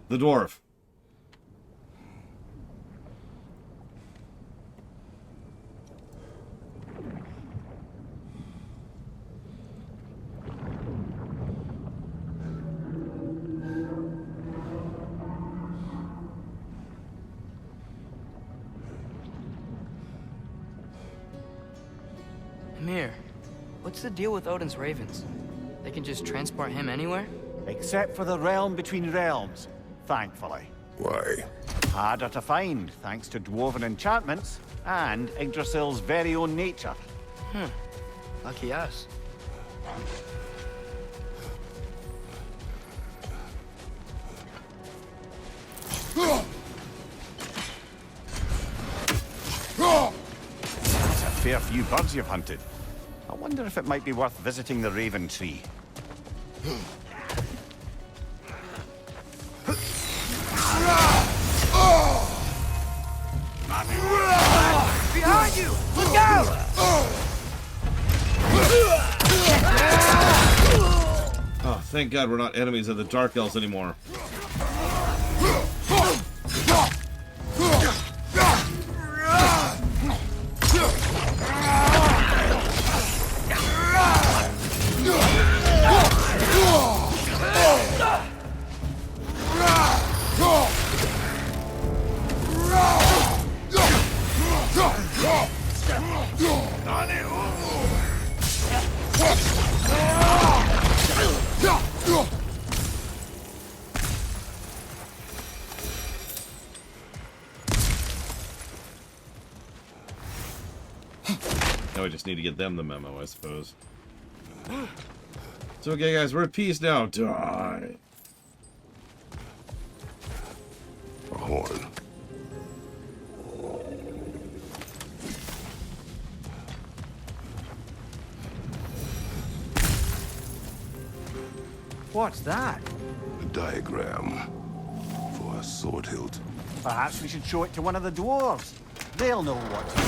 E: dwarf.
B: Amir, what's the deal with Odin's ravens? They can just transport him anywhere?
D: Except for the realm between realms, thankfully.
C: Why?
D: Harder to find, thanks to dwarven enchantments and Yggdrasil's very own nature.
B: Lucky us.
D: That's a fair few birds you've hunted. I wonder if it might be worth visiting the Raven Tree.
B: Behind you! Look out!
E: Oh, thank God we're not enemies of the Dark Elves anymore. Now we just need to get them the memo, I suppose. So okay, guys, we're at peace now. Die.
C: A horn.
D: What's that?
C: A diagram for a sword hilt.
D: Perhaps we should show it to one of the dwarves. They'll know what to do.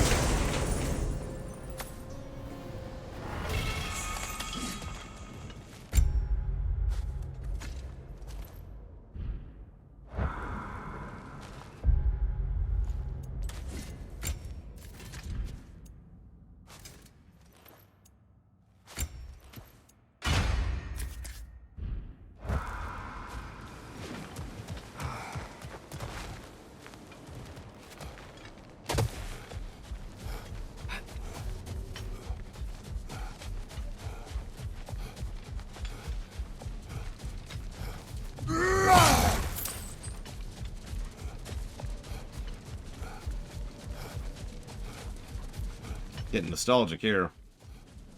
E: Getting nostalgic here.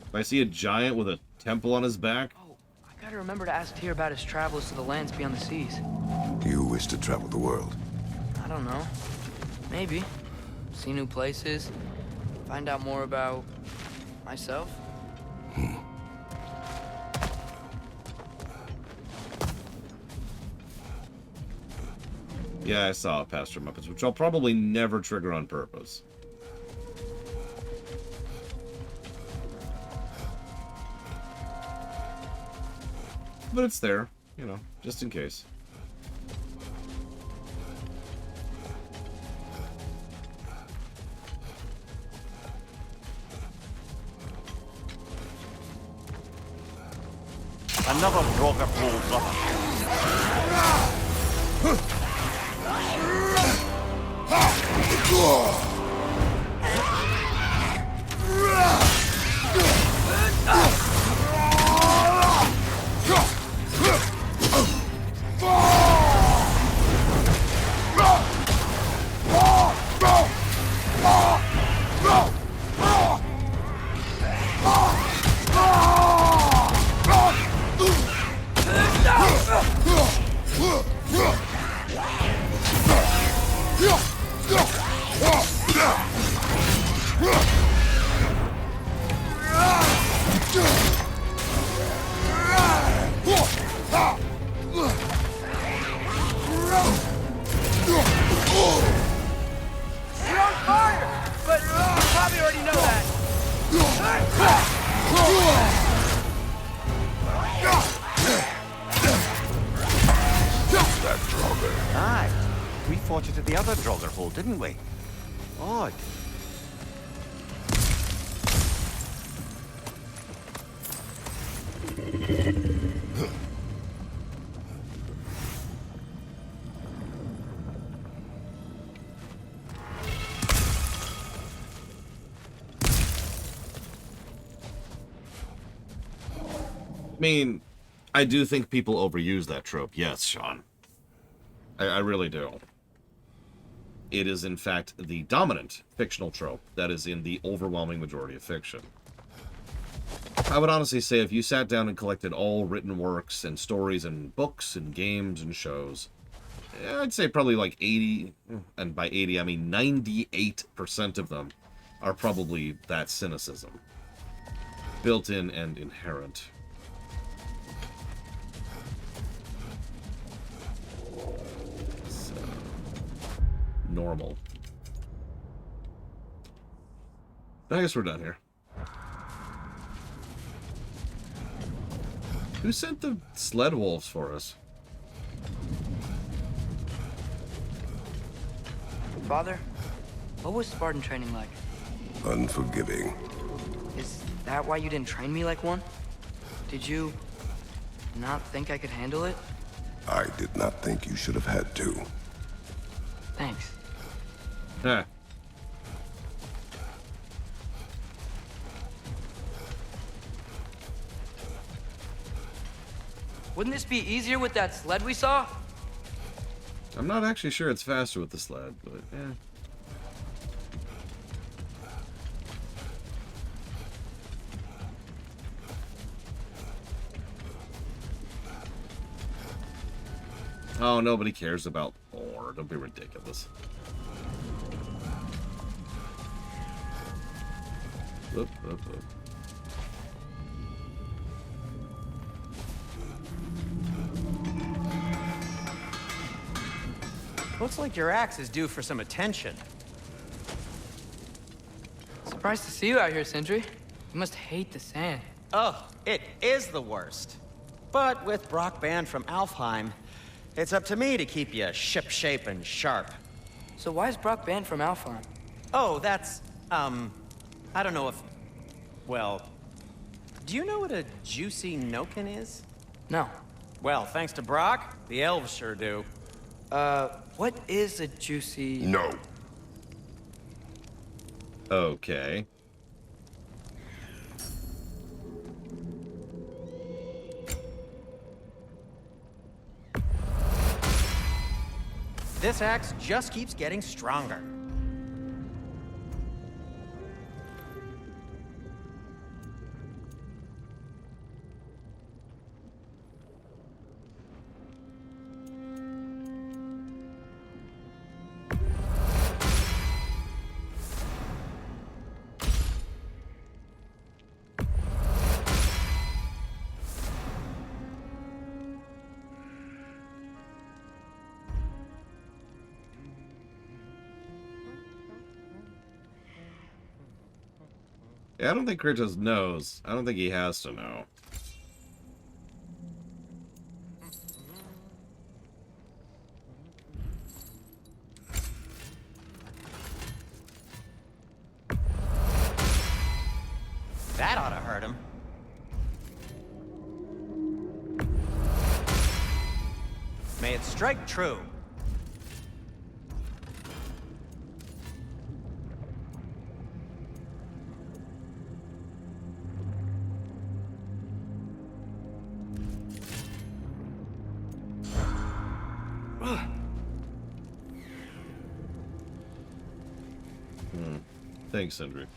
E: If I see a giant with a temple on his back.
B: Oh, I gotta remember to ask Tyr about his travels to the lands beyond the seas.
C: You wish to travel the world?
B: I don't know. Maybe. See new places. Find out more about... myself.
E: Yeah, I saw Pastor Muppets, which I'll probably never trigger on purpose. But it's there. you know, just in case.
D: Another Brok pulls up. Didn't we? Odd.
E: I mean, I do think people overuse that trope. Yes, Sean. I really do. It is, in fact, the dominant fictional trope that is in the overwhelming majority of fiction. I would honestly say if you sat down and collected all written works and stories and books and games and shows, I'd say probably like 80, and by 80 I mean 98% of them are probably that cynicism. Built in and inherent. Normal. I guess we're done here. Who sent the sled wolves for us?
B: Father, what was Spartan training like?
C: Unforgiving.
B: Is that why you didn't train me like one? Did you not think I could handle it?
C: I did not think you should have had to.
B: Thanks.
E: Huh.
B: Wouldn't this be easier with that sled we saw?
E: I'm not actually sure it's faster with the sled, but yeah. Oh, nobody cares about Thor. Don't be ridiculous. Oop, oop, oop.
F: Looks like your axe is due for some attention.
B: Surprised to see you out here, Sentry. You must hate the sand.
F: Oh, it is the worst. But with Brok banned from Alfheim, it's up to me to keep you ship-shape and sharp.
B: So why is Brok banned from Alfheim?
F: Oh, that's, I don't know if... Well, do you know what a juicy nokin is?
B: No.
F: Well, thanks to Brok, the elves sure do.
B: What is a juicy...
C: No.
E: Okay.
F: This axe just keeps getting stronger.
E: Yeah, I don't think Kratos knows. I don't think he has to know.
F: That ought to hurt him. May it strike true.
E: Thanks, Sindri.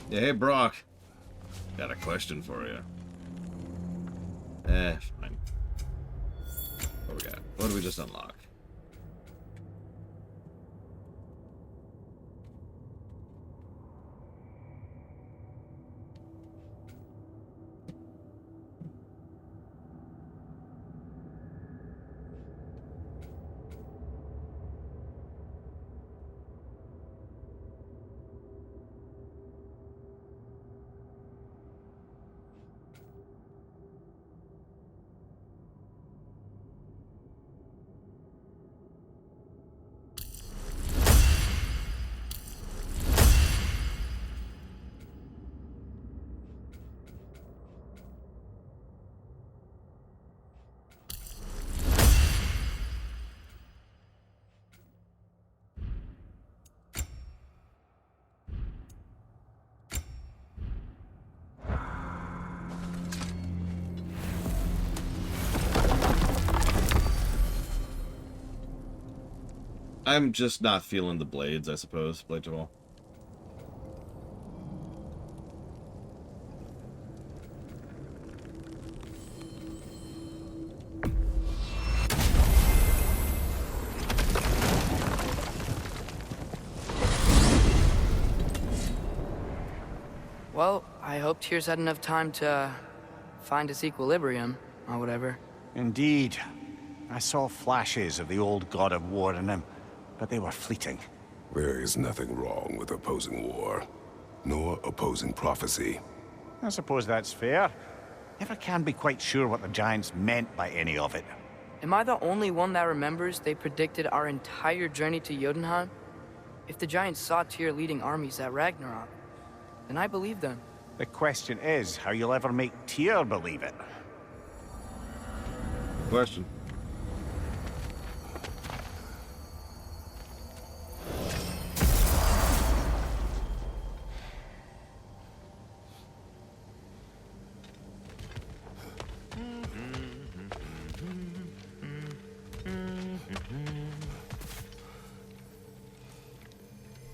E: Yeah, hey, Brok. Got a question for you. Fine. What we got? What did we just unlock? I'm just not feeling the blades, I suppose, Blade of all.
B: Well, I hope Tyr's had enough time to find its equilibrium, or whatever.
D: Indeed. I saw flashes of the old god of war in him, but they were fleeting.
C: There is nothing wrong with opposing war, nor opposing prophecy.
D: I suppose that's fair. Never can be quite sure what the Giants meant by any of it.
B: Am I the only one that remembers they predicted our entire journey to Jotunheim? If the Giants saw Tyr leading armies at Ragnarok, then I believe them.
D: The question is how you'll ever make Tyr believe it.
E: Question.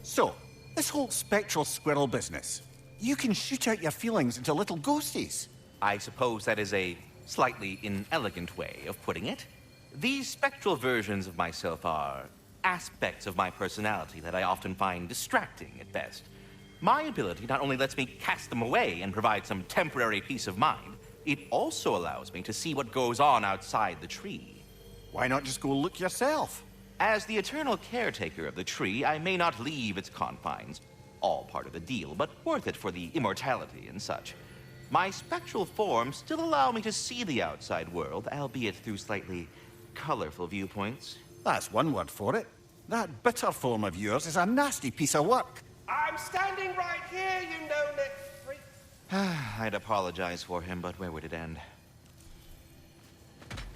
D: So, this whole spectral squirrel business, you can shoot out your feelings into little ghosties.
H: I suppose that is a slightly inelegant way of putting it. These spectral versions of myself are aspects of my personality that I often find distracting at best. My ability not only lets me cast them away and provide some temporary peace of mind, it also allows me to see what goes on outside the tree.
D: Why not just go look yourself?
H: As the eternal caretaker of the tree, I may not leave its confines. All part of the deal, but worth it for the immortality and such. My spectral forms still allow me to see the outside world, albeit through slightly colorful viewpoints.
D: That's one word for it. That bitter form of yours is a nasty piece of work.
I: I'm standing right here, you no-net freak.
H: I'd apologize for him, but where would it end?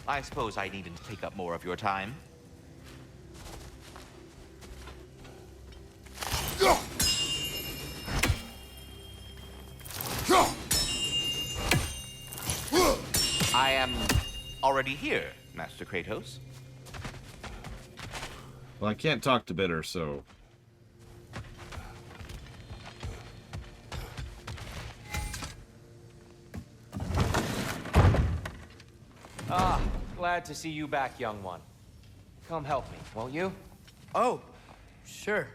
H: I suppose I needed to take up more of your time. I am already here, Master Kratos.
E: Well, I can't talk to Bitter, so...
G: Ah, glad to see you back, young one. Come help me, won't you?
B: Oh, sure.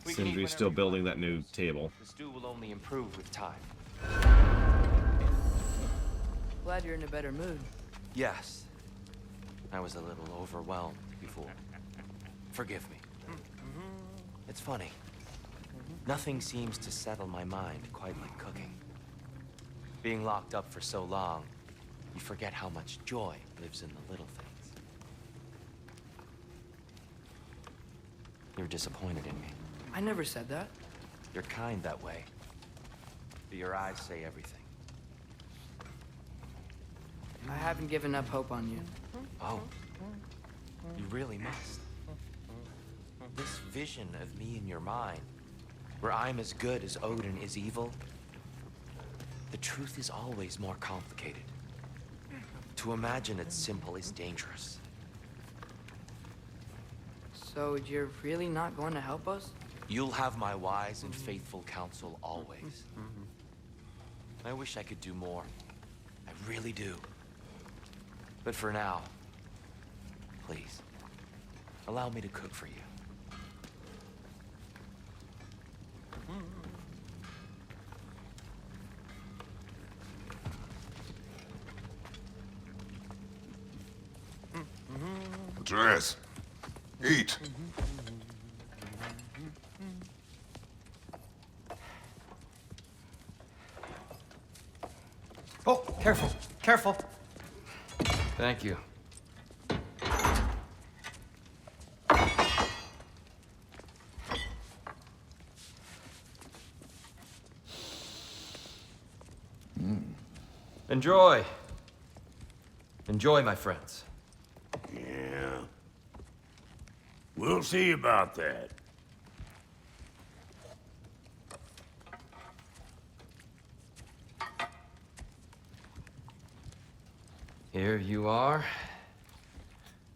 G: We can eat
E: Sindri's
G: whenever
E: still
G: you
E: building
G: want.
E: that new table.
G: The stew will only improve with time.
B: Glad you're in a better mood.
A: Yes. I was a little overwhelmed before. Forgive me. It's funny. Nothing seems to settle my mind quite like cooking. Being locked up for so long, you forget how much joy lives in the little things. You're disappointed in me.
B: I never said that.
A: You're kind that way. But your eyes say everything.
B: I haven't given up hope on you.
A: Oh. You really must. This vision of me in your mind, where I'm as good as Odin is evil, the truth is always more complicated. To imagine it's simple is dangerous.
B: So you're really not going to help us?
A: You'll have my wise and faithful counsel always. I wish I could do more. I really do. But for now, please, allow me to cook for you.
C: Atreus, eat.
F: Oh, careful, careful.
A: Thank you. Enjoy. Enjoy, my friends.
J: Yeah. We'll see about that.
A: Here you are.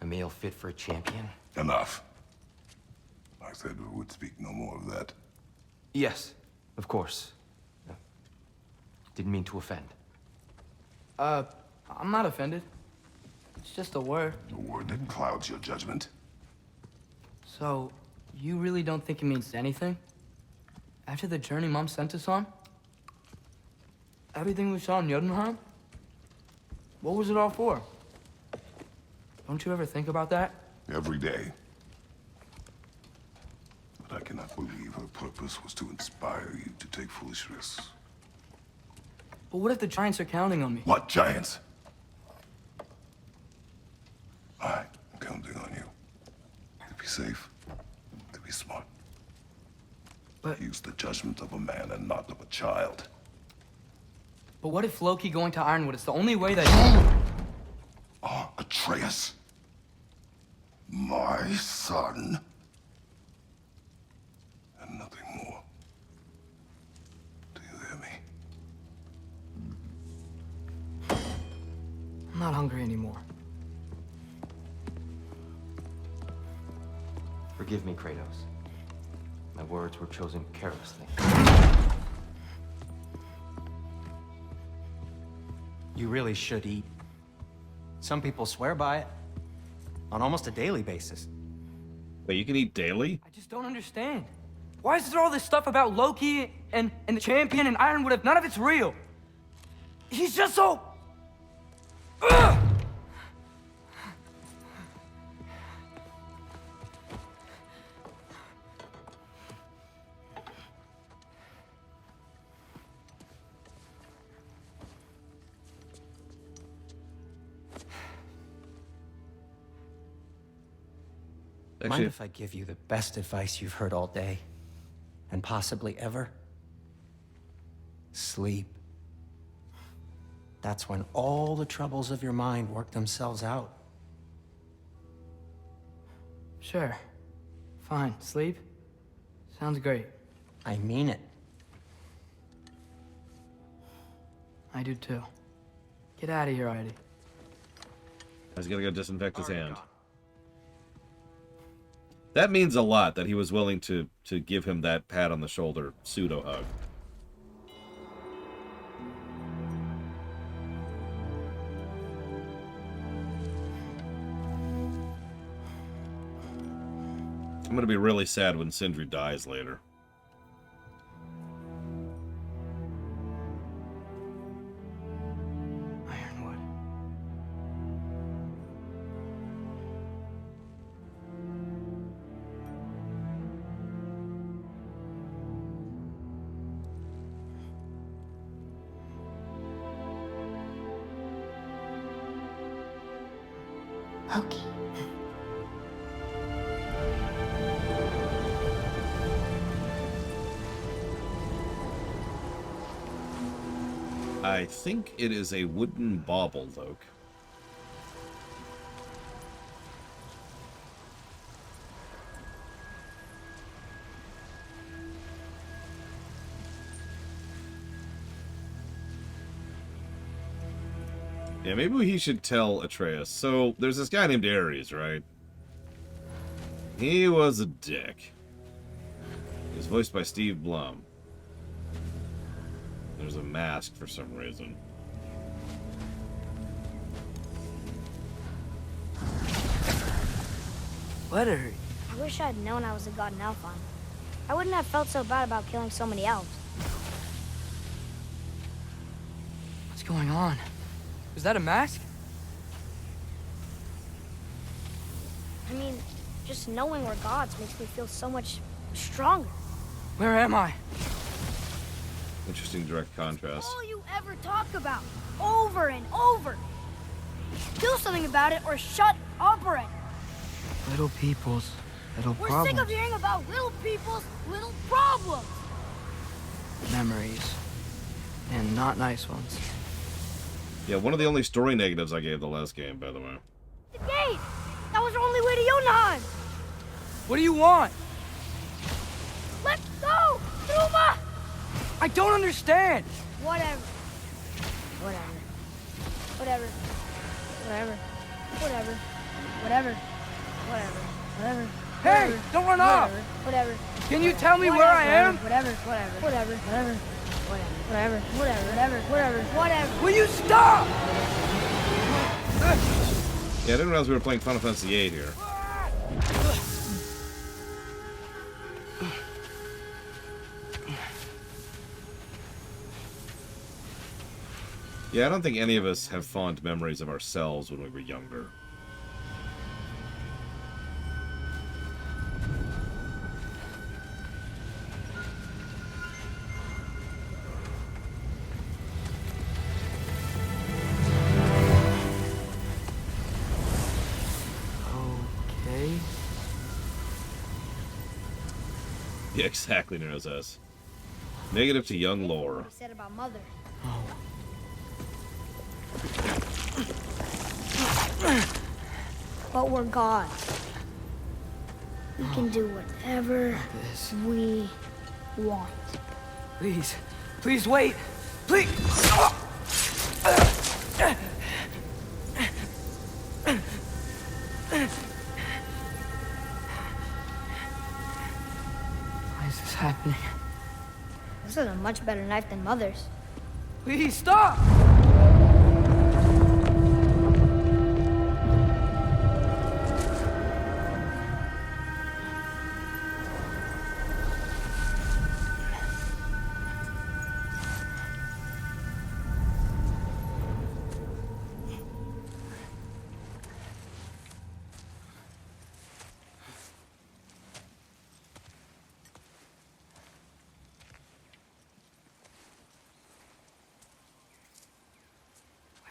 A: A meal fit for a champion.
C: Enough. I said we would speak no more of that.
A: Yes, of course. Didn't mean to offend.
B: I'm not offended. It's just a word.
C: A word that clouds your judgment.
B: So, you really don't think it means anything? After the journey Mom sent us on? Everything we saw in Jotunheim? What was it all for? Don't you ever think about that?
C: Every day. But I cannot believe her purpose was to inspire you to take foolish risks.
B: But what if the Giants are counting on me?
C: What giants? I'm counting on you. To be safe, to be smart.
B: But
C: Use the judgment of a man and not of a child.
B: But what if Loki going to Ironwood is the only way that...
C: Atreus. My son. And nothing more. Do you hear me?
B: I'm not hungry anymore.
A: Forgive me, Kratos. My words were chosen carelessly.
F: You really should eat. Some people swear by it. On almost a daily basis.
E: Wait, you can eat daily?
B: I just don't understand. Why is there all this stuff about Loki and the champion and Ironwood if none of it's real? He's just so... Ugh!
F: Mind if I give you the best advice you've heard all day? And possibly ever? Sleep. That's when all the troubles of your mind work themselves out.
B: Sure. Fine. Sleep? Sounds great.
F: I mean it.
B: I do too. Get out of here, Heidi.
E: I was gonna go disinfect his hand. That means a lot that he was willing to give him that pat on the shoulder pseudo hug. I'm gonna be really sad when Sindri dies later.
B: Ironwood.
K: Loki.
E: I think it is a wooden bauble, though. Yeah, maybe he should tell Atreus. So, there's this guy named Ares, right? He was a dick. He was voiced by Steve Blum. There's a mask for some reason.
B: Let her.
L: I wish I had known I was a god in Alfheim. I wouldn't have felt so bad about killing so many elves.
B: What's going on? Was that a mask?
L: I mean, just knowing we're gods makes me feel so much stronger.
B: Where am I?
E: Interesting direct contrast.
L: All you ever talk about, over and over. Do something about it or shut up already.
B: Little people's little
L: We're
B: problems.
L: sick of hearing about little people's little problems.
B: Memories. And not nice ones.
E: Yeah, one of the only story negatives I gave the last game, by the way.
L: The gate! That was our only way to Jotunheim!
B: What do you want?
L: Let's go! Truma!
B: I don't understand!
L: Whatever. Whatever. Whatever. Whatever. Whatever. Whatever. Whatever. Whatever.
B: Hey!
L: Whatever.
B: Don't run off!
L: Whatever.
B: Can you tell me where I am?
L: Whatever. Whatever. Whatever. Whatever. Whatever. Whatever. Whatever. Whatever. Whatever.
B: Will you stop?
E: Yeah, I didn't realize we were playing Final Fantasy VIII here. Yeah, I don't think any of us have fond memories of ourselves when we were younger.
B: Okay.
E: Yeah, exactly, knows us. Negative to young lore.
L: What he said about Mother. But we're gods. We can do whatever we want.
B: Please. Please wait. Please. Why is this happening?
L: This is a much better knife than Mother's.
B: Please stop!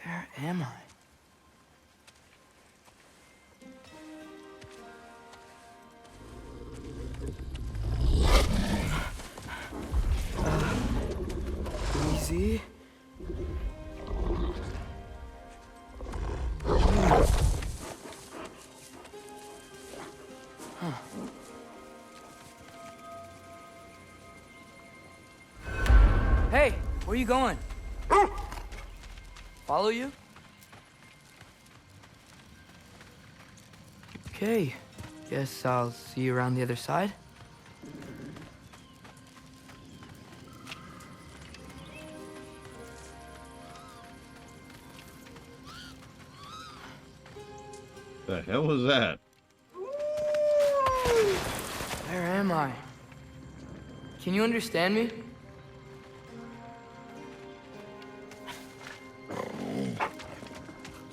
B: Where am I? Easy. Hey, where are you going? Follow you? Okay, guess I'll see you around the other side.
E: The hell was that?
B: Where am I? Can you understand me?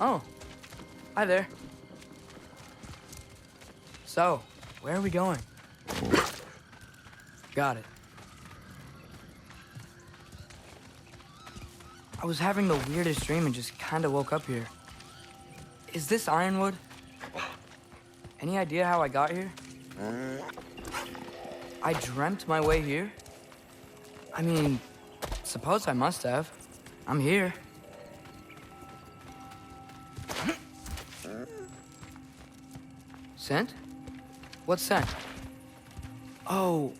B: Oh, hi there. So, where are we going? Got it. I was having the weirdest dream and just kind of woke up here. Is this Ironwood? Any idea how I got here? I dreamt my way here? I mean, suppose I must have. I'm here. Scent? What scent? Oh,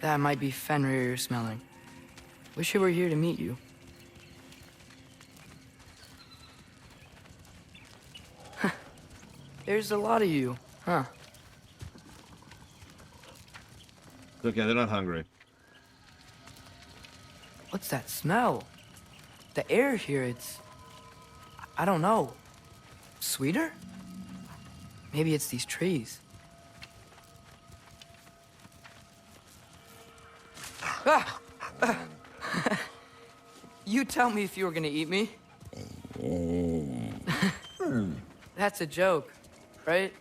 B: that might be Fenrir you're smelling. Wish he were here to meet you. There's a lot of you, huh?
E: Okay, they're not hungry.
B: What's that smell? The air here, it's... I don't know. Sweeter? Maybe it's these trees. Ah! You tell me if you were gonna eat me. That's a joke, right?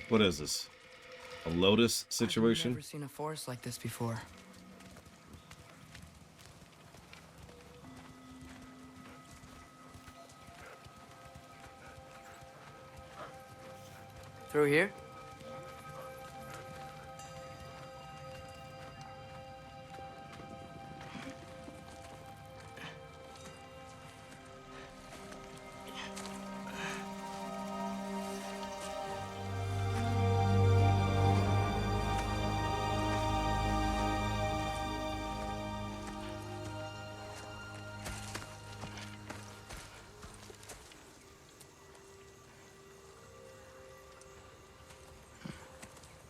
E: What is this? A lotus situation?
B: I've never seen a forest like this before. Through here?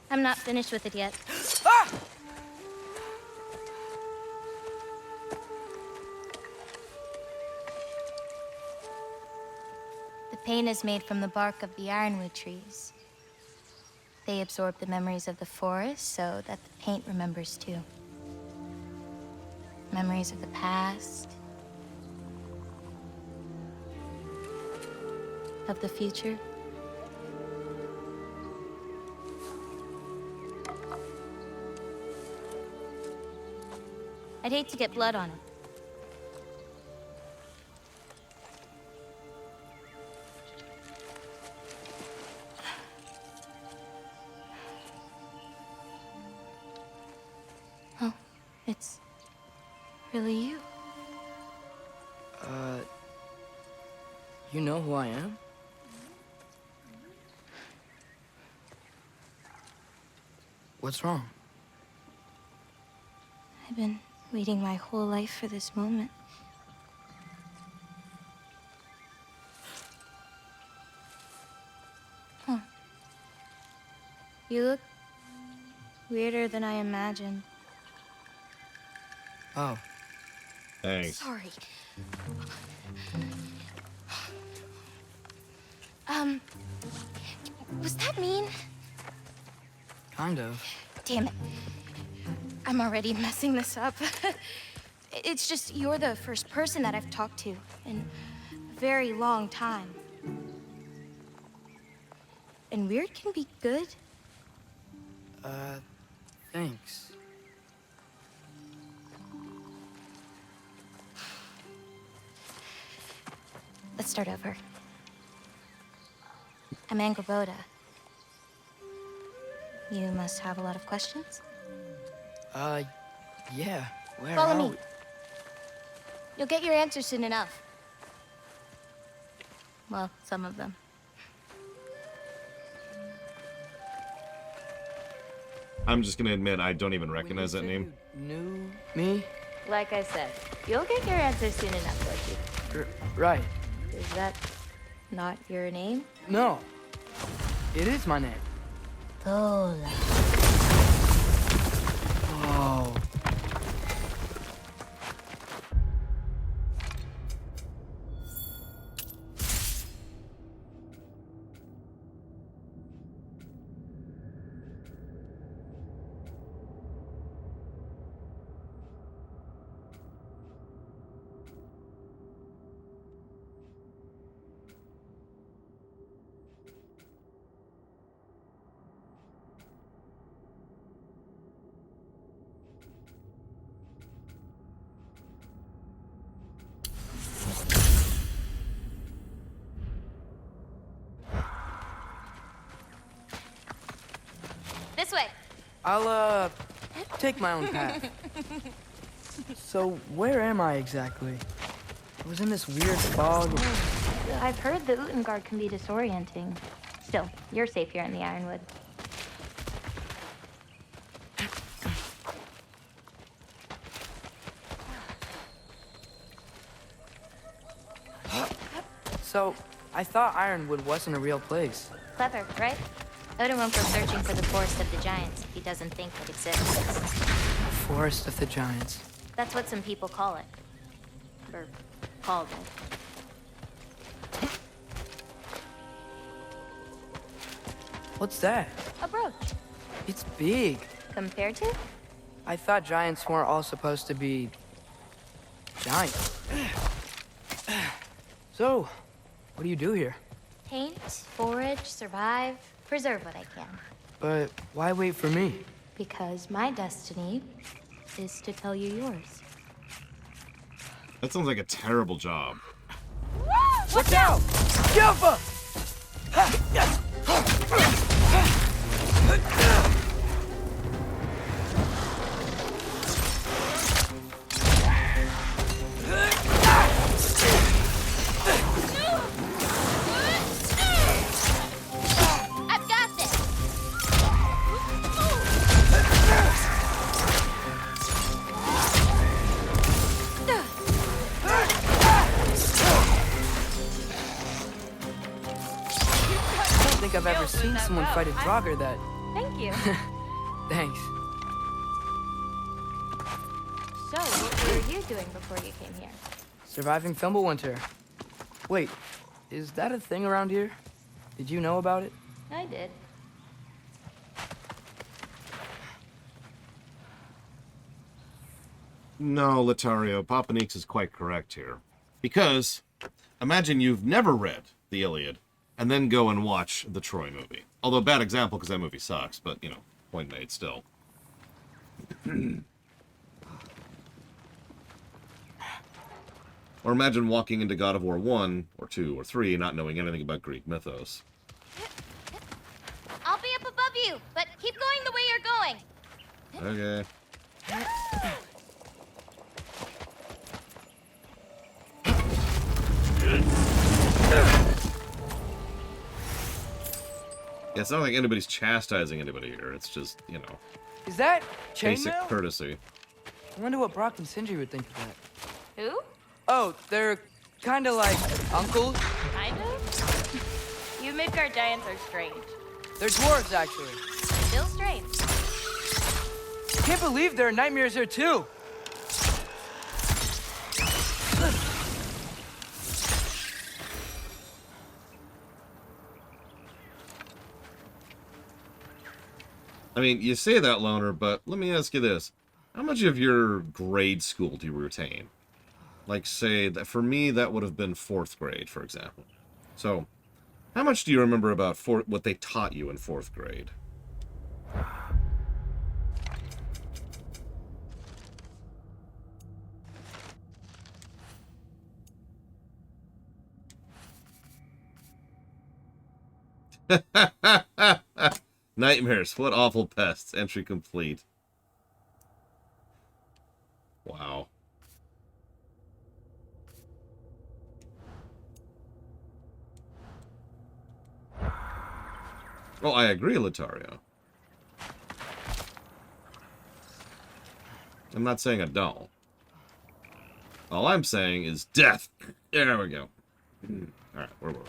K: I'm not finished with it yet.
B: Ah!
K: The paint is made from the bark of the Ironwood trees. They absorb the memories of the forest so that the paint remembers too. Memories of the past, of the future. I'd hate to get blood on him. Oh, it's really you.
B: You know who I am? What's wrong?
K: I've been waiting my whole life for this moment. Huh. You look weirder than I imagined.
B: Oh.
E: Thanks.
K: Sorry. Was that mean?
B: Kind of.
K: Damn it. I'm already messing this up. It's just you're the first person that I've talked to in a very long time. And weird can be good.
B: Thanks.
K: Let's start over. I'm Angrboða. You must have a lot of questions?
B: Yeah. Where
K: Follow
B: are
K: me.
B: we?
K: You'll get your answers soon enough. Well, some of them.
E: I'm just gonna admit I don't even recognize that name.
B: Knew me?
K: Like I said, you'll get your answers soon enough, Loki.
B: Right.
K: Is that not your name?
B: No. It is my name.
K: Lola.
B: Oh.
K: This way.
B: I'll, take my own path. So, where am I exactly? I was in this weird fog.
K: I've heard the Utengard can be disorienting. Still, you're safe here in the Ironwood.
B: So, I thought Ironwood wasn't a real place.
K: Clever, right? Odin won't go searching for the Forest of the Giants if he doesn't think it exists.
B: Forest of the Giants.
K: That's what some people call it. Or called it.
B: What's that?
K: A brooch.
B: It's big.
K: Compared to?
B: I thought giants weren't all supposed to be... giants. So, what do you do here?
K: Paint, forage, survive, preserve what I can.
B: But why wait for me?
K: Because my destiny is to tell you yours.
E: That sounds like a terrible job.
B: Watch out! Jumper!
K: I've got this!
B: I don't think I've ever seen someone fight a Draugr that...
K: Thank you.
B: Thanks.
K: So, what were you doing before you came here?
B: Surviving Fimbulwinter. Wait, is that a thing around here? Did you know about it?
K: I did.
E: No, Litario, Papanix is quite correct here. Because, imagine you've never read the Iliad, and then go and watch the Troy movie. Although, bad example, because that movie sucks, but, you know, point made still. Or imagine walking into God of War 1, or 2, or 3, not knowing anything about Greek mythos.
K: I'll be up above you, but keep going the way you're going.
E: Okay. Yeah, it's not like anybody's chastising anybody here. It's just, you know,
B: Is that
E: basic
B: chainmail?
E: courtesy.
B: I wonder what Brok and Sindri would think of that.
K: Who?
B: Oh, they're kind of like uncles.
K: Kind of? You Midgard giants are strange.
B: They're dwarves, actually.
K: Still strange.
B: I can't believe there are nightmares here, too.
E: I mean, you say that, Loner, but let me ask you this. How much of your grade school do you retain? Like, say, that for me, that would have been 4th grade, for example. So, how much do you remember about what they taught you in 4th grade? Nightmares. What awful pests. Entry complete. Wow. Oh, I agree, Litario. I'm not saying I don't. All I'm saying is death. There we go. Alright, where were we?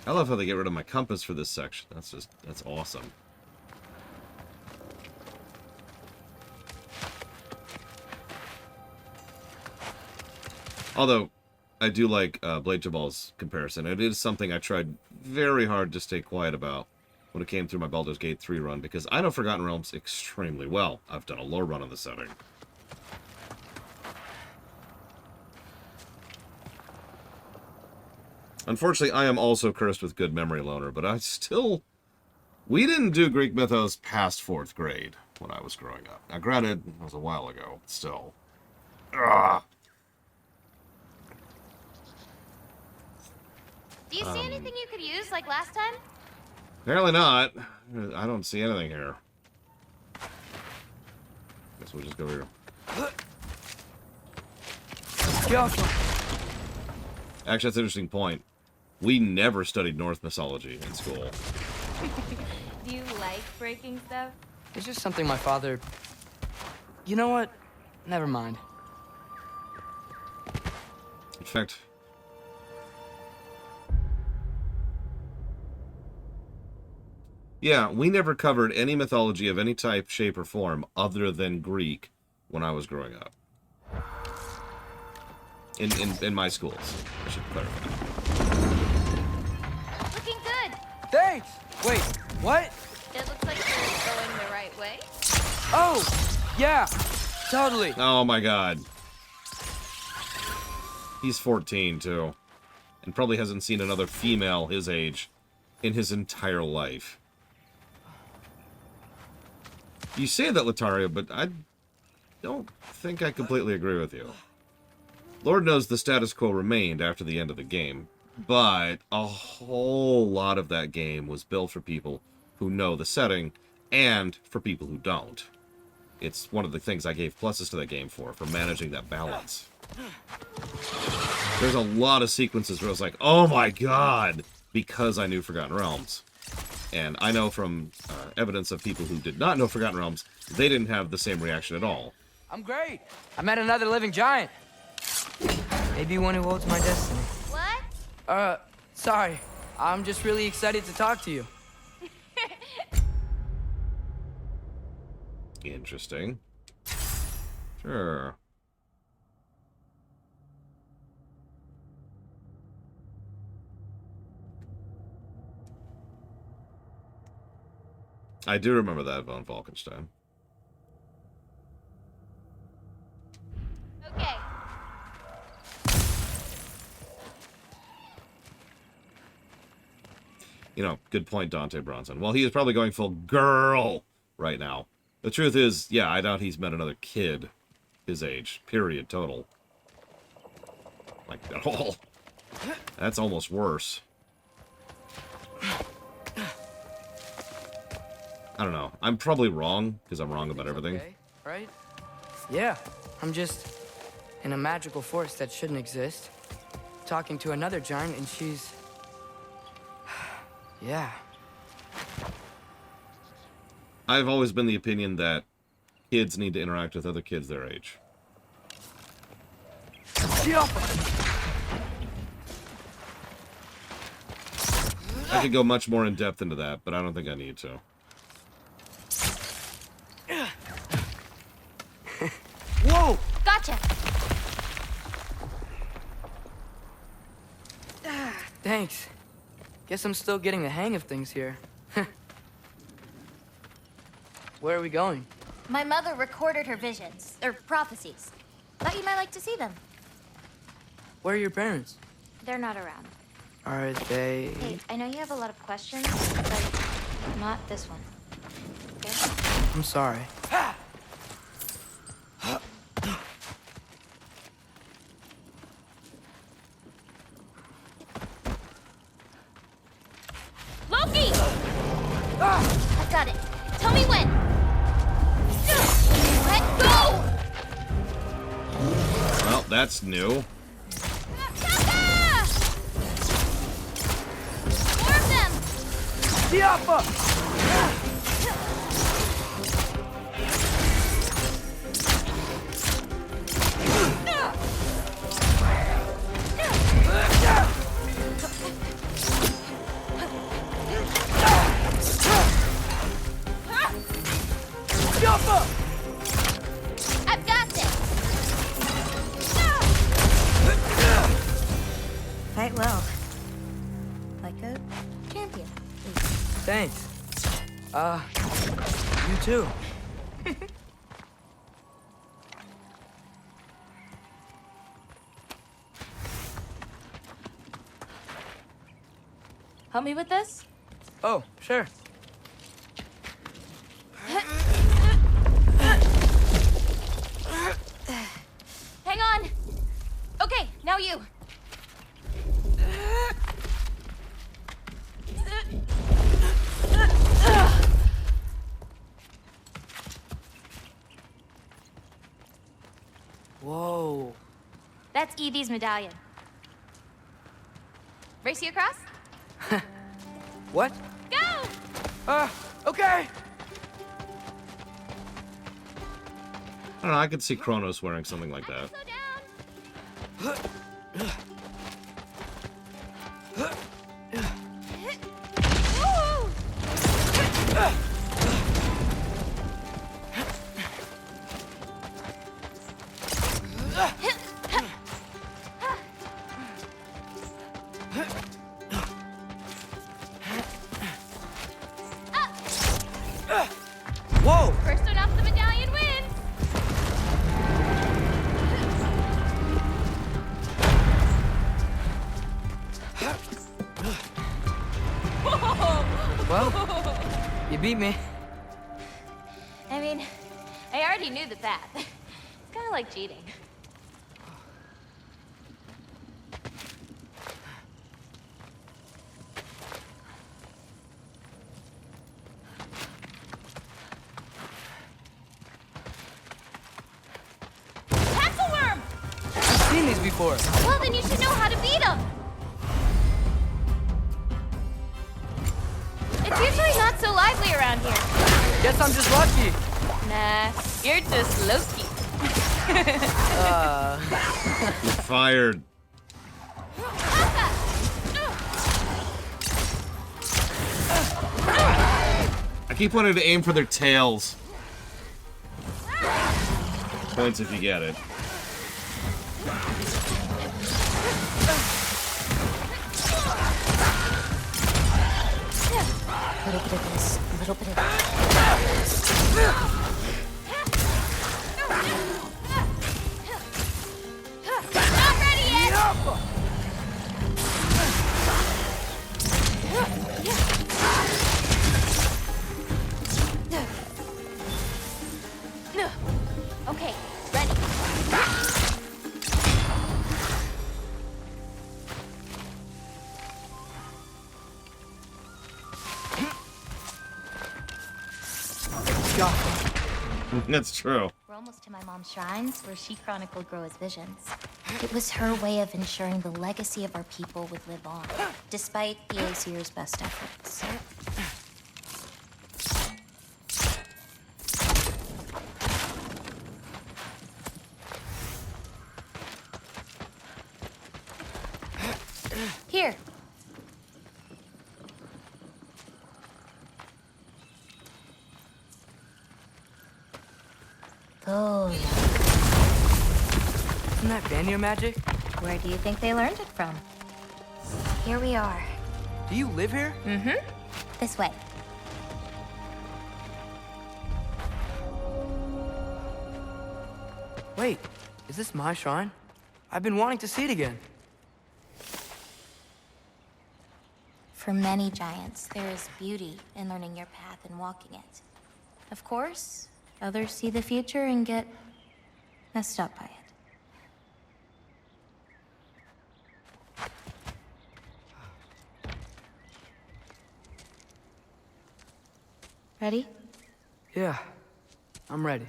E: I love how they get rid of my compass for this section. That's awesome. Although, I do like Blade Jabal's comparison. It is something I tried very hard to stay quiet about when it came through my Baldur's Gate 3 run, because I know Forgotten Realms extremely well. I've done a lore run on the setting. Unfortunately, I am also cursed with good memory, Loner, but I still... We didn't do Greek mythos past 4th grade when I was growing up. Now, granted, it was a while ago, but still. Ugh.
K: Do you see anything you could use like last time?
E: Apparently not. I don't see anything here. Guess we'll just go here. Actually, that's an interesting point. We never studied Norse mythology in school.
K: Do you like breaking stuff?
B: It's just something my father... You know what? Never mind.
E: In fact... Yeah, we never covered any mythology of any type, shape, or form other than Greek when I was growing up. In my schools, I should clarify.
K: Looking good.
B: Thanks! Wait, what?
K: It looks like you're going the right way.
B: Oh, yeah, totally.
E: Oh my god. He's 14, too. And probably hasn't seen another female his age in his entire life. You say that, Lataria, but I don't think I completely agree with you. Lord knows the status quo remained after the end of the game, but a whole lot of that game was built for people who know the setting, and for people who don't. It's one of the things I gave pluses to that game for managing that balance. There's a lot of sequences where I was like, oh my god, because I knew Forgotten Realms. And I know from evidence of people who did not know Forgotten Realms, they didn't have the same reaction at all.
B: I'm great. I met another living giant. Maybe one who holds my destiny.
K: What?
B: Sorry. I'm just really excited to talk to you.
E: Interesting. Sure. I do remember that von Falkenstein.
K: Okay.
E: You know, good point, Dante Bronson. Well, he is probably going full girl right now. The truth is, yeah, I doubt he's met another kid his age. Period. Total. Like, at all. That's almost worse. I don't know. I'm probably wrong, because I'm wrong about everything.
B: Okay, right? Yeah, I'm just in a magical force that shouldn't exist. Talking to another giant, and she's... yeah.
E: I've always been the opinion that kids need to interact with other kids their age. I could go much more in depth into that, but I don't think I need to.
B: Whoa!
K: Gotcha.
B: Thanks. Guess I'm still getting the hang of things here. Where are we going?
K: My mother recorded her visions, or prophecies. Thought you might like to see them.
B: Where are your parents?
K: They're not around.
B: Are they...
K: Hey, I know you have a lot of questions, but not this one. Okay?
B: I'm sorry.
K: Loki! I've got it. Tell me when. Let go!
E: Well, that's new.
K: More of them! I've got this! Fight well. Like a champion.
B: Thanks. You too.
K: Help me with this?
B: Oh, sure.
K: Hang on. Okay, now you. That's Evie's medallion. Race you across?
B: What?
K: Go!
B: Okay!
E: I don't know, I could see Kronos wearing something like that.
K: Slow down.
B: Whoa!
K: First one off the medallion wins.
B: Well, you beat me.
K: I mean, I already knew the path. It's kind of like cheating.
B: Seen these before.
K: Well, then you should know how to beat them. It's usually not so lively around here.
B: Guess I'm just lucky.
K: Nah, you're just Loki.
E: You're fired. I keep wanting to aim for their tails. Points if you get it.
K: A little bit of this, a little bit of that. Not ready yet! Okay, ready.
E: That's true.
K: We're almost to my mom's shrines, where she chronicled Gróa's visions. It was her way of ensuring the legacy of our people would live on, despite the Aesir's best efforts. Here. Oh, yeah.
B: Isn't that Vanir magic?
K: Where do you think they learned it from? Here we are.
B: Do you live here?
K: Mm-hmm. This way.
B: Wait, is this my shrine? I've been wanting to see it again.
K: For many giants, there is beauty in learning your path and walking it. Of course, others see the future and get messed up by it. Ready?
B: Yeah, I'm ready.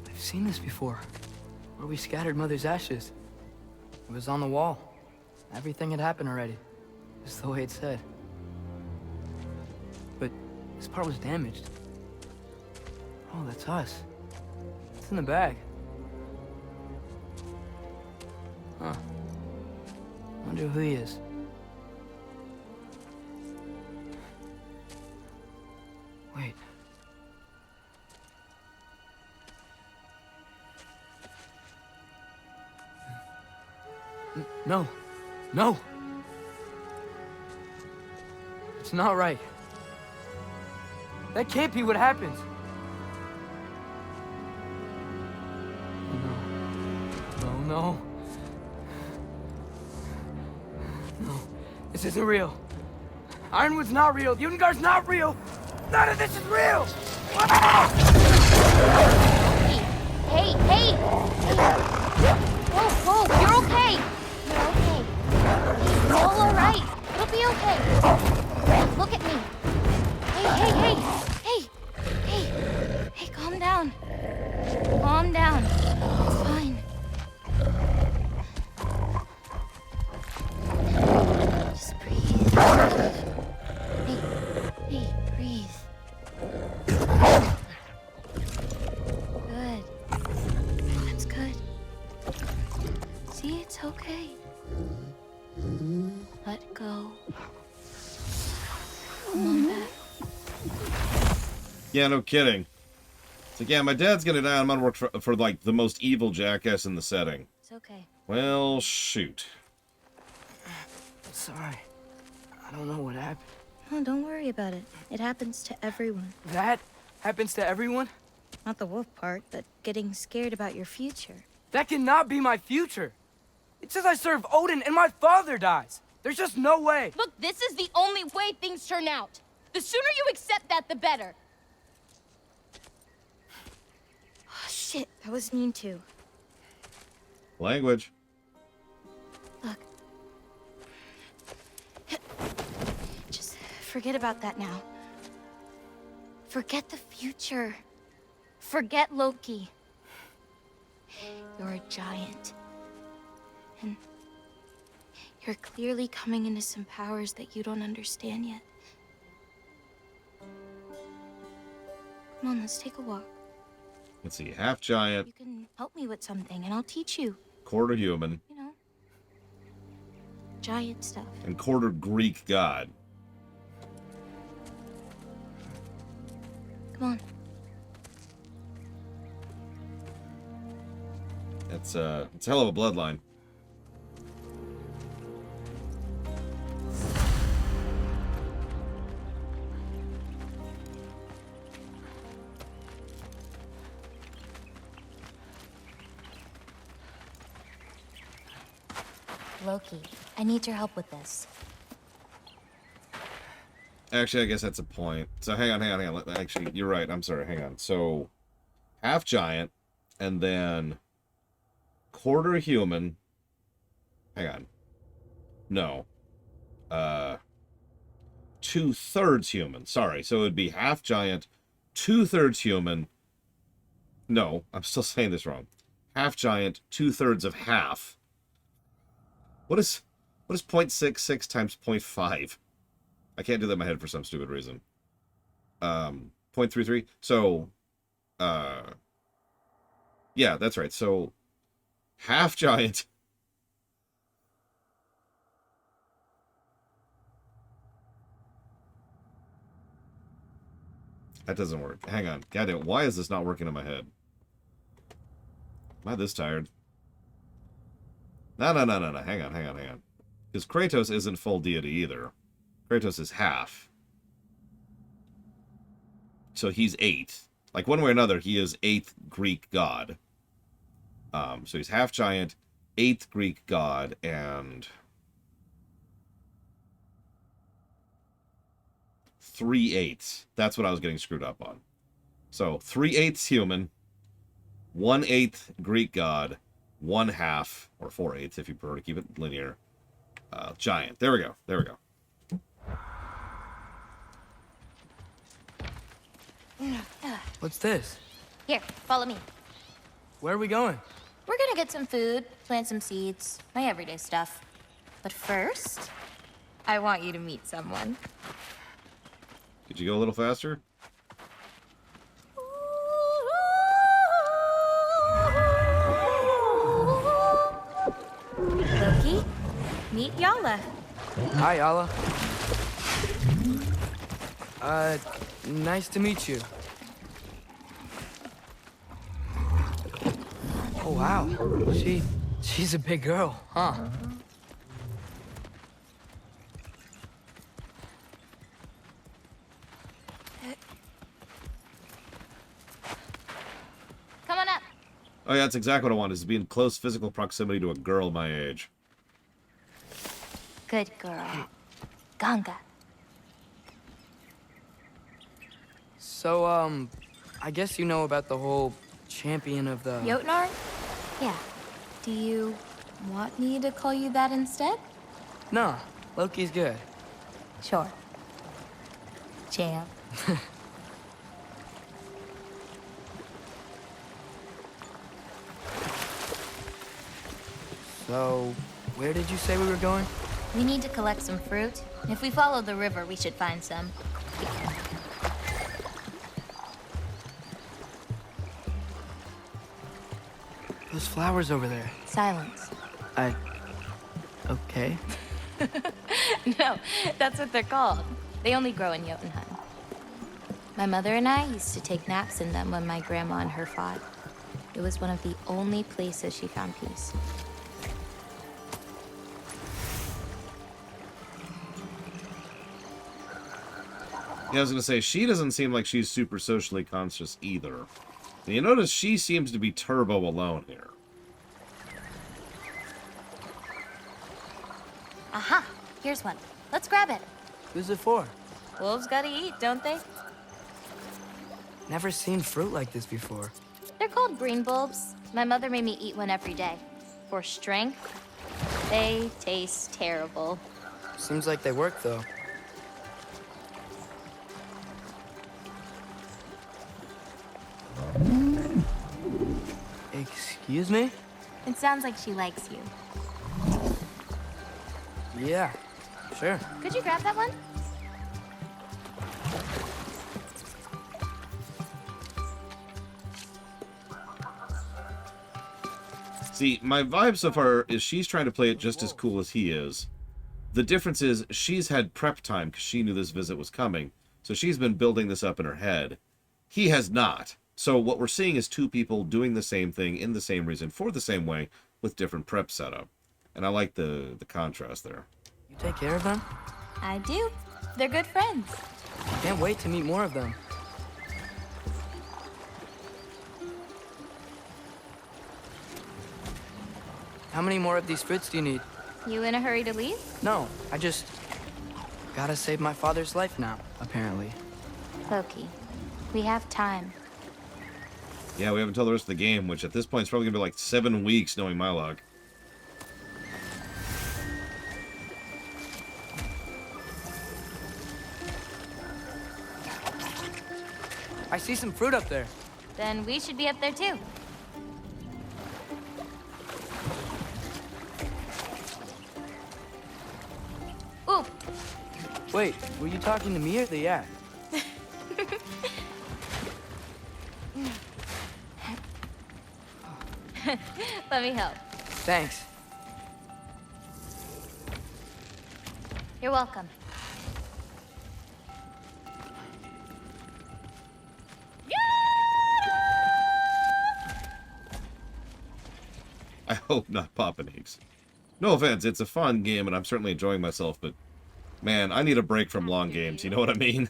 B: I've seen this before, where we scattered Mother's ashes. It was on the wall. Everything had happened already, just the way it said. But this part was damaged. Oh, that's us. It's in the bag. Huh. Wonder who he is. Wait. No. No! It's not right. That can't be what happens. No. No. This isn't real. Ironwood's not real. Ungar's not real. None of this is real!
K: Hey! Whoa, you're okay! You're okay. all right. It'll be okay. Look at me. Hey, calm down. Calm down. It's fine. Just breathe. Hey, breathe. Good. That's good. See, it's okay. Let go. Come on back.
E: Yeah, no kidding. It's like, yeah, my dad's gonna die. I'm gonna work for like the most evil jackass in the setting.
K: It's okay.
E: Well, shoot.
B: Sorry. I don't know what happened.
K: Oh, don't worry about it. It happens to everyone.
B: That happens to everyone?
K: Not the wolf part, but getting scared about your future.
B: That cannot be my future. It says I serve Odin and my father dies. There's just no way.
M: Look, this is the only way things turn out. The sooner you accept that, the better.
K: Oh, shit. That was mean too.
E: Language.
K: Look. Just forget about that now. Forget the future. Forget Loki. You're a giant. And you're clearly coming into some powers that you don't understand yet. Come on, let's take a walk.
E: Let's see, half giant.
K: You can help me with something, and I'll teach you.
E: Quarter human.
K: You know, giant stuff.
E: And quarter Greek god.
K: Come on.
E: It's a hell of a bloodline.
K: Loki, I need your help with this.
E: Actually, I guess that's a point. So hang on. Actually, you're right. I'm sorry. Hang on. So half giant, and then quarter human. Hang on. No. 2/3 human. Sorry. So it would be half giant, 2/3 human. No, I'm still saying this wrong. Half giant, 2/3 of half. What is 0.66 times 0.5? I can't do that in my head for some stupid reason. 0.33. So, yeah, that's right. So, half giant. That doesn't work. Hang on. Goddamn, why is this not working in my head? Am I this tired? No. Hang on. Because Kratos isn't full deity either. Kratos is half. So he's 8th. Like, one way or another, he is 8th Greek god. So he's half giant, 8th Greek god, and 3/8. That's what I was getting screwed up on. So 3/8 human, 1/8 Greek god, 1/2, or 4/8 if you prefer to keep it linear, giant. There we go.
B: What's this?
K: Here, follow me.
B: Where are we going?
K: We're gonna get some food, plant some seeds, my everyday stuff. But first, I want you to meet someone.
E: Could you go a little faster?
K: Loki, meet Yala.
B: Hi, Yala. Nice to meet you. Oh, wow. She's a big girl, huh?
K: Come on up.
E: Oh yeah, that's exactly what I want, is to be in close physical proximity to a girl my age.
K: Good girl. Ganga.
B: So, I guess you know about the whole champion of the...
K: Jotnar? Yeah. Do you want me to call you that instead?
B: No, Loki's good.
N: Sure. Champ.
B: So, where did you say we were going?
N: We need to collect some fruit. If we follow the river, we should find some.
B: Those flowers over there.
N: Silence.
B: Okay.
N: No, that's what they're called. They only grow in Jotunheim. My mother and I used to take naps in them when my grandma and her fought. It was one of the only places she found peace.
E: Yeah, I was gonna say, she doesn't seem like she's super socially conscious either. And you notice she seems to be turbo alone here.
N: Aha! Here's one. Let's grab it.
B: Who's it for?
N: Wolves gotta eat, don't they?
B: Never seen fruit like this before.
N: They're called green bulbs. My mother made me eat one every day. For strength, they taste terrible.
B: Seems like they work, though. Excuse me?
N: It sounds like she likes you.
B: Yeah, sure.
N: Could you grab that one?
E: See, my vibe so far is she's trying to play it just as cool as he is. The difference is she's had prep time because she knew this visit was coming. So she's been building this up in her head. He has not. So what we're seeing is two people doing the same thing in the same reason for the same way with different prep setup. And I like the contrast there.
B: You take care of them?
N: I do. They're good friends.
B: Can't wait to meet more of them. How many more of these fruits do you need?
N: You in a hurry to leave?
B: No, I just gotta save my father's life now, apparently.
N: Loki, we have time.
E: Yeah, we have until the rest of the game, which at this point is probably going to be like 7 weeks, knowing my luck.
B: I see some fruit up there.
N: Then we should be up there too. Ooh.
B: Wait, were you talking to me or the yak?
N: Let me help.
B: Thanks.
N: You're welcome.
E: I hope not popping eggs. No offense, it's a fun game and I'm certainly enjoying myself, but man, I need a break from long games, you know what I mean?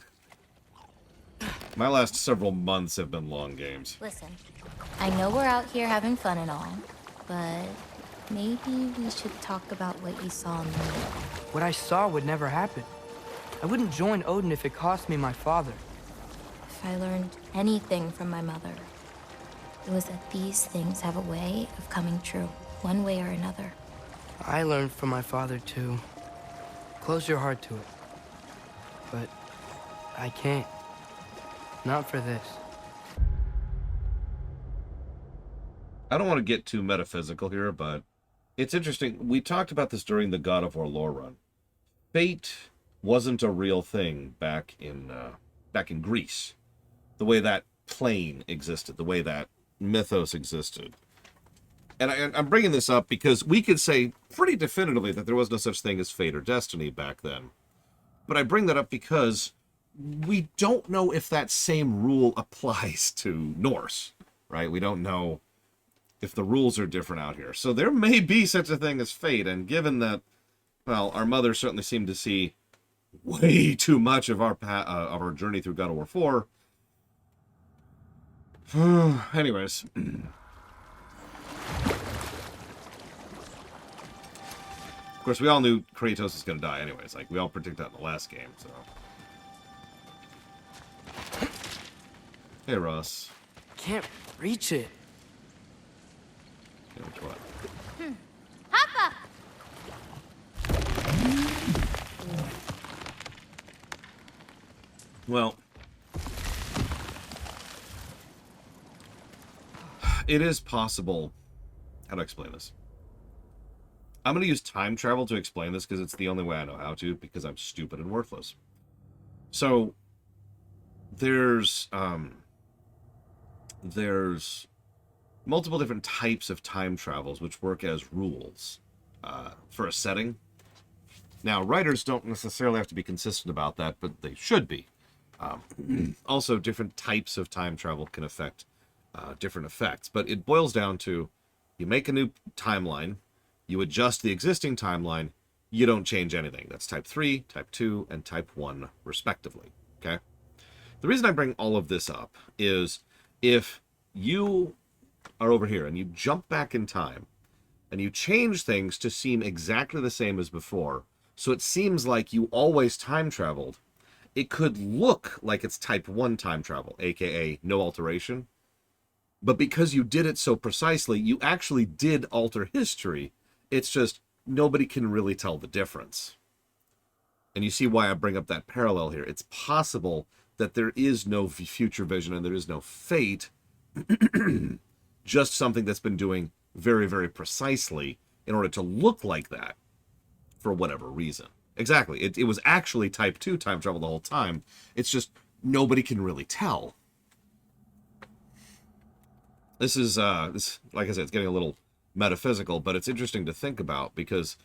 E: My last several months have been long games.
N: Listen, I know we're out here having fun and all, but maybe we should talk about what you saw in the mirror.
B: What I saw would never happen. I wouldn't join Odin if it cost me my father.
N: If I learned anything from my mother, it was that these things have a way of coming true, one way or another.
B: I learned from my father, too. Close your heart to it. But I can't. Not for this.
E: I don't want to get too metaphysical here, but it's interesting. We talked about this during the God of War lore run. Fate wasn't a real thing back in Greece. The way that plane existed, the way that mythos existed. And I'm bringing this up because we could say pretty definitively that there was no such thing as fate or destiny back then. But I bring that up because we don't know if that same rule applies to Norse, right? We don't know if the rules are different out here. So there may be such a thing as fate, and given that, well, our mother certainly seemed to see way too much of our journey through God of War 4. Anyways. Of course, we all knew Kratos was going to die anyways. Like, we all predicted that in the last game, so. Hey, Ross.
B: Can't reach it.
E: Yeah, which one?
N: Hoppa!
E: Well, it is possible. How do I explain this? I'm going to use time travel to explain this because it's the only way I know how to, because I'm stupid and worthless. So, there's multiple different types of time travels which work as rules for a setting. Now, writers don't necessarily have to be consistent about that, but they should be. Also, different types of time travel can affect different effects, but it boils down to you make a new timeline, you adjust the existing timeline, you don't change anything. That's type 3, type 2, and type 1, respectively. Okay? The reason I bring all of this up is if you are over here and you jump back in time and you change things to seem exactly the same as before, so it seems like you always time traveled, it could look like it's type 1 time travel, aka no alteration. But because you did it so precisely, you actually did alter history. It's just nobody can really tell the difference. And you see why I bring up that parallel here. It's possible that there is no future vision and there is no fate, just something that's been doing very, very precisely in order to look like that for whatever reason. Exactly. It was actually type 2 time travel the whole time. It's just nobody can really tell. This is, like I said, it's getting a little metaphysical, but it's interesting to think about because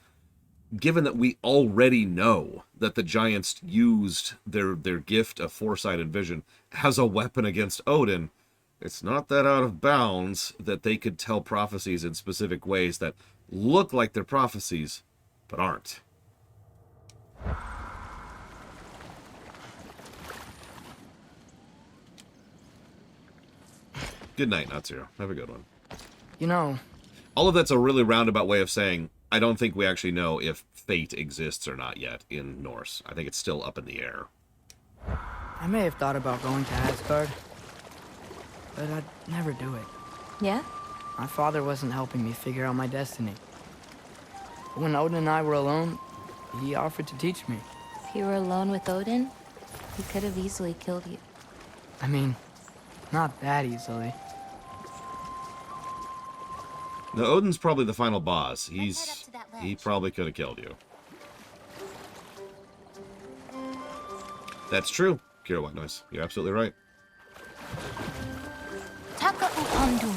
E: given that we already know that the giants used their gift of foresight and vision as a weapon against Odin, it's not that out of bounds that they could tell prophecies in specific ways that look like they're prophecies, but aren't. Good night, Natsuro. Have a good one.
B: You know...
E: all of that's a really roundabout way of saying I don't think we actually know if fate exists or not yet in Norse. I think it's still up in the air.
B: I may have thought about going to Asgard, but I'd never do it.
N: Yeah?
B: My father wasn't helping me figure out my destiny. But when Odin and I were alone, he offered to teach me.
N: If you were alone with Odin, he could have easily killed you.
B: I mean, not that easily.
E: Now, Odin's probably the final boss. He probably could have killed you. That's true, Kira White Noise. You're absolutely right.
N: Taka Upandun.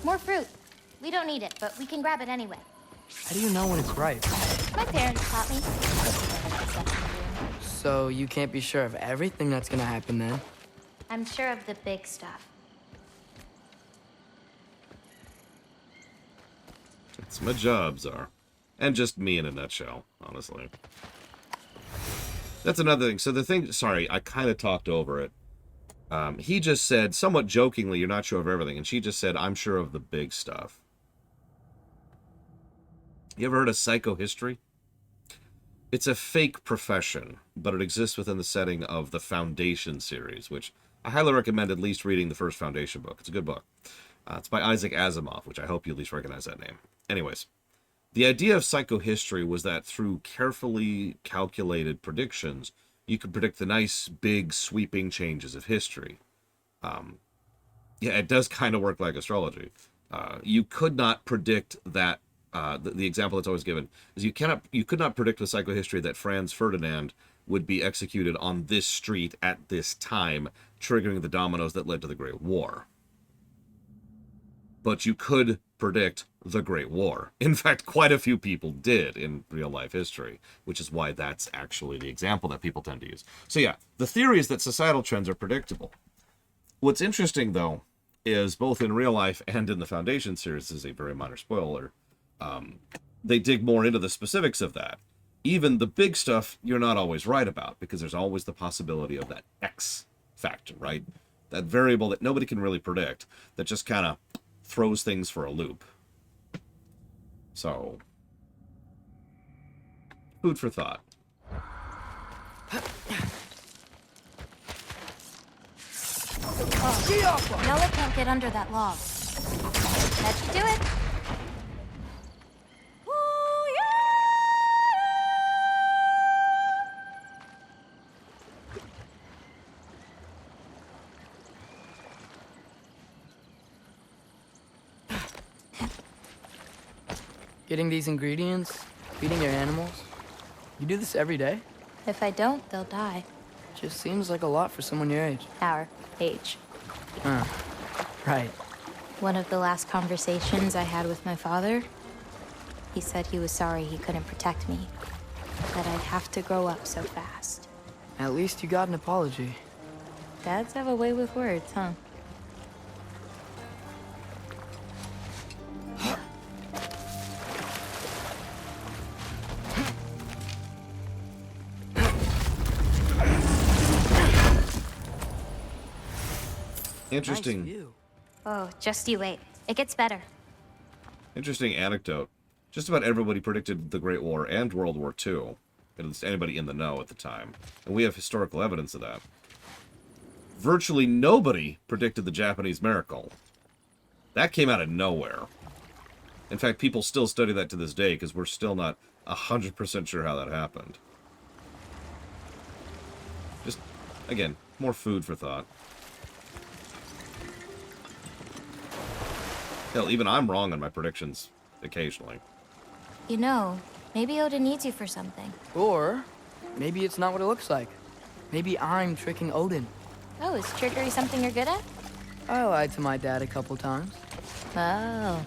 M: More fruit. We don't need it, but we can grab it anyway.
B: How do you know when it's ripe?
M: My parents taught me.
B: So you can't be sure of everything that's gonna happen then?
M: I'm sure of the big stuff.
E: That's my jobs are. And just me in a nutshell, honestly. That's another thing. So the thing... sorry, I kind of talked over it. He just said, somewhat jokingly, you're not sure of everything. And she just said, I'm sure of the big stuff. You ever heard of psychohistory? It's a fake profession, but it exists within the setting of the Foundation series, which I highly recommend at least reading the first Foundation book. It's a good book. It's by Isaac Asimov, which I hope you at least recognize that name. Anyways, the idea of psychohistory was that through carefully calculated predictions, you could predict the nice, big, sweeping changes of history. Yeah, it does kind of work like astrology. You could not predict that. The example that's always given is you could not predict with psychohistory that Franz Ferdinand would be executed on this street at this time, triggering the dominoes that led to the Great War. But you could predict the Great War. In fact, quite a few people did in real-life history, which is why that's actually the example that people tend to use. So yeah, the theory is that societal trends are predictable. What's interesting, though, is both in real life and in the Foundation series, this is a very minor spoiler, they dig more into the specifics of that. Even the big stuff, you're not always right about, because there's always the possibility of that X factor, right? That variable that nobody can really predict, that just kind of throws things for a loop. So, food for thought.
M: Oh, Nella can't get under that log. That should do it.
B: Getting these ingredients, feeding your animals. You do this every day?
N: If I don't, they'll die.
B: Just seems like a lot for someone your age.
N: Our age.
B: Right.
N: One of the last conversations I had with my father, he said he was sorry he couldn't protect me. That I'd have to grow up so fast.
B: At least you got an apology.
N: Dads have a way with words, huh?
E: Interesting.
B: Nice view.
O: Oh, just you wait. It gets better.
E: Interesting anecdote. Just about everybody predicted the Great War and World War II. At least anybody in the know at the time. And we have historical evidence of that. Virtually nobody predicted the Japanese miracle. That came out of nowhere. In fact, people still study that to this day because we're still not 100% sure how that happened. Just, again, more food for thought. Hell, even I'm wrong on my predictions occasionally.
O: You know, maybe Odin needs you for something.
B: Or maybe it's not what it looks like. Maybe I'm tricking Odin.
O: Oh, is trickery something you're good at?
B: I lied to my dad a couple times.
N: Oh,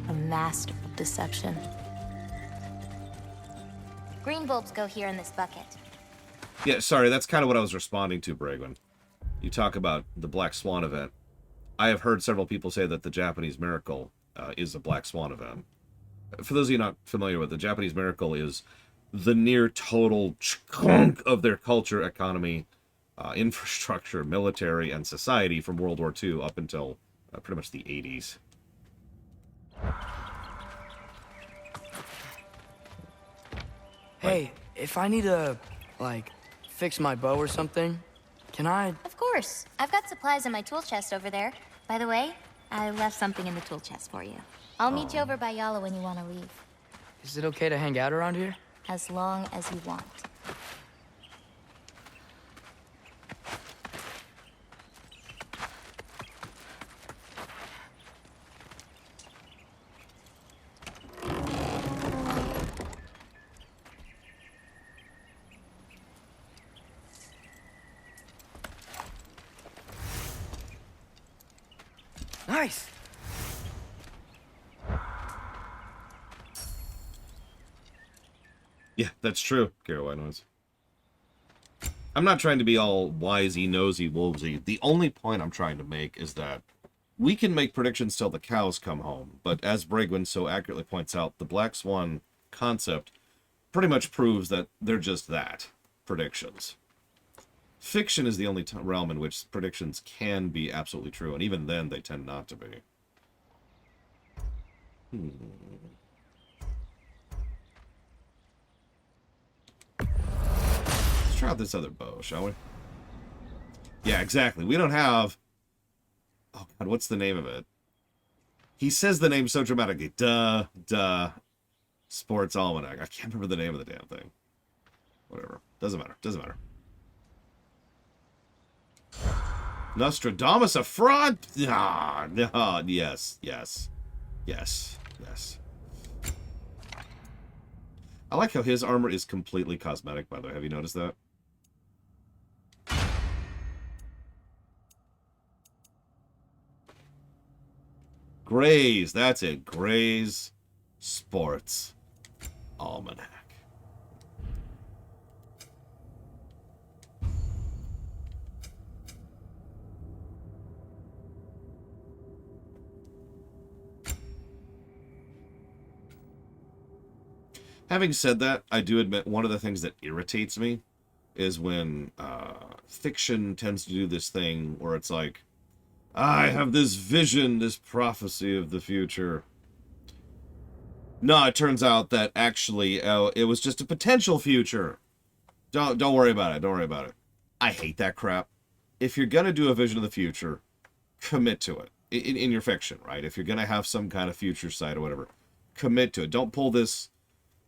N: a master of deception.
O: Green bulbs go here in this bucket.
E: Yeah, sorry, that's kind of what I was responding to, Bragwin. You talk about the Black Swan event. I have heard several people say that the Japanese miracle is a Black Swan event. For those of you not familiar with it, the Japanese miracle is the near total chunk of their culture, economy, infrastructure, military, and society from World War II up until pretty much the 80s.
B: Hey, if I need to, like, fix my bow or something, can I?
O: Of course. I've got supplies in my tool chest over there. By the way, I left something in the tool chest for you. I'll meet you over by Yala when you want to leave.
B: Is it okay to hang out around here?
O: As long as you want.
B: Nice!
E: Yeah, that's true, Gróa knows. I'm not trying to be all wisey, nosy, wolvesy. The only point I'm trying to make is that we can make predictions till the cows come home, but as Bragwin so accurately points out, the Black Swan concept pretty much proves that they're just that, predictions. Fiction is the only realm in which predictions can be absolutely true, and even then they tend not to be. Let's try out this other bow, shall we? Yeah, exactly. We don't have... Oh, God, what's the name of it? He says the name so dramatically. Sports Almanac. I can't remember the name of the damn thing. Whatever. Doesn't matter. Doesn't matter. Nostradamus a fraud? Ah, no, yes. I like how his armor is completely cosmetic, by the way. Have you noticed that? Gray's, that's it. Gray's Sports Almanac. Having said that, I do admit one of the things that irritates me is when fiction tends to do this thing where it's like, I have this vision, this prophecy of the future. No, it turns out that actually it was just a potential future. Don't worry about it. Don't worry about it. I hate that crap. If you're going to do a vision of the future, commit to it. In your fiction, right? If you're going to have some kind of future sight or whatever, commit to it. Don't pull this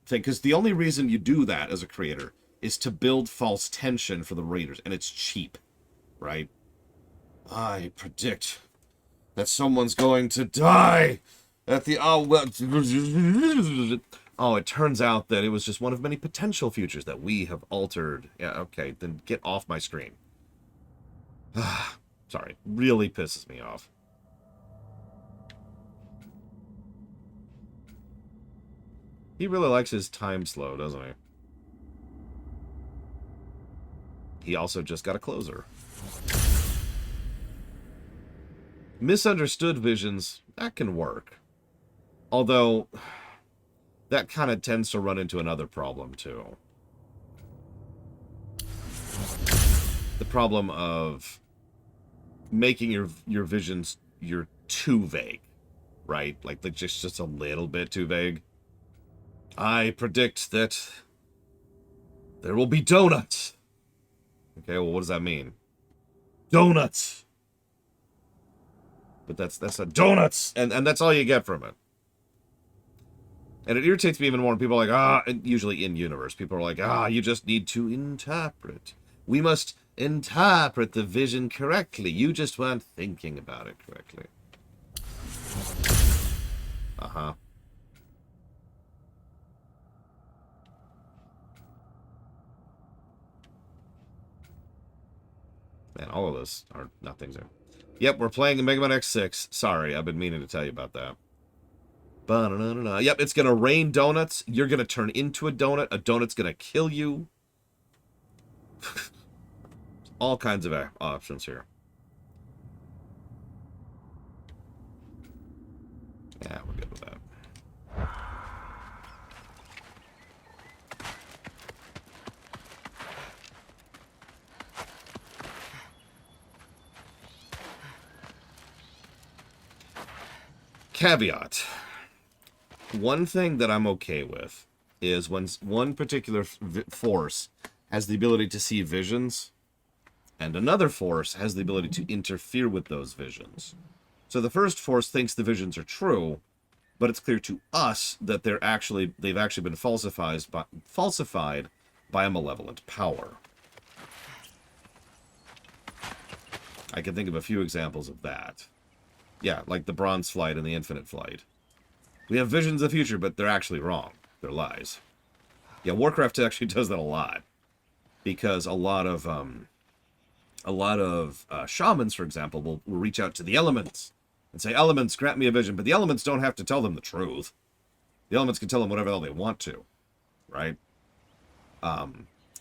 E: thing, because the only reason you do that as a creator is to build false tension for the readers, and it's cheap, right? I predict that someone's going to die At the oh, it turns out that it was just one of many potential futures that we have altered. Yeah, okay, then get off my screen. Sorry, really pisses me off. He really likes his time slow, doesn't he? He also just got a closer. Misunderstood visions, that can work. Although, that kind of tends to run into another problem, too. The problem of making your visions, you're too vague, right? Like, just a little bit too vague. I predict that there will be donuts. Okay, well, what does that mean? Donuts! But that's a donuts! And that's all you get from it. And it irritates me even more when people are like, and usually in-universe, people are like, you just need to interpret. We must interpret the vision correctly. You just weren't thinking about it correctly. Uh-huh. Man, all of those are nothings there. Yep, we're playing Mega Man X6. Sorry, I've been meaning to tell you about that. Ba-na-na-na-na. Yep, it's going to rain donuts. You're going to turn into a donut. A donut's going to kill you. All kinds of options here. Yeah, we're good with that. Caveat. One thing that I'm okay with is when one particular force has the ability to see visions, and another force has the ability to interfere with those visions. So the first force thinks the visions are true, but it's clear to us that they've actually been falsified by a malevolent power. I can think of a few examples of that. Yeah, like the Bronze Flight and the Infinite Flight. We have visions of the future, but they're actually wrong. They're lies. Yeah, Warcraft actually does that a lot. Because a lot of shamans, for example, will reach out to the elements and say, elements, grant me a vision. But the elements don't have to tell them the truth. The elements can tell them whatever the hell they want to. Right?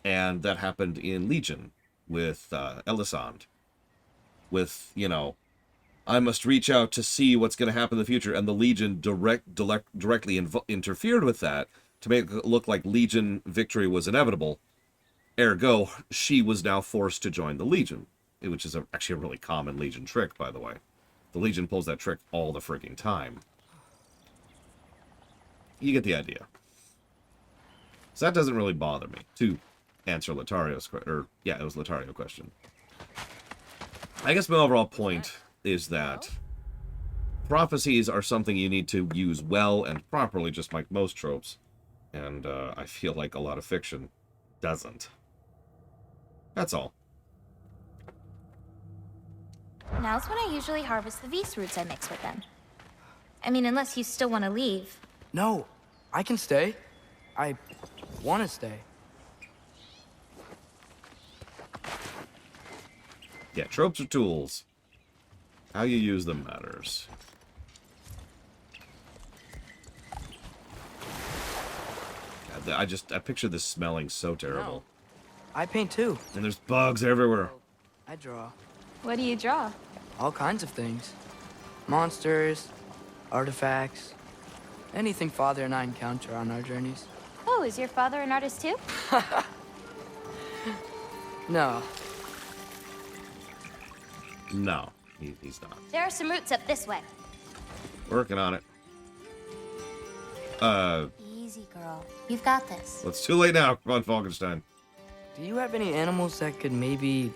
E: And that happened in Legion with Elisand. With, you know, I must reach out to see what's going to happen in the future, and the Legion directly interfered with that to make it look like Legion victory was inevitable. Ergo, she was now forced to join the Legion, which is actually a really common Legion trick, by the way. The Legion pulls that trick all the freaking time. You get the idea. So that doesn't really bother me, to answer Latario's question. Or, yeah, it was Latario's question. I guess my overall point is that prophecies are something you need to use well and properly, just like most tropes. And I feel like a lot of fiction doesn't. That's all.
O: Now's when I usually harvest the Vis roots I mix with them. I mean, unless you still want to leave.
B: No, I can stay. I want to stay.
E: Yeah, tropes are tools. How you use them matters. God, I picture this smelling so terrible.
B: No. I paint too.
E: And there's bugs everywhere.
B: I draw.
N: What do you draw?
B: All kinds of things. Monsters, artifacts, anything Father and I encounter on our journeys.
O: Oh, is your father an artist too?
B: No.
E: No, he's not.
O: There are some roots up this way.
E: Working on it.
O: Easy, girl. You've got this.
E: Well, it's too late now. Come on, Falkenstein.
B: Do you have any animals that could maybe,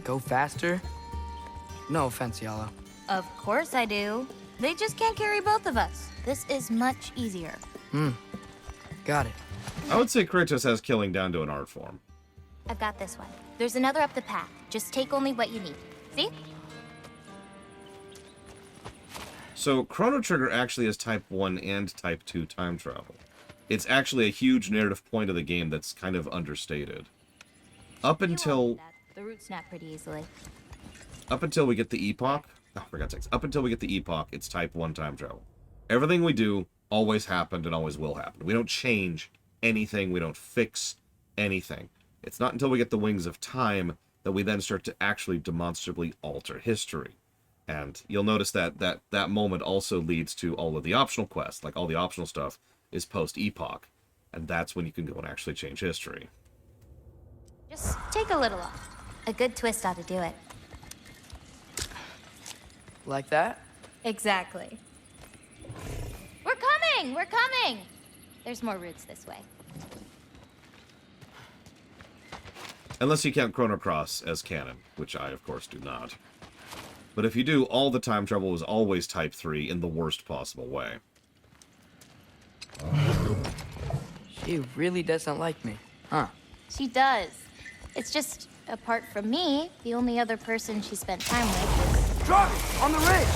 B: go faster? No offense, Yala.
O: Of course I do. They just can't carry both of us. This is much easier.
B: Got it.
E: I would say Kratos has killing down to an art form.
O: I've got this one. There's another up the path. Just take only what you need. See?
E: So, Chrono Trigger actually has Type 1 and Type 2 time travel. It's actually a huge narrative point of the game that's kind of understated. Up until...
O: The roots snap pretty easily.
E: Up until we get the Epoch... Oh, for God's sakes. Up until we get the Epoch, it's Type 1 time travel. Everything we do always happened and always will happen. We don't change anything. We don't fix anything. It's not until we get the Wings of Time that we then start to actually demonstrably alter history. And you'll notice that that moment also leads to all of the optional quests. Like, all the optional stuff is post-Epoch. And that's when you can go and actually change history.
O: Just take a little off. A good twist ought to do it.
B: Like that?
O: Exactly. We're coming! We're coming! There's more routes this way.
E: Unless you count Chrono Cross as canon, which I, of course, do not. But if you do, all the time travel was always Type 3 in the worst possible way.
B: She really doesn't like me, huh?
O: She does. It's just, apart from me, the only other person she spent time with is...
B: Drop! On the ridge!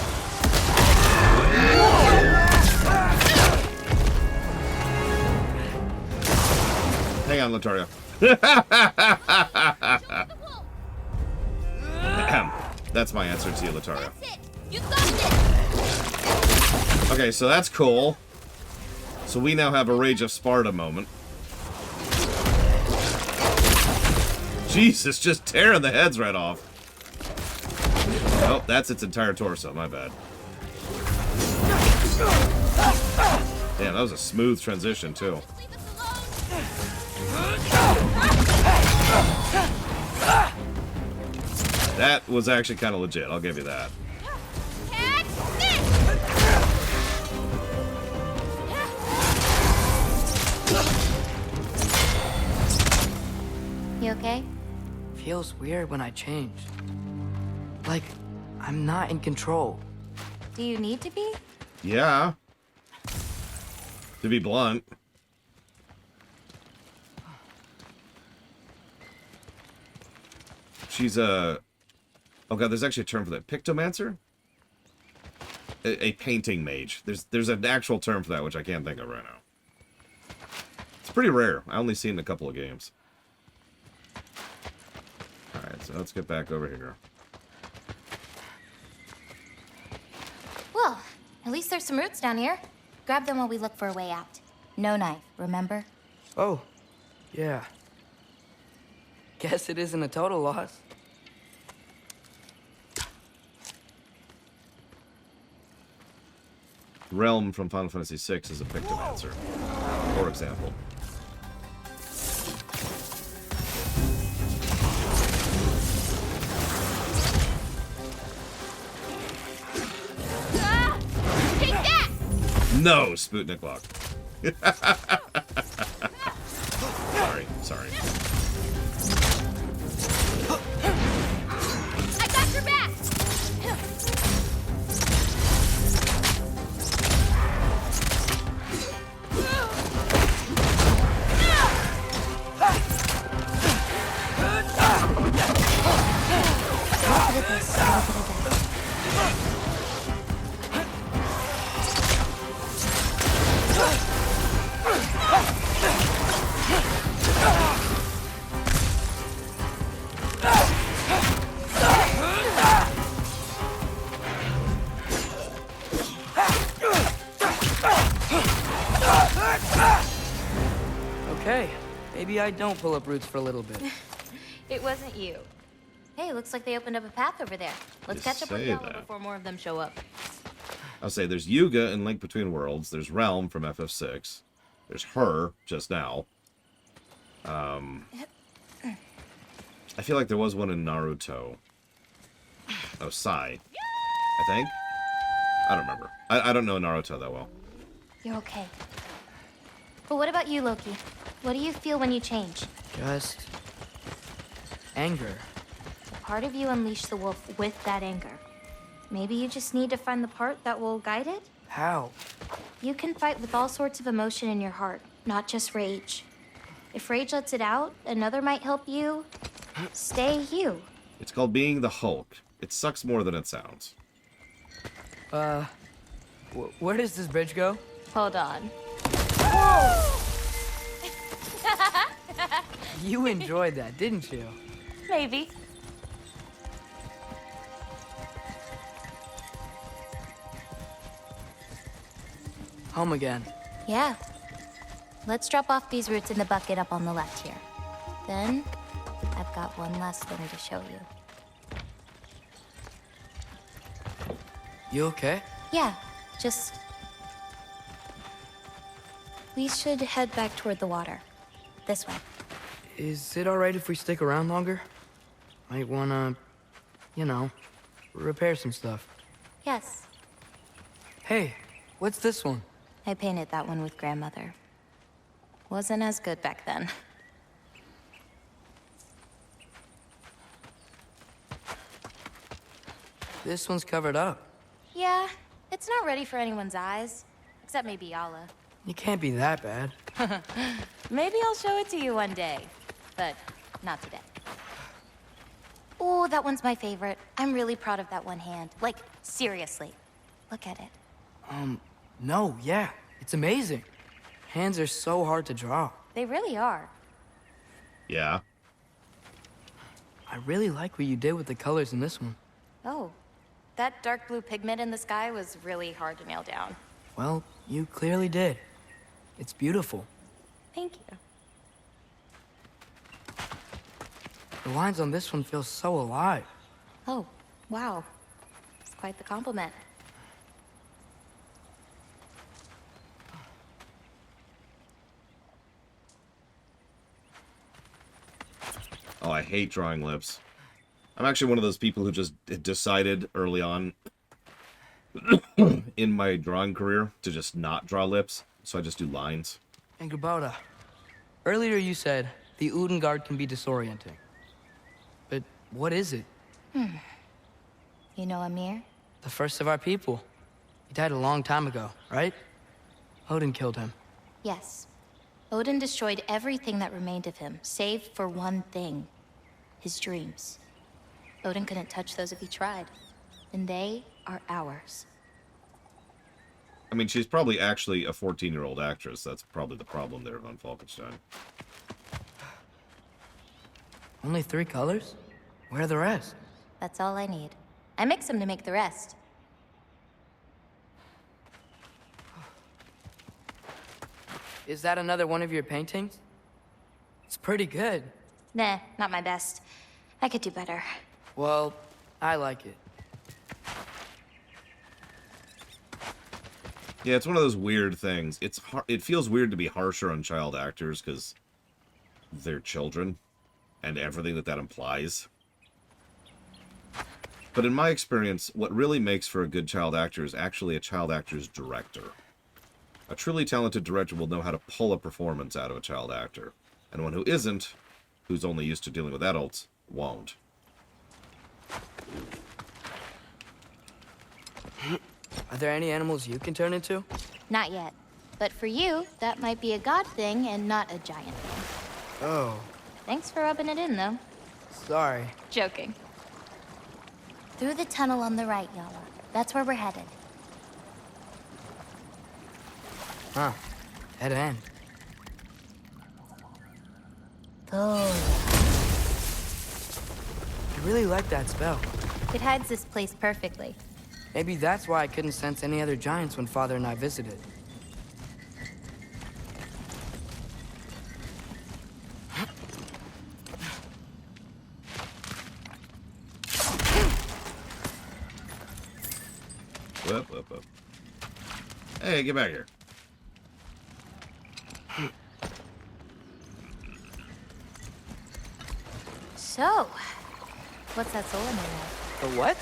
E: Hang on, Lataria. That's my answer to you, Lataria. Okay, so that's cool. So we now have a Rage of Sparta moment. Jesus, just tearing the heads right off. Oh, that's its entire torso, my bad. Damn, that was a smooth transition, too. That was actually kind of legit, I'll give you that.
O: You okay?
B: Feels weird when I change. Like, I'm not in control.
O: Do you need to be?
E: Yeah. To be blunt. She's a... Oh god, there's actually a term for that. Pictomancer? A painting mage. There's an actual term for that, which I can't think of right now. It's pretty rare. I only seen it in a couple of games. Alright, so let's get back over here.
O: Well, at least there's some roots down here. Grab them while we look for a way out. No knife, remember?
B: Oh, yeah. Guess it isn't a total loss.
E: Realm from Final Fantasy VI is a Pictomancer, for example.
M: Take that!
E: No, Sputnik Lock. Sorry.
M: I got your back!
B: Okay, maybe I don't pull up roots for a little bit.
O: It wasn't you. Hey, looks like they opened up a path over there. Let's catch up with Gróa before more of them show up.
E: I'll say there's Yuga in Link Between Worlds. There's Realm from FF6. There's her, just now. I feel like there was one in Naruto. Oh, Sai. I think? I don't remember. I don't know Naruto that well.
O: You're okay. But what about you, Loki? What do you feel when you change?
B: Just... anger.
O: A part of you unleashed the wolf with that anger. Maybe you just need to find the part that will guide it?
B: How?
O: You can fight with all sorts of emotion in your heart, not just rage. If rage lets it out, another might help you stay you.
E: It's called being the Hulk. It sucks more than it sounds.
B: Where does this bridge go?
N: Hold on.
B: You enjoyed that, didn't you?
N: Maybe.
B: Home again.
O: Yeah. Let's drop off these roots in the bucket up on the left here. Then, I've got one last thing to show you.
B: You okay?
O: Yeah, just... We should head back toward the water. This way.
B: Is it alright if we stick around longer? Might wanna, you know, repair some stuff.
O: Yes.
B: Hey, what's this one?
O: I painted that one with grandmother. Wasn't as good back then.
B: This one's covered up.
O: Yeah, it's not ready for anyone's eyes. Except maybe Yala.
B: It can't be that bad.
O: Maybe I'll show it to you one day. But not today. Oh, that one's my favorite. I'm really proud of that one hand. Like, seriously. Look at it.
B: No, yeah. It's amazing. Hands are so hard to draw.
O: They really are.
E: Yeah.
B: I really like what you did with the colors in this one.
O: Oh. That dark blue pigment in the sky was really hard to nail down.
B: Well, you clearly did. It's beautiful.
O: Thank you.
B: The lines on this one feel so alive.
O: Oh, wow. It's quite the compliment.
E: Oh, I hate drawing lips. I'm actually one of those people who just decided early on in my drawing career to just not draw lips, so I just do lines.
B: Angrboða, earlier you said the Udengard can be disorienting. But what is it?
O: You know Amir?
B: The first of our people. He died a long time ago, right? Odin killed him.
O: Yes. Odin destroyed everything that remained of him, save for one thing. His dreams. Odin couldn't touch those if he tried. And they are ours.
E: I mean, she's probably actually a 14-year-old actress. That's probably the problem there on Falkenstein.
B: Only 3 colors? Where are the rest?
O: That's all I need. I mix them to make the rest.
B: Is that another one of your paintings? It's pretty good.
O: Nah, not my best. I could do better.
B: Well, I like it.
E: Yeah, it's one of those weird things. It feels weird to be harsher on child actors because they're children and everything that implies. But in my experience, what really makes for a good child actor is actually a child actor's director. A truly talented director will know how to pull a performance out of a child actor. And one who isn't, who's only used to dealing with adults, won't.
B: Are there any animals you can turn into?
O: Not yet. But for you, that might be a god thing and not a giant thing.
B: Oh.
O: Thanks for rubbing it in, though.
B: Sorry.
O: Joking. Through the tunnel on the right, Yala. That's where we're headed.
B: Huh. Dead end.
O: Oh.
B: I really like that spell.
O: It hides this place perfectly.
B: Maybe that's why I couldn't sense any other giants when Father and I visited.
E: Up. Hey, get back here.
O: So, what's that soul in your knife?
B: The what?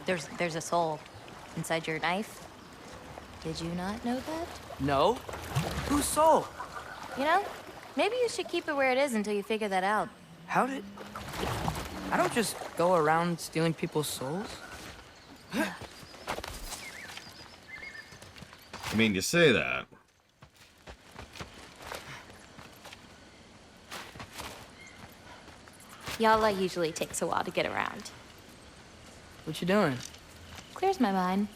O: There's a soul inside your knife. Did you not know that?
B: No. Whose soul?
O: You know, maybe you should keep it where it is until you figure that out.
B: How did... I don't just go around stealing people's souls.
E: I mean, you say that.
O: Yala usually takes a while to get around.
B: What you doing?
O: Clears my mind.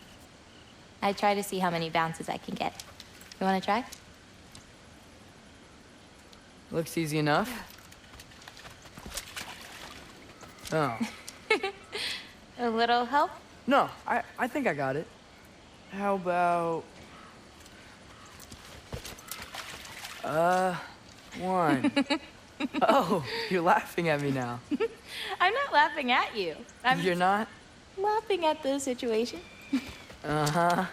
N: I try to see how many bounces I can get. You want to try?
B: Looks easy enough. Oh.
N: A little help?
B: No, I think I got it. How about... 1. Oh, you're laughing at me now.
N: I'm not laughing at you.
B: You're not?
N: Laughing at the situation.
B: Uh-huh.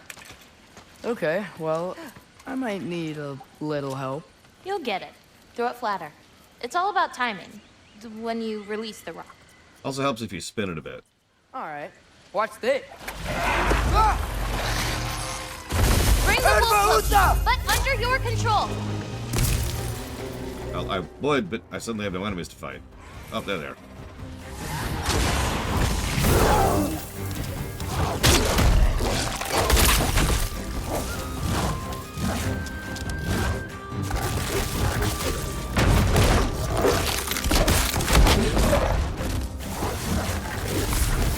B: Okay, well, I might need a little help.
N: You'll get it. Throw it flatter. It's all about timing. When you release the rock.
E: Also helps if you spin it a bit.
B: All right. Watch this.
N: Bring the wolf closer, but under your control.
E: Well, I would, but I suddenly have no enemies to fight. Oh, they're there.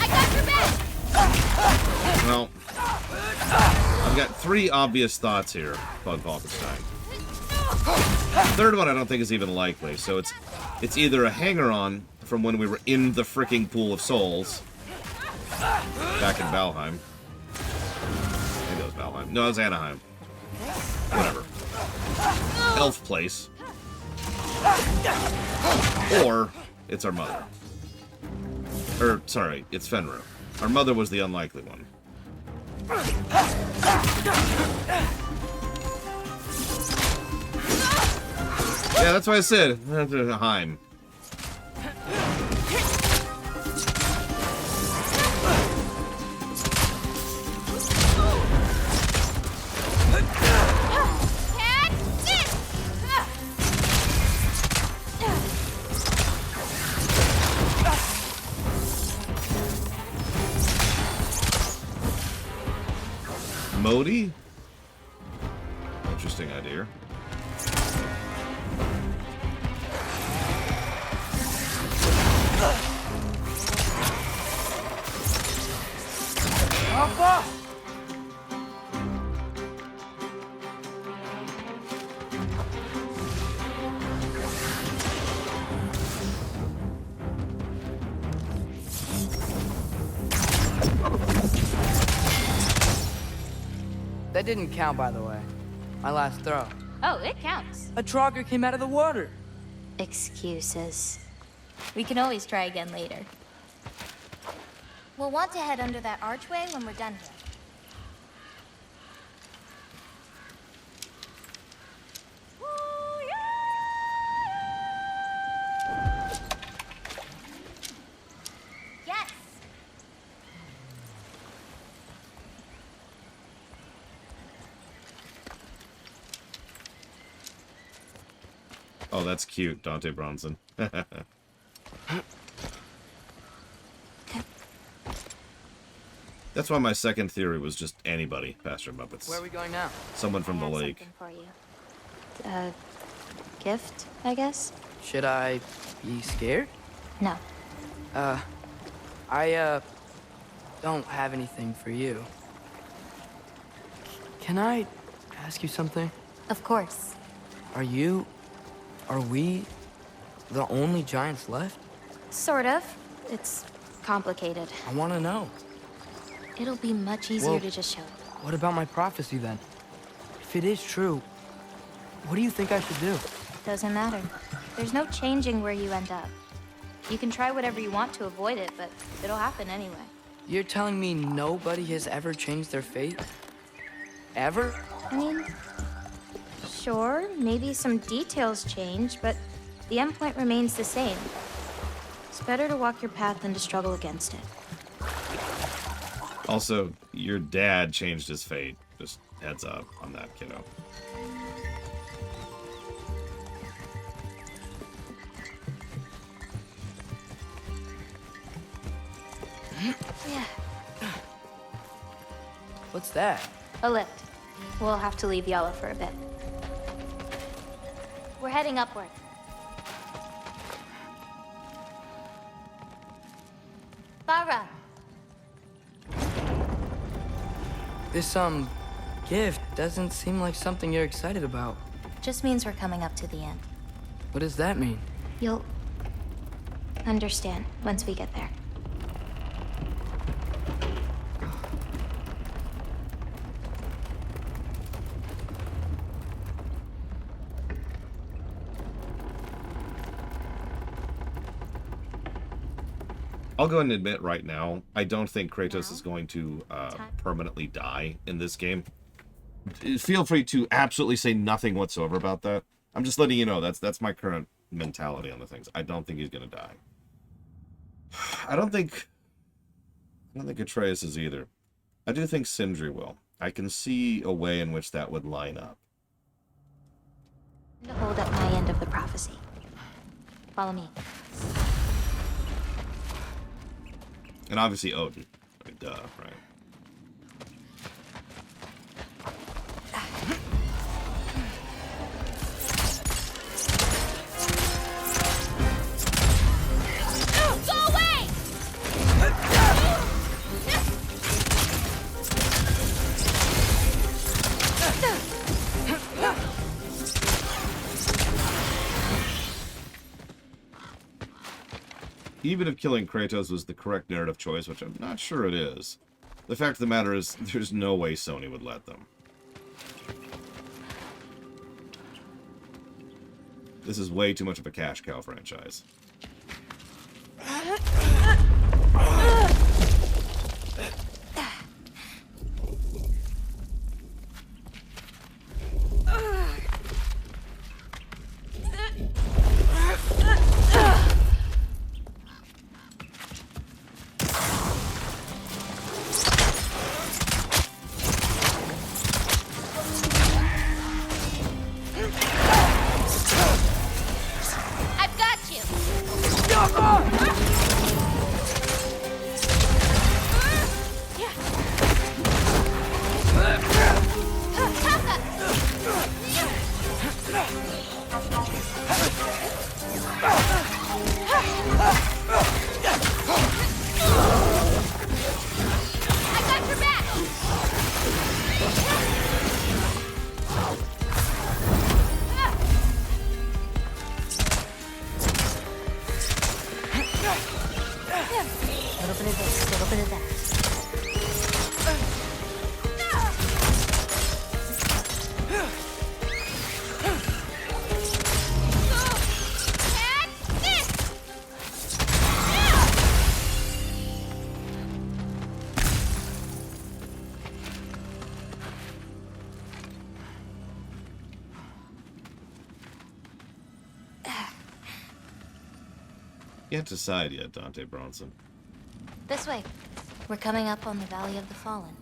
N: I got your back.
E: Well, I've got 3 obvious thoughts here about Falkenstein. The third one I don't think is even likely, so it's either a hanger-on from when we were in the fricking Pool of Souls back in Valheim. I think that was Valheim. No, it was Anaheim. Whatever. Elf place. Or it's our mother. Or, sorry, it's Fenrir. Our mother was the unlikely one. Yeah, that's why I said Heim. Modi? Interesting idea.
B: Papa! That didn't count, by the way. My last throw.
N: Oh, it counts.
B: A Trogger came out of the water.
O: Excuses. We can always try again later. We'll want to head under that archway when we're done here. Yes!
E: Oh, that's cute, Dante Bronson. That's why my second theory was just anybody, Pastor Muppets.
B: Where are we going now?
E: Someone from the
O: I have
E: lake.
O: something for you. Gift, I guess?
B: Should I be scared?
O: No.
B: I don't have anything for you. Can I ask you something?
O: Of course.
B: Are we the only giants left?
O: Sort of. It's complicated.
B: I want to know.
O: It'll be much easier
B: Well,
O: to just show you.
B: What about my prophecy then? If it is true, what do you think I should do?
O: Doesn't matter. There's no changing where you end up. You can try whatever you want to avoid it, but it'll happen anyway.
B: You're telling me nobody has ever changed their fate? Ever?
O: I mean, sure, maybe some details change, but the endpoint remains the same. It's better to walk your path than to struggle against it.
E: Also, your dad changed his fate. Just heads up on that, kiddo.
O: Yeah.
B: What's that?
O: A lift. We'll have to leave Yellow for a bit. We're heading upward. Farah.
B: This, gift doesn't seem like something you're excited about.
O: Just means we're coming up to the end.
B: What does that mean?
O: You'll understand once we get there.
E: I'll go and admit right now, I don't think Kratos is going to permanently die in this game. Feel free to absolutely say nothing whatsoever about that. I'm just letting you know that's my current mentality on the things. I don't think he's gonna die. I don't think Atreus is either. I do think Sindri will. I can see a way in which that would line up.
O: To hold up my end of the prophecy. Follow me.
E: And obviously Odin. Duh, right? Even if killing Kratos was the correct narrative choice, which I'm not sure it is, the fact of the matter is, there's no way Sony would let them. This is way too much of a cash cow franchise. You can't decide yet, Dante Bronson.
O: This way. We're coming up on the Valley of the Fallen.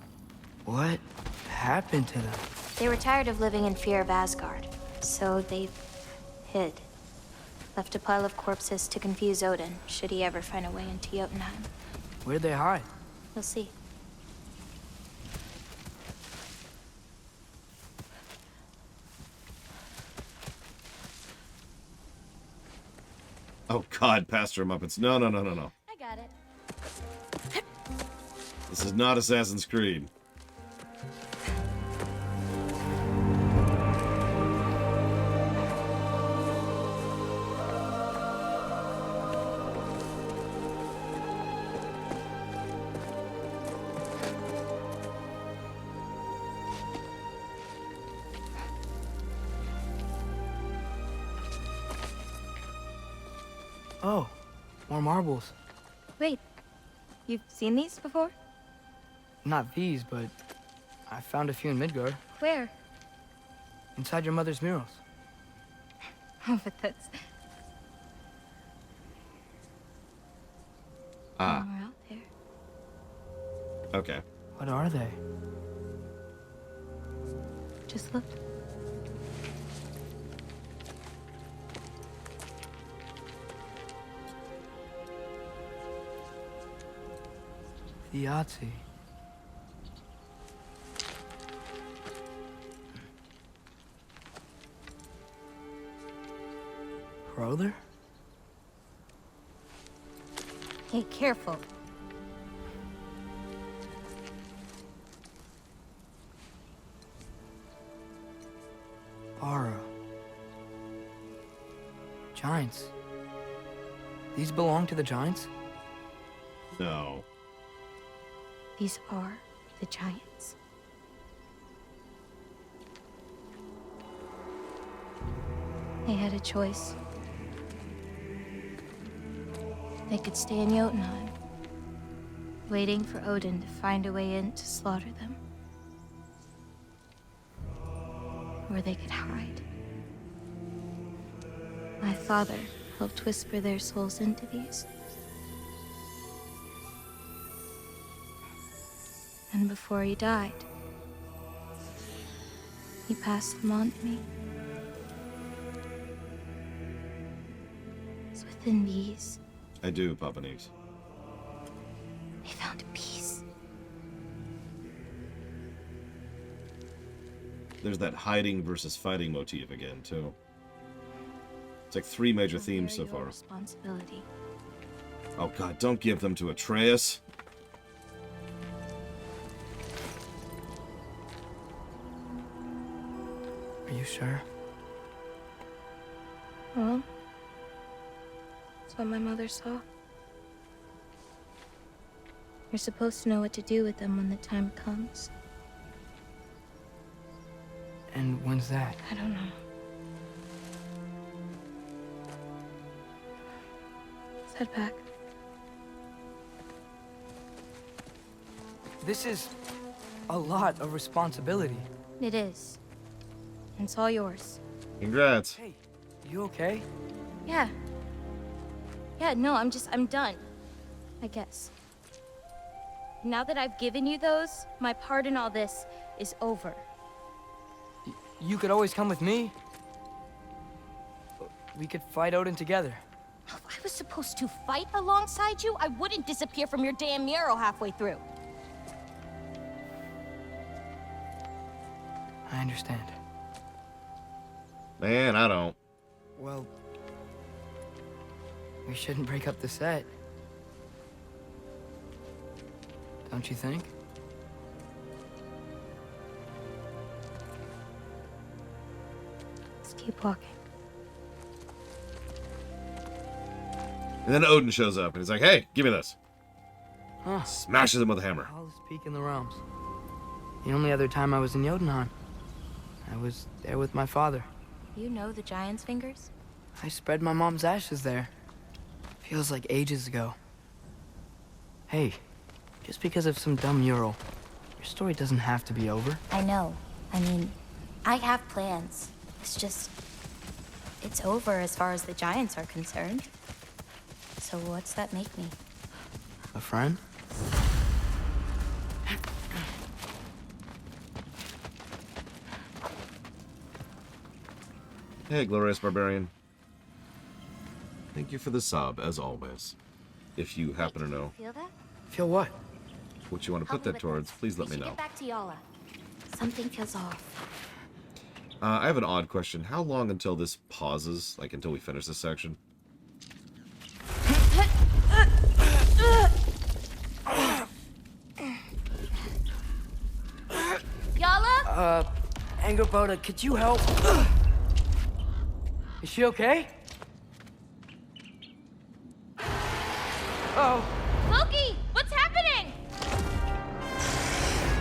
B: What happened to them?
O: They were tired of living in fear of Asgard, so they hid. Left a pile of corpses to confuse Odin, should he ever find a way into Jotunheim.
B: Where'd they hide?
O: We'll see.
E: Oh God, Pastor Muppets. No.
O: I got it.
E: This is not Assassin's Creed.
B: Oh, more marbles.
O: Wait, you've seen these before?
B: Not these, but I found a few in Midgard.
O: Where?
B: Inside your mother's murals.
O: Oh, but that's...
E: Ah.
O: We're out there.
E: Okay.
B: What are they?
O: Just look.
B: The Yahtzee. Brother?
O: Hey, careful.
B: Aura. Giants. These belong to the giants?
E: No.
O: These are the giants. They had a choice. They could stay in Jotunheim, waiting for Odin to find a way in to slaughter them. Or they could hide. My father helped whisper their souls into these. And before he died, he passed them on to me. It's within these.
E: I do, Papa Nix.
O: They found peace.
E: There's that hiding versus fighting motif again, too. It's like 3 major themes so far.
O: Responsibility.
E: Oh god, don't give them to Atreus.
B: Are you sure?
O: Well, that's what my mother saw. You're supposed to know what to do with them when the time comes.
B: And when's that?
O: I don't know. Let's head back.
B: This is a lot of responsibility.
O: It is. And it's all yours.
E: Congrats.
B: Hey, you okay?
O: Yeah. Yeah, no, I'm done. I guess. Now that I've given you those, my part in all this is over.
B: You could always come with me. We could fight Odin together.
M: If I was supposed to fight alongside you, I wouldn't disappear from your damn mural halfway through.
B: I understand.
E: Man, I don't.
B: Well, we shouldn't break up the set. Don't you think?
O: Let's keep walking.
E: And then Odin shows up and he's like, hey, give me this.
B: Huh.
E: Smashes him with a hammer.
B: Tallest peak in the realms. The only other time I was in Jotunheim, I was there with my father.
O: You know the giant's fingers?
B: I spread my mom's ashes there. Feels like ages ago. Hey, just because of some dumb mural, your story doesn't have to be over.
O: I know. I mean, I have plans. It's just... it's over as far as the giants are concerned. So what's that make me?
B: A friend?
E: Hey, glorious barbarian. Thank you for the sub, as always. If you happen to know
O: Feel that?
B: Feel what?
E: what you want to put that towards, please let me know.
O: Get back to Yala. Something feels off.
E: I have an odd question. How long until this pauses? Like, until we finish this section?
M: Yala?
B: Angrboða, could you help? Is she okay? Oh.
M: Loki, what's happening?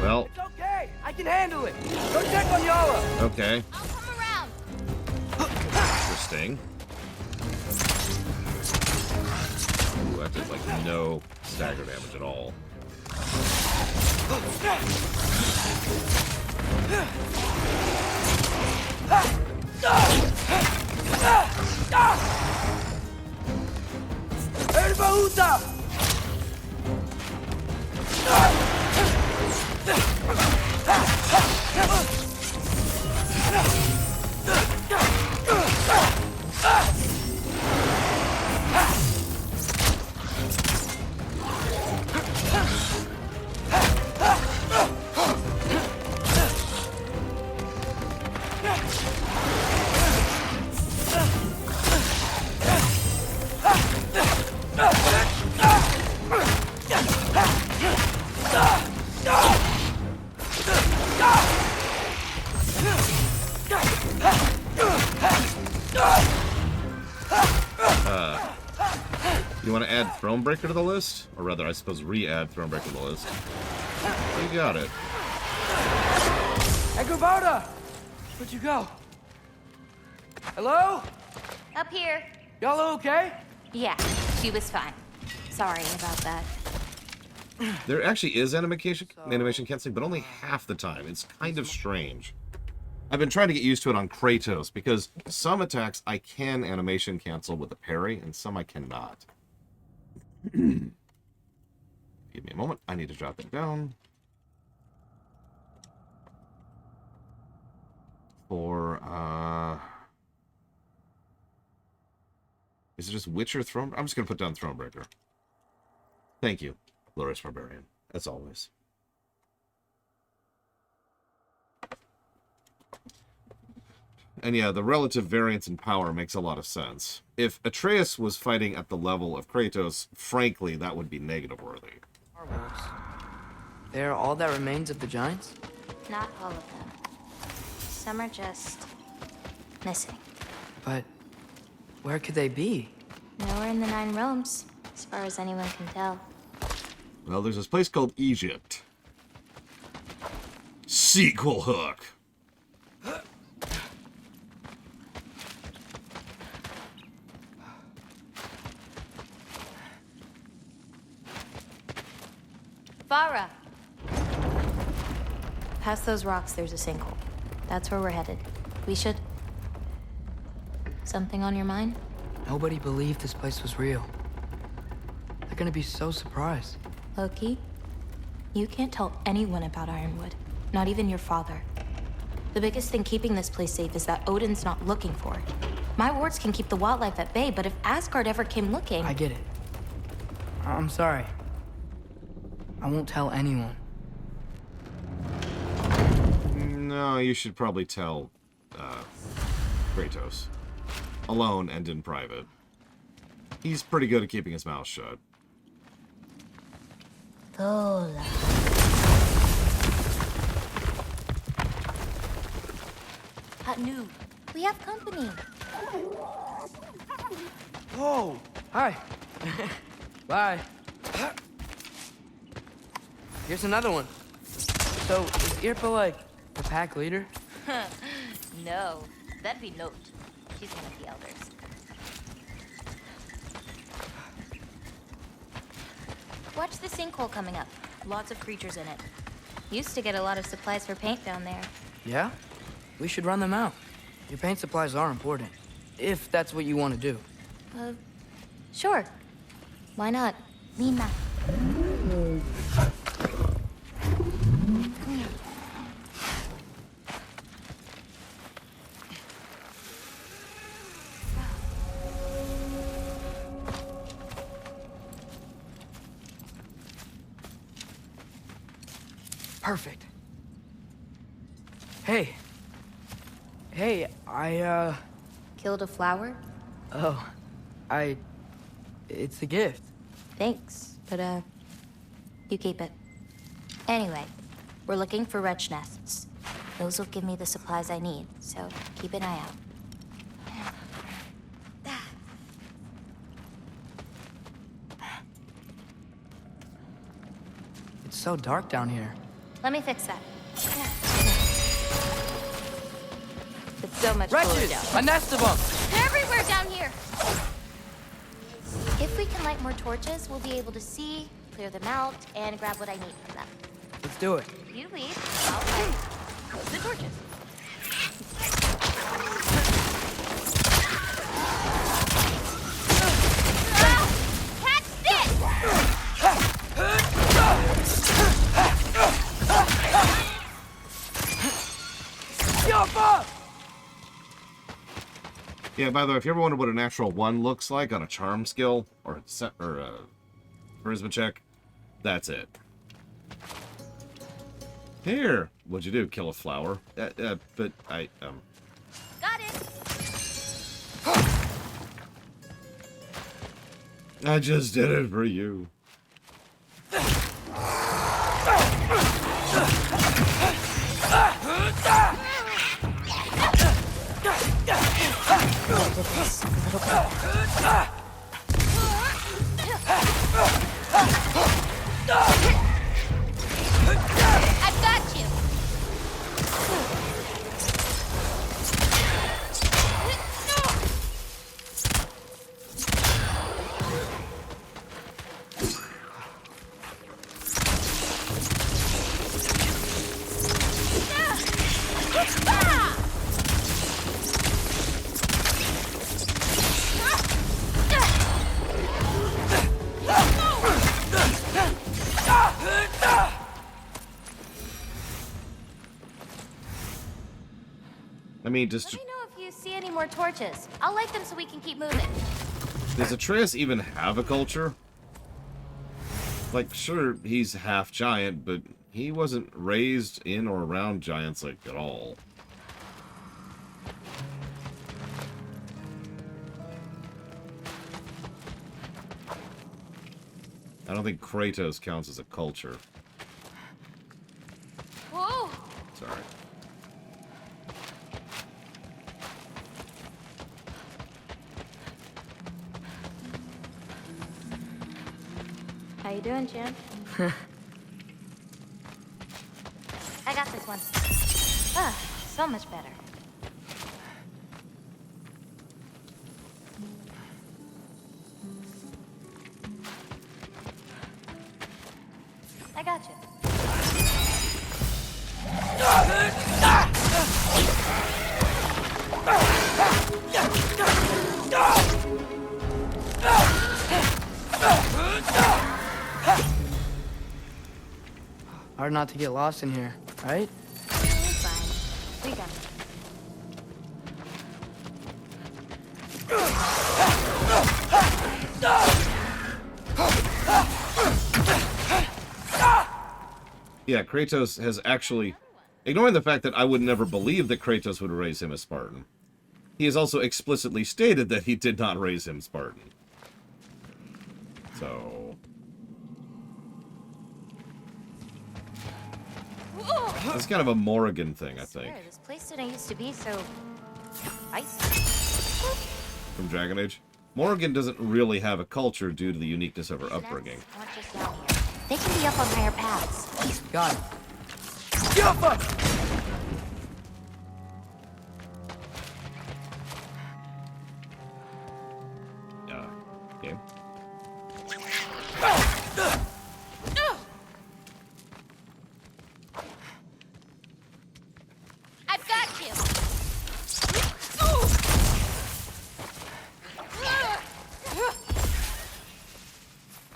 E: Well,
B: It's okay. I can handle it. Go check on Yala.
E: okay.
M: I'll come around.
E: Interesting. Ooh, that did, like, no stagger damage at all. You want to add Thronebreaker to the list? Or rather, I suppose re-add Thronebreaker to the list. You got it.
B: Angrboða! Where'd you go? Hello?
O: Up here.
B: Y'all okay?
O: Yeah, she was fine. Sorry about that.
E: There actually is animation canceling, but only half the time. It's kind of strange. I've been trying to get used to it on Kratos, because some attacks I can animation cancel with a parry, and some I cannot. Give me a moment. I need to jot that down. For, is it just Witcher Throne? I'm just going to put down Thronebreaker. Thank you, Glorious Barbarian, as always. And yeah, the relative variance in power makes a lot of sense. If Atreus was fighting at the level of Kratos, frankly, that would be negative-worthy.
B: They're all that remains of the giants?
O: Not all of them. Some are just missing.
B: But where could they be?
O: Nowhere in the Nine Realms, as far as anyone can tell.
E: Well, there's this place called Egypt. Sequel hook.
O: Farah! Past those rocks, there's a sinkhole. That's where we're headed. We should... Something on your mind?
B: Nobody believed this place was real. They're gonna be so surprised.
O: Loki, you can't tell anyone about Ironwood. Not even your father. The biggest thing keeping this place safe is that Odin's not looking for it. My wards can keep the wildlife at bay, but if Asgard ever came looking...
B: I get it. I'm sorry. I won't tell anyone.
E: No, you should probably tell, Kratos. Alone and in private. He's pretty good at keeping his mouth shut.
O: Tola. Hatnu, we have company.
B: Whoa! Hi. Bye. Here's another one. So, is Irpa like the pack leader?
O: No, that'd be Note. She's one of the elders. Watch the sinkhole coming up. Lots of creatures in it. Used to get a lot of supplies for paint down there.
B: Yeah? We should run them out. Your paint supplies are important. If that's what you want to do.
O: Sure. Why not? Lina.
B: Perfect. Hey. Hey, I,
O: Killed a flower?
B: Oh, it's a gift.
O: Thanks, but, you keep it. Anyway, we're looking for wretch nests. Those will give me the supplies I need, so keep an eye out.
B: It's so dark down here.
O: Let me fix that. It's so much cooler
B: Wretches!
O: down.
B: A nest of them!
O: They're everywhere down here! If we can light more torches, we'll be able to see, clear them out, and grab what I need from them.
B: Let's do it.
O: You lead, I'll light the torches. Catch this!
E: Yeah, by the way, if you ever wondered what a natural 1 looks like on a charm skill, or a charisma check, that's it. Here! What'd you do? Kill a flower? But I,
O: Got it!
E: I just did it for you. I mean, just...
O: Let me know if you see any more torches. I'll light them so we can keep moving.
E: Does Atreus even have a culture? Like, sure, he's half giant, but he wasn't raised in or around giants, like, at all. I don't think Kratos counts as a culture.
O: Whoa!
E: Sorry.
O: How you doing, Jim? I got this one. Ah, so much better. I got you.
B: Hard not to get lost in here, right?
O: It's fine. We got it.
E: Yeah, Kratos has actually... Ignoring the fact that I would never believe that Kratos would raise him as Spartan, he has also explicitly stated that he did not raise him Spartan. So... That's kind of a Morrigan thing, I think.
O: This place didn't used to be so... icy.
E: From Dragon Age. Morrigan doesn't really have a culture due to the uniqueness of her upbringing.
O: Not just down here. They can be up on higher paths.
B: Got it. Yappa!
E: Okay.
O: I've got you.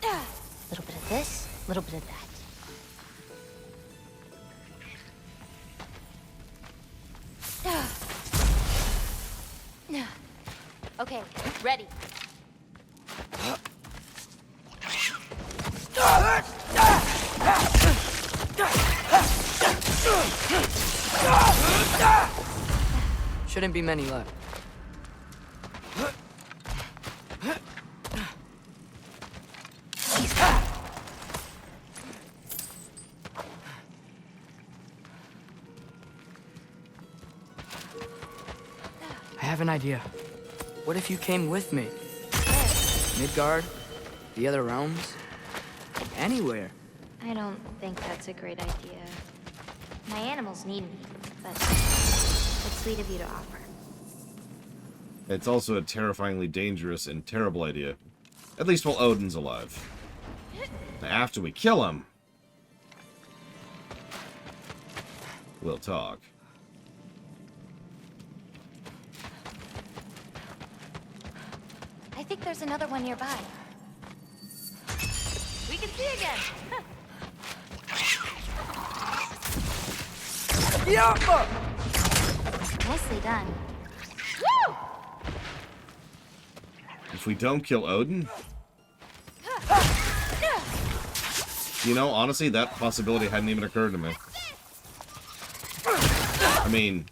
O: A little bit of this, a little bit of that. Okay, ready.
B: Shouldn't be many left. I have an idea. What if you came with me? Midgard? The other realms? Anywhere.
O: I don't think that's a great idea. My animals need me, but it's sweet of you to offer.
E: It's also a terrifyingly dangerous and terrible idea. At least while Odin's alive. Now, after we kill him, we'll talk.
O: I think there's another one nearby. We can see again.
B: Yappa!
O: Nicely done. Woo!
E: If we don't kill Odin... You know, honestly, that possibility hadn't even occurred to me. I mean,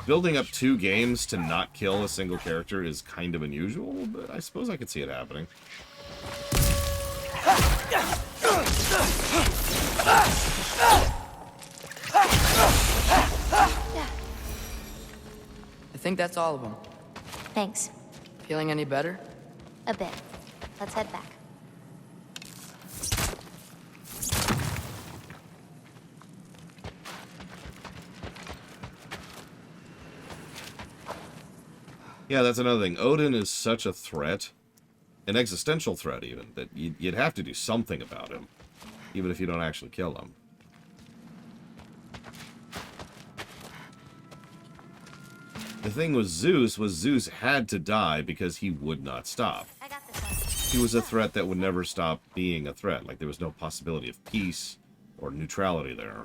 E: building up 2 games to not kill a single character is kind of unusual, but I suppose I could see it happening.
B: I think that's all of them.
O: Thanks.
B: Feeling any better?
O: A bit. Let's head back.
E: Yeah, that's another thing. Odin is such a threat, an existential threat even, that you'd have to do something about him, even if you don't actually kill him. The thing with Zeus was Zeus had to die because he would not stop.
O: I got this one.
E: He was a threat that would never stop being a threat. Like, there was no possibility of peace or neutrality there.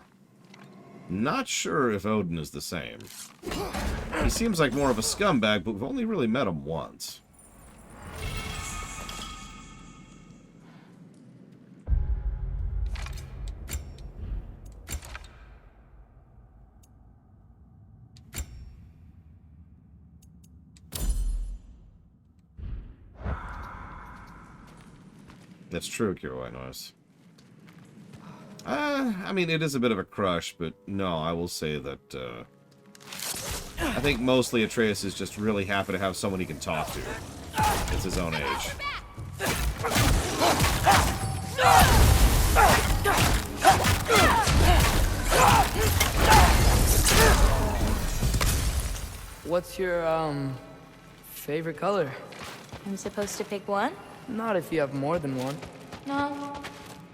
E: Not sure if Odin is the same. He seems like more of a scumbag, but we've only really met him once. That's true, Gróa knows. I mean, it is a bit of a crush, but no, I will say that, I think mostly Atreus is just really happy to have someone he can talk to. It's his own age.
B: What's your, favorite color?
O: I'm supposed to pick one?
B: Not if you have more than one.
O: No.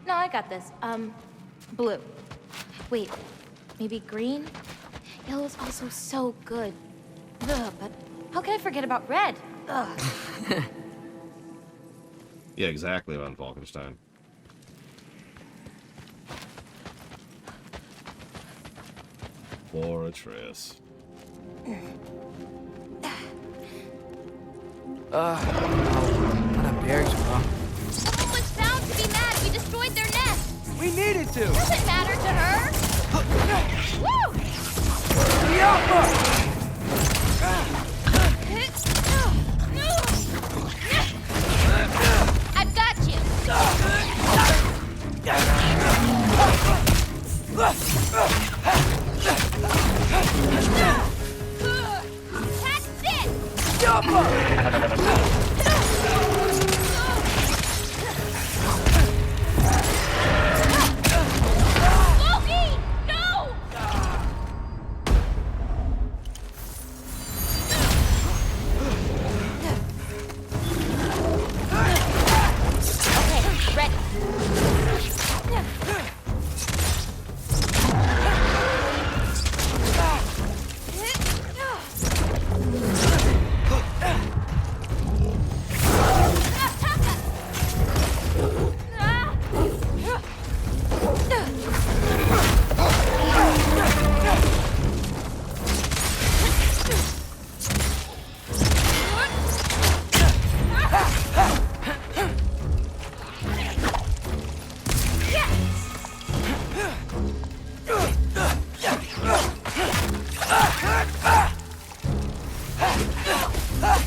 O: No, I got this. Blue. Wait, maybe green? Yellow's also so good. Ugh, but how can I forget about red? Ugh.
E: Yeah, exactly, Van Falkenstein. Poor Atreus.
B: Not a bear's paw.
M: Someone was found to be mad. We destroyed their nest.
B: We needed to.
M: Doesn't matter to her. Woo! I've got you. Loki! No! Okay, ready.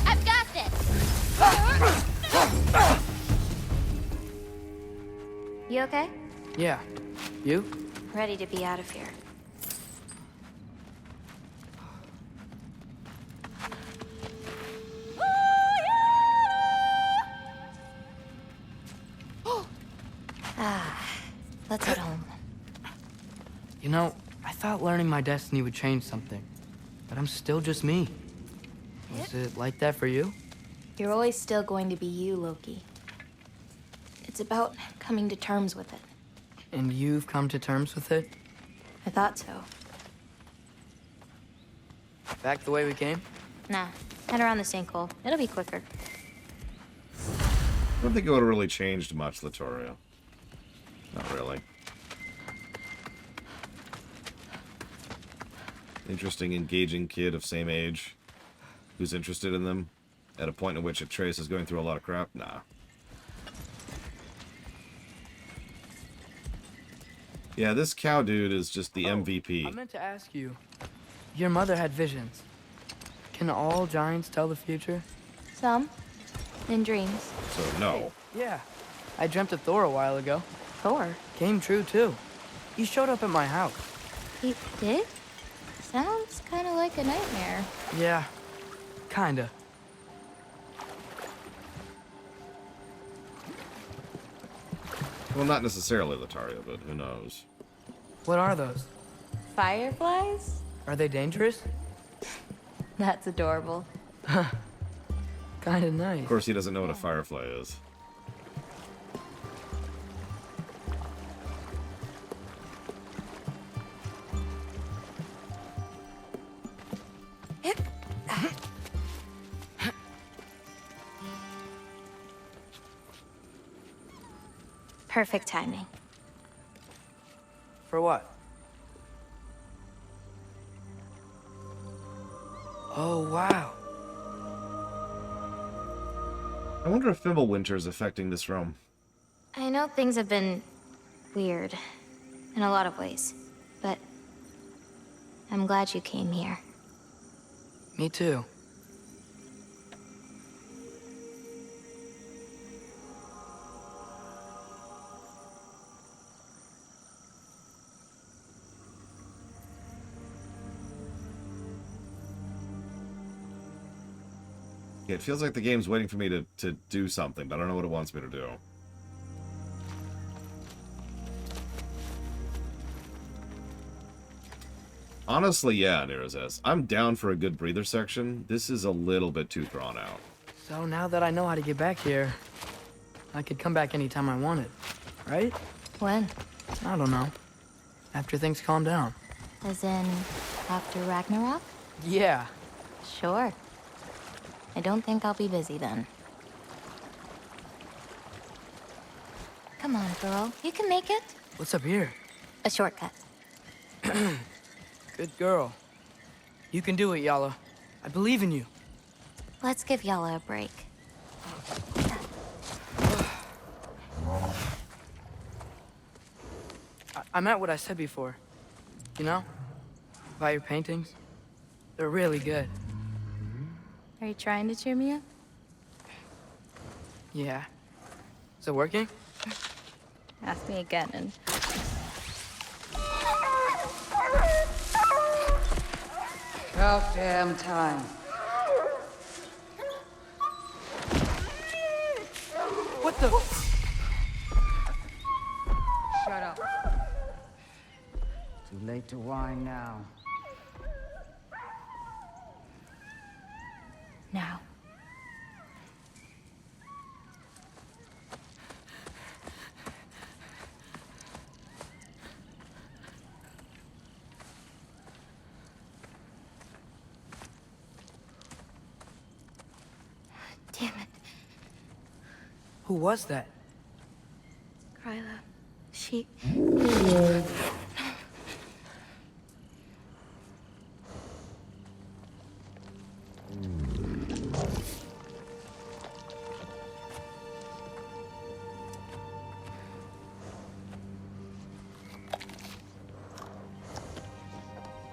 M: I've got this.
O: You okay?
B: Yeah. You?
O: Ready to be out of here. Let's head home.
B: You know, I thought learning my destiny would change something, but I'm still just me. Was it like that for you?
O: You're always still going to be you, Loki. It's about coming to terms with it.
B: And you've come to terms with it?
O: I thought so.
B: Back the way we came?
O: Nah, head around the sinkhole. It'll be quicker.
E: I don't think it would have really changed much, Latorio. Not really. Interesting, engaging kid of same age who's interested in them at a point in which Atreus is going through a lot of crap? Nah. Yeah, this cow dude is just the MVP.
B: I meant to ask you. Your mother had visions. Can all giants tell the future?
O: Some. In dreams.
E: So, no.
B: Yeah. I dreamt of Thor a while ago.
O: Thor?
B: Came true, too. He showed up at my house.
O: He did? Sounds kind of like a nightmare.
B: Yeah. Kinda.
E: Well, not necessarily Latario, but who knows.
B: What are those?
O: Fireflies?
B: Are they dangerous?
O: That's adorable.
B: Kinda nice.
E: Of course, he doesn't know what a firefly is.
O: Perfect timing.
B: For what? Oh, wow.
E: I wonder if Fimbulwinter is affecting this realm.
O: I know things have been weird in a lot of ways, but I'm glad you came here.
B: Me too.
E: Yeah, it feels like the game's waiting for me to do something, but I don't know what it wants me to do. Honestly, yeah, Nero says. I'm down for a good breather section. This is a little bit too drawn out.
B: So now that I know how to get back here, I could come back anytime I wanted, right?
O: When?
B: I don't know. After things calm down.
O: As in, after Ragnarok?
B: Yeah.
O: Sure. I don't think I'll be busy then. Come on, girl. You can make it.
B: What's up here?
O: A shortcut.
B: Good girl. You can do it, Yala. I believe in you.
O: Let's give Yala a break.
B: I meant what I said before. You know? About your paintings. They're really good.
O: Are you trying to cheer me up?
B: Yeah. Is it working?
O: Ask me again and...
P: About damn time.
B: What the?
P: Shut up. Too late to whine now.
O: Now. Damn it.
B: Who was that?
O: Gróa. She...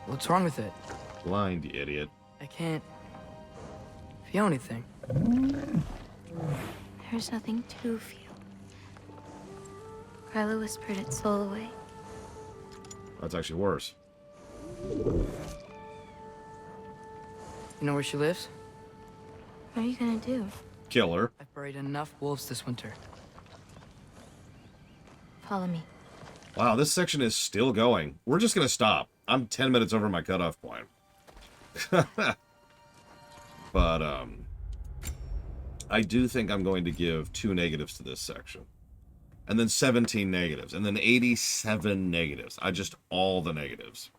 B: What's wrong with it?
E: Blind, you idiot.
B: I can't feel anything.
O: There's nothing to feel. Gróa whispered its soul away.
E: That's actually worse.
B: You know where she lives?
O: What are you gonna do?
E: Kill her.
B: I've buried enough wolves this winter.
O: Follow me.
E: Wow, this section is still going. We're just gonna stop. I'm 10 minutes over my cutoff point. But, I do think I'm going to give 2 negatives to this section. And then 17 negatives. And then 87 negatives. All the negatives.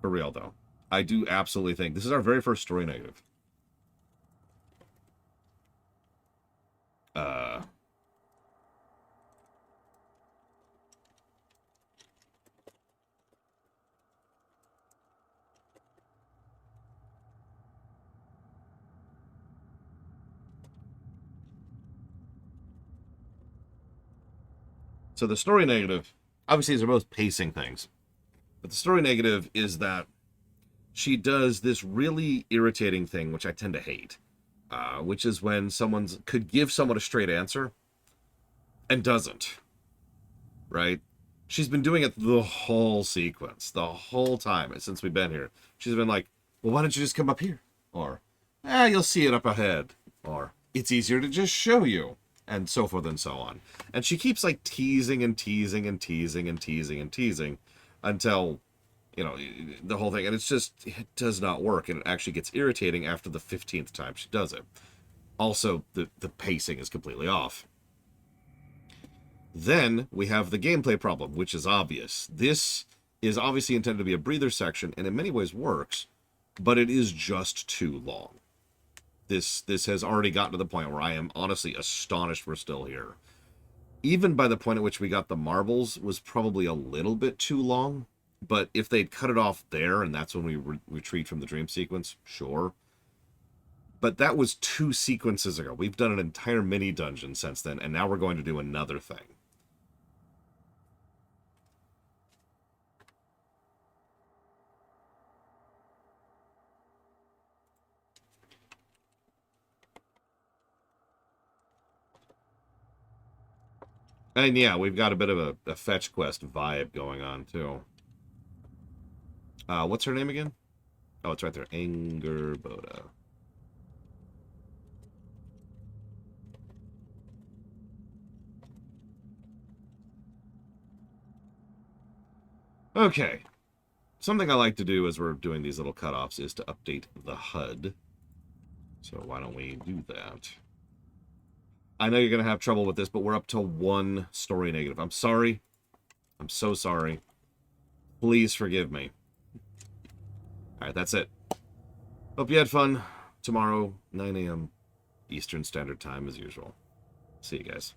E: For real, though. I do absolutely think... This is our very first story negative. So the story negative, obviously these are both pacing things, but the story negative is that she does this really irritating thing, which I tend to hate, which is when could give someone a straight answer and doesn't, right? She's been doing it the whole sequence, the whole time since we've been here. She's been like, well, why don't you just come up here? Or, you'll see it up ahead. Or, it's easier to just show you. And so forth and so on. And she keeps like teasing and teasing and teasing and teasing and teasing until, you know, the whole thing. And it does not work. And it actually gets irritating after the 15th time she does it. Also, the pacing is completely off. Then we have the gameplay problem, which is obvious. This is obviously intended to be a breather section, and in many ways works, but it is just too long. This has already gotten to the point where I am honestly astonished we're still here. Even by the point at which we got the marbles was probably a little bit too long. But if they'd cut it off there, and that's when we retreat from the dream sequence, sure. But that was 2 sequences ago. We've done an entire mini-dungeon since then, and now we're going to do another thing. And yeah, we've got a bit of a fetch quest vibe going on, too. What's her name again? Oh, it's right there. Angrboða. Okay. Something I like to do as we're doing these little cutoffs is to update the HUD. So why don't we do that? I know you're going to have trouble with this, but we're up to 1 story negative. I'm sorry. I'm so sorry. Please forgive me. Alright, that's it. Hope you had fun. Tomorrow, 9 a.m. Eastern Standard Time as usual. See you guys.